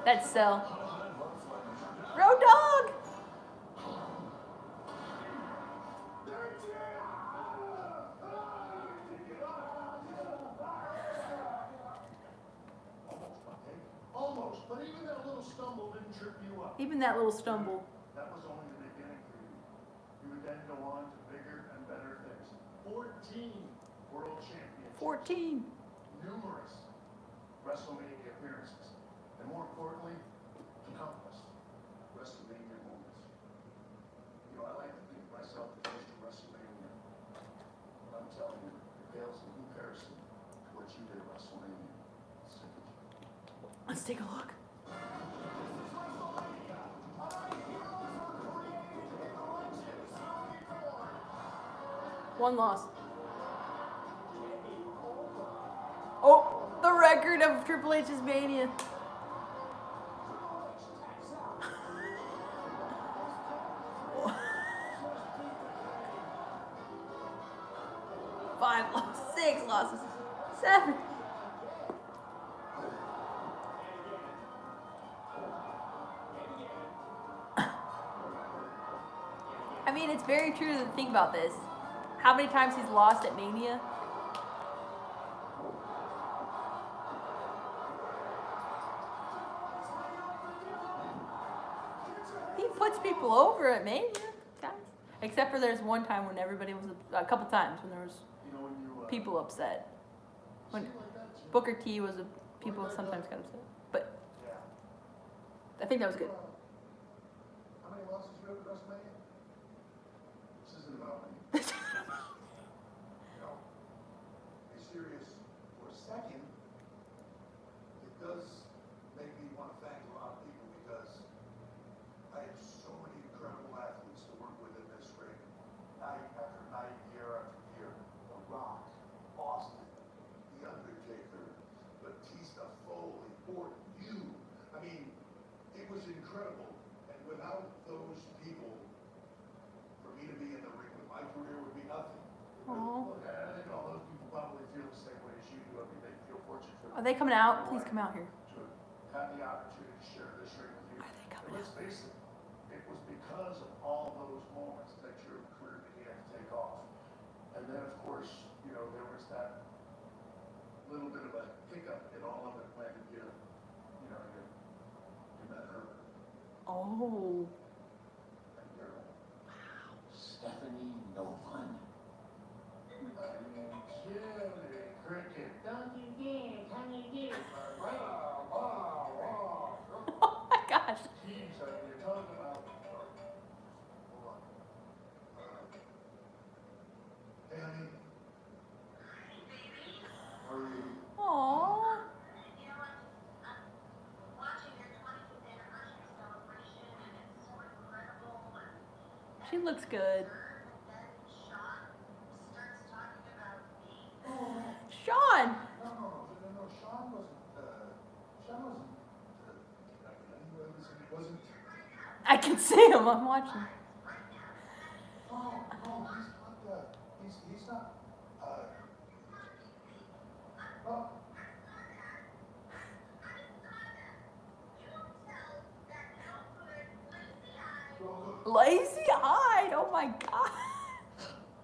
That's Cell. Road Dog! Almost, but even that little stumble didn't trip you up. Even that little stumble. That was only the beginning for you. You would then go on to bigger and better things. 14 world championships. 14. Numerous WrestleMania appearances. And more importantly, countless WrestleMania moments. You know, I like to think of myself as just a WrestleMania. But I'm telling you, it pales in comparison to what you did at WrestleMania. Let's take a look. One loss. Oh, the record of Triple H's Mania. Five losses, 6 losses, 7. I mean, it's very true to think about this. How many times he's lost at Mania? He puts people over at Mania, guys. Except for there's one time when everybody was, a couple times when there was people upset. When Booker T was, people sometimes got upset. But I think that was good. How many losses you have at WrestleMania? This isn't about me. Be serious for a second. It does make me want to thank a lot of people because I have so many incredible athletes to work with in this ring. Night after night, year after year. The Rock, Austin, The Undertaker, Batista, Foley, Orton, you. I mean, it was incredible. And without those people, for me to be in the ring with my career would be nothing. Aww. Look, I think all those people probably feel the same way as you do. I mean, they feel fortunate for Are they coming out? Please come out here. to have the opportunity to share this ring with you. Are they coming Let's face it, it was because of all those moments that your career began to take off. And then, of course, you know, there was that little bit of a hiccup in all of it when you met her. Oh. And you're, wow, Stephanie Nolan. Cricket. Don't you dare, can you do? Wow, wow, wow. Oh my gosh. Jeez, you're talking about. Hold on. Hey, honey. How are you? Aww. She looks good. Sean! No. Sean wasn't. He wasn't. I can see him. I'm watching. No, he's not. Oh. Lazy-eyed. Oh my god.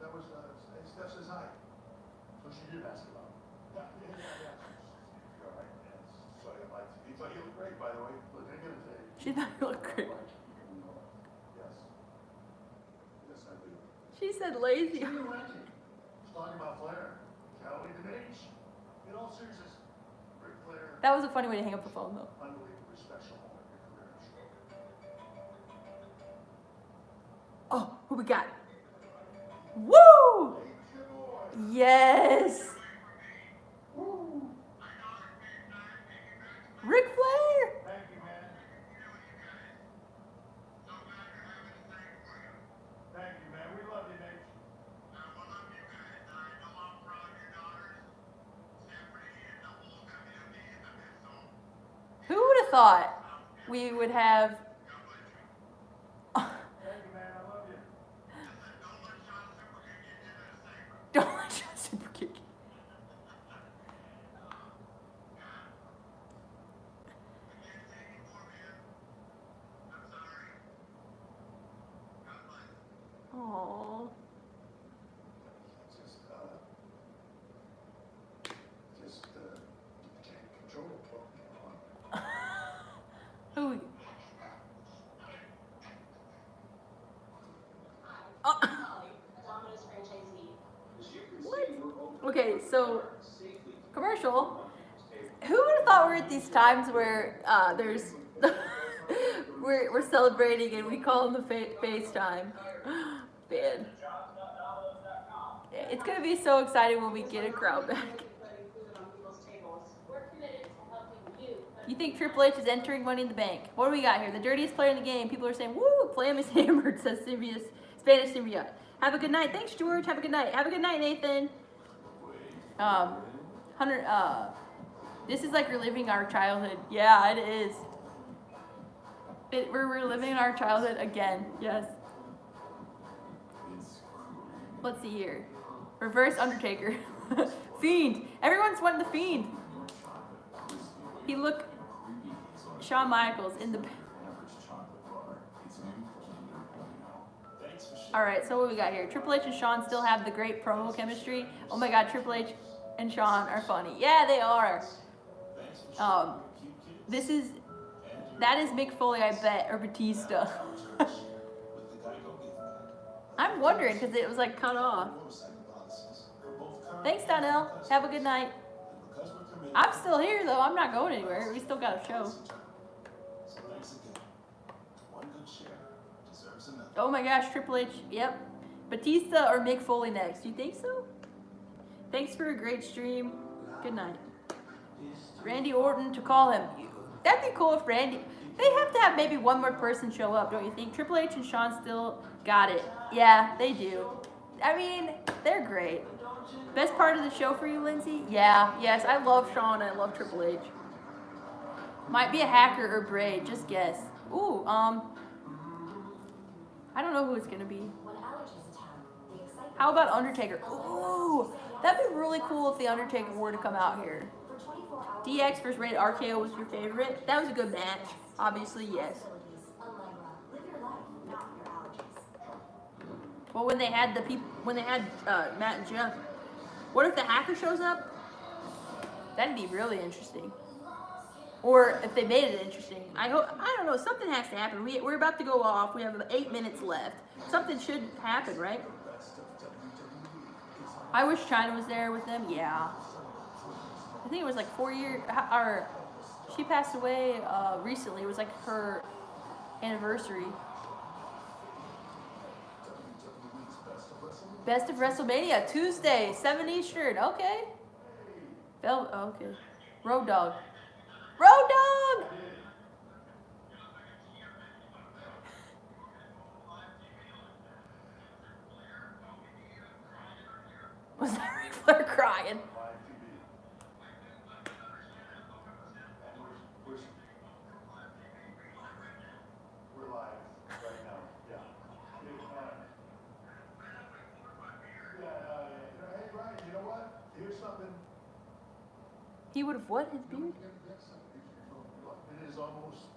That was Steph says hi. So she did ask about. Yeah. You're all right, man. So I like to. He thought you looked great, by the way. Look, I gotta say. She thought you looked great. Yes. Yes, I do. She said lazy. She's talking about Flair. Kelly DeMage. In all seriousness, Ric Flair. That was a funny way to hang up the phone, though. Unbelievably special moment in your career. Oh, who we got? Woo! Yes! Woo! Ric Flair! Thank you, man. Thank you, man. We love you, Nate. Who would have thought we would have... Thank you, man. I love you. Don't let Sean super kick. Aww. Just can't control it. Who? Oh. What? Okay, so commercial. Who would have thought we're at these times where there's we're celebrating and we call them the FaceTime. Man, it's gonna be so exciting when we get a crowd back. You think Triple H is entering Money in the Bank? What do we got here? The dirtiest player in the game. People are saying, "Woo, Flam is hammered," says Spanish Symbiote. Have a good night. Thanks, George. Have a good night. Have a good night, Nathan. Hunter, this is like reliving our childhood. Yeah, it is. We're reliving our childhood again. Yes. Let's see here. Reverse Undertaker. Fiend. Everyone's wanting the Fiend. He looked Shawn Michaels in the... Alright, so what we got here? Triple H and Shawn still have the great promo chemistry. Oh my god, Triple H and Shawn are funny. Yeah, they are. That is Mick Foley, I bet, or Batista. I'm wondering, because it was like cut off. Thanks, Donnell. Have a good night. I'm still here, though. I'm not going anywhere. We still got a show. Oh my gosh, Triple H. Yep. Batista or Mick Foley next. You think so? Thanks for a great stream. Good night. Randy Orton to call him. That'd be cool if Randy... They have to have maybe one more person show up, don't you think? Triple H and Shawn still got it. Yeah, they do. I mean, they're great. Best part of the show for you, Lindsay? Yeah, yes, I love Shawn and I love Triple H. Might be a Hacker or Bray, just guess. Ooh, I don't know who it's gonna be. How about Undertaker? Ooh, that'd be really cool if the Undertaker were to come out here. DX versus Rated RKO was your favorite? That was a good match. Obviously, yes. Well, when they had Matt and Jeff, what if the Hacker shows up? That'd be really interesting. Or if they made it interesting. I don't know, something has to happen. We're about to go off. We have 8 minutes left. Something should happen, right? I wish China was there with them. Yeah. I think it was like 4 years. She passed away recently. It was like her anniversary. Best of WrestleMania, Tuesday, 7 Eastern. Okay. Okay. Road Dogg. Road Dogg! Was that Ric Flair crying? We're live right now. Yeah. Hey, Brian, you know what? Here's something. He would have what? His beard? It's almost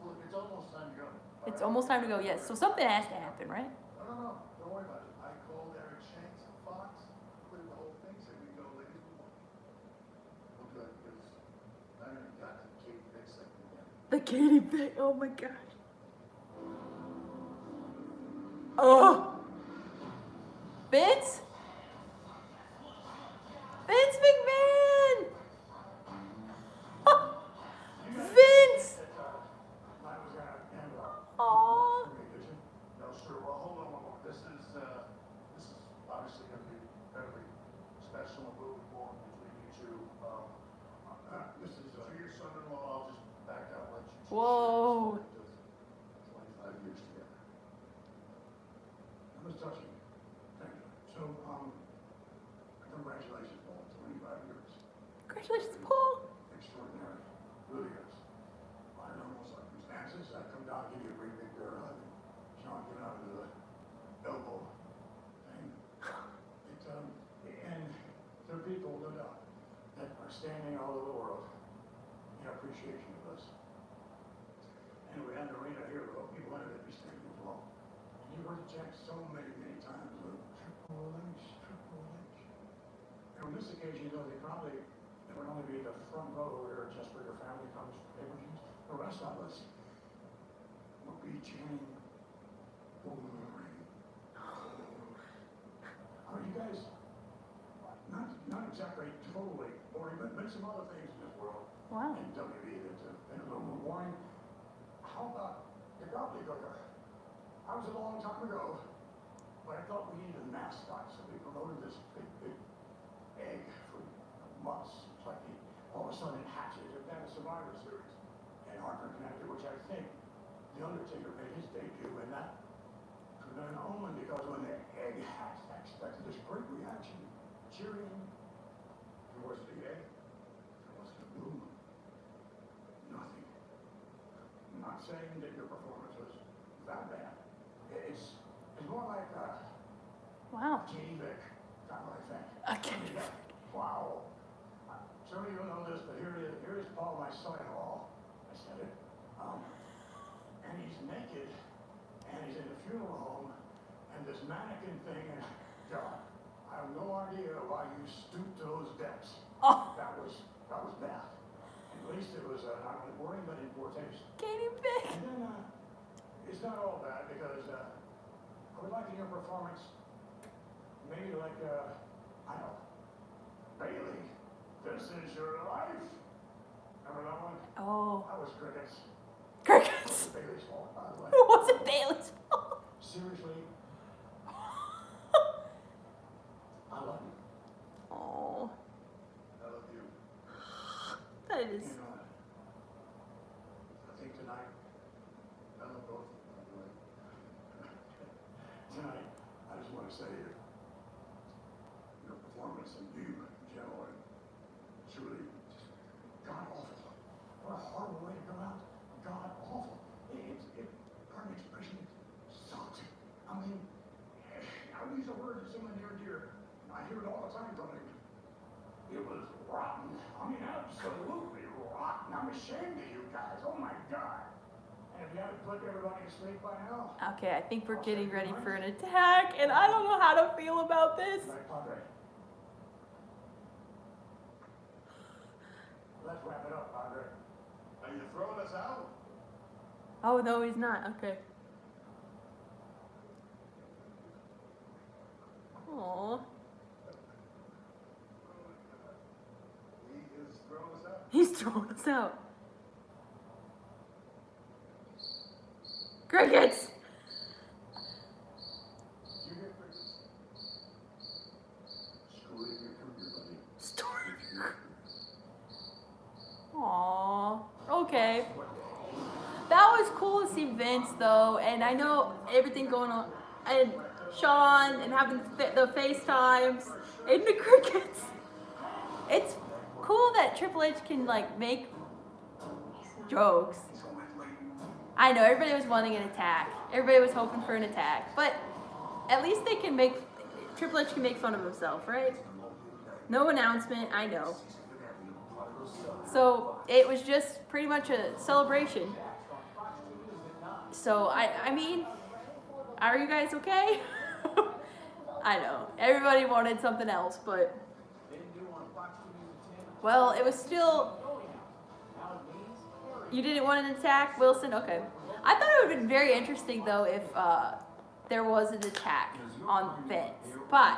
time to go. It's almost time to go, yes. So something has to happen, right? No. Don't worry about it. I called Eric Shanks and Fox, put in the whole thing, said we go ladies. Well, good, because I haven't got to Katie Vick second again. The Katie Vick, oh my gosh. Oh! Vince? Vince McMahon! Vince! Aww. No, sure. Well, hold on one more. This is obviously going to be incredibly special and moving forward between you two. This is your son-in-law. I'll just back out and let you choose. Whoa. 25 years together. That was touching. Thank you. So, congratulations, Paul. 25 years. Congratulations, Paul. Extraordinary. Really is. Under normal circumstances, I'd come down and give you a great big bear hug. Sean, get out into the elbow thing. And there are people, no doubt, that are standing all over the world in appreciation of us. And we had an arena here with people in it that be standing as well. And you heard the chant so many, many times of Triple H, Triple H. And on this occasion, though, it would only be the front row where just where your family comes for pay-per-views. The rest of us will be chanting boring. Are you guys not exactly totally boring, but some other things in this world. Wow. In WWE that's been a little more boring. How about the gobbledygooker? That was a long time ago, but I thought we needed a mascot, so we promoted this big egg for months. It's like all of a sudden it hatches. It had a Survivor Series in Hartford, Connecticut, which I think The Undertaker made his debut in that. Could an omen because when the egg hatched, I expected this great reaction, cheering. There was the egg. There was the boom. Nothing. I'm not saying that your performance was that bad. It's more like Wow. Katie Vick, kind of like that. Okay. Wow. Some of you know this, but here is Paul, my son-in-law. I said it. And he's naked, and he's in the funeral home, and this mannequin thing, and God, I have no idea why you stooped to those depths. Oh. That was bad. At least it was not only boring, but in poor taste. Katie Vick. And then, it's not all bad, because I would like in your performance, maybe like, I don't know, Bailey, this is your life. Remember that one? Oh. That was crickets. Crickets. Bailey's fault, by the way. It wasn't Bailey's fault. Seriously, I love you. Oh. I love you. That is. You know, I think tonight, I love both of you, by the way. Tonight, I just want to say that your performance and you, gentlemen, truly just god awful. What a horrible way to go out. God awful. Pardon the expression, it sucked. I mean, I would use a word to someone near and dear. I hear it all the time from him. It was rotten. I mean, absolutely rotten. I'm ashamed of you guys. Oh my God. And if you haven't put everybody to sleep by now, Okay, I think we're getting ready for an attack, and I don't know how to feel about this. like Padre. Let's wrap it up, Padre. Are you throwing us out? Oh, no, he's not. Okay. Aww. He is throwing us out. He's throwing us out. Crickets! You hear crickets? Screw it, here come your buddy. Story. Aww. Okay. That was cool to see Vince though, and I know everything going on, and Sean, and having the FaceTimes, and the crickets. It's cool that Triple H can like make jokes. I know everybody was wanting an attack. Everybody was hoping for an attack, but at least they can make Triple H can make fun of himself, right? No announcement, I know. So it was just pretty much a celebration. So I mean, are you guys okay? I know everybody wanted something else, but well, it was still. You didn't want an attack, Wilson? Okay. I thought it would have been very interesting though if there was an attack on Vince, but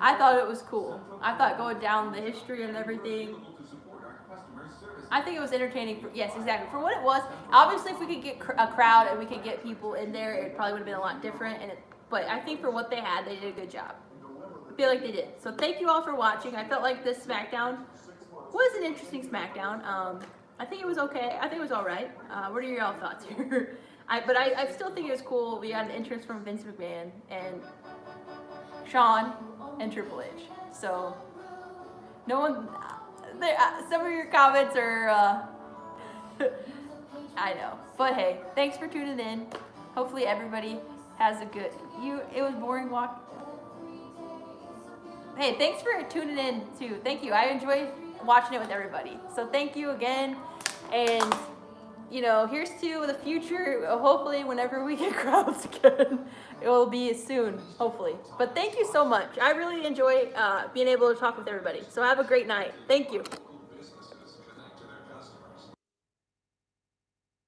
I thought it was cool. I thought going down the history and everything. I think it was entertaining. Yes, exactly. For what it was, obviously, if we could get a crowd and we could get people in there, it probably would have been a lot different. But I think for what they had, they did a good job. I feel like they did. So thank you all for watching. I felt like this SmackDown was an interesting SmackDown. I think it was okay. I think it was all right. What are your all thoughts here? But I still think it was cool. We got an entrance from Vince McMahon and Sean and Triple H. So no one. Some of your comments are, I know. But hey, thanks for tuning in. Hopefully everybody has a good, it was boring walk. Hey, thanks for tuning in too. Thank you. I enjoyed watching it with everybody. So thank you again. And, here's to the future. Hopefully whenever we get crowds again, it will be soon, hopefully. But thank you so much. I really enjoy being able to talk with everybody. So have a great night. Thank you.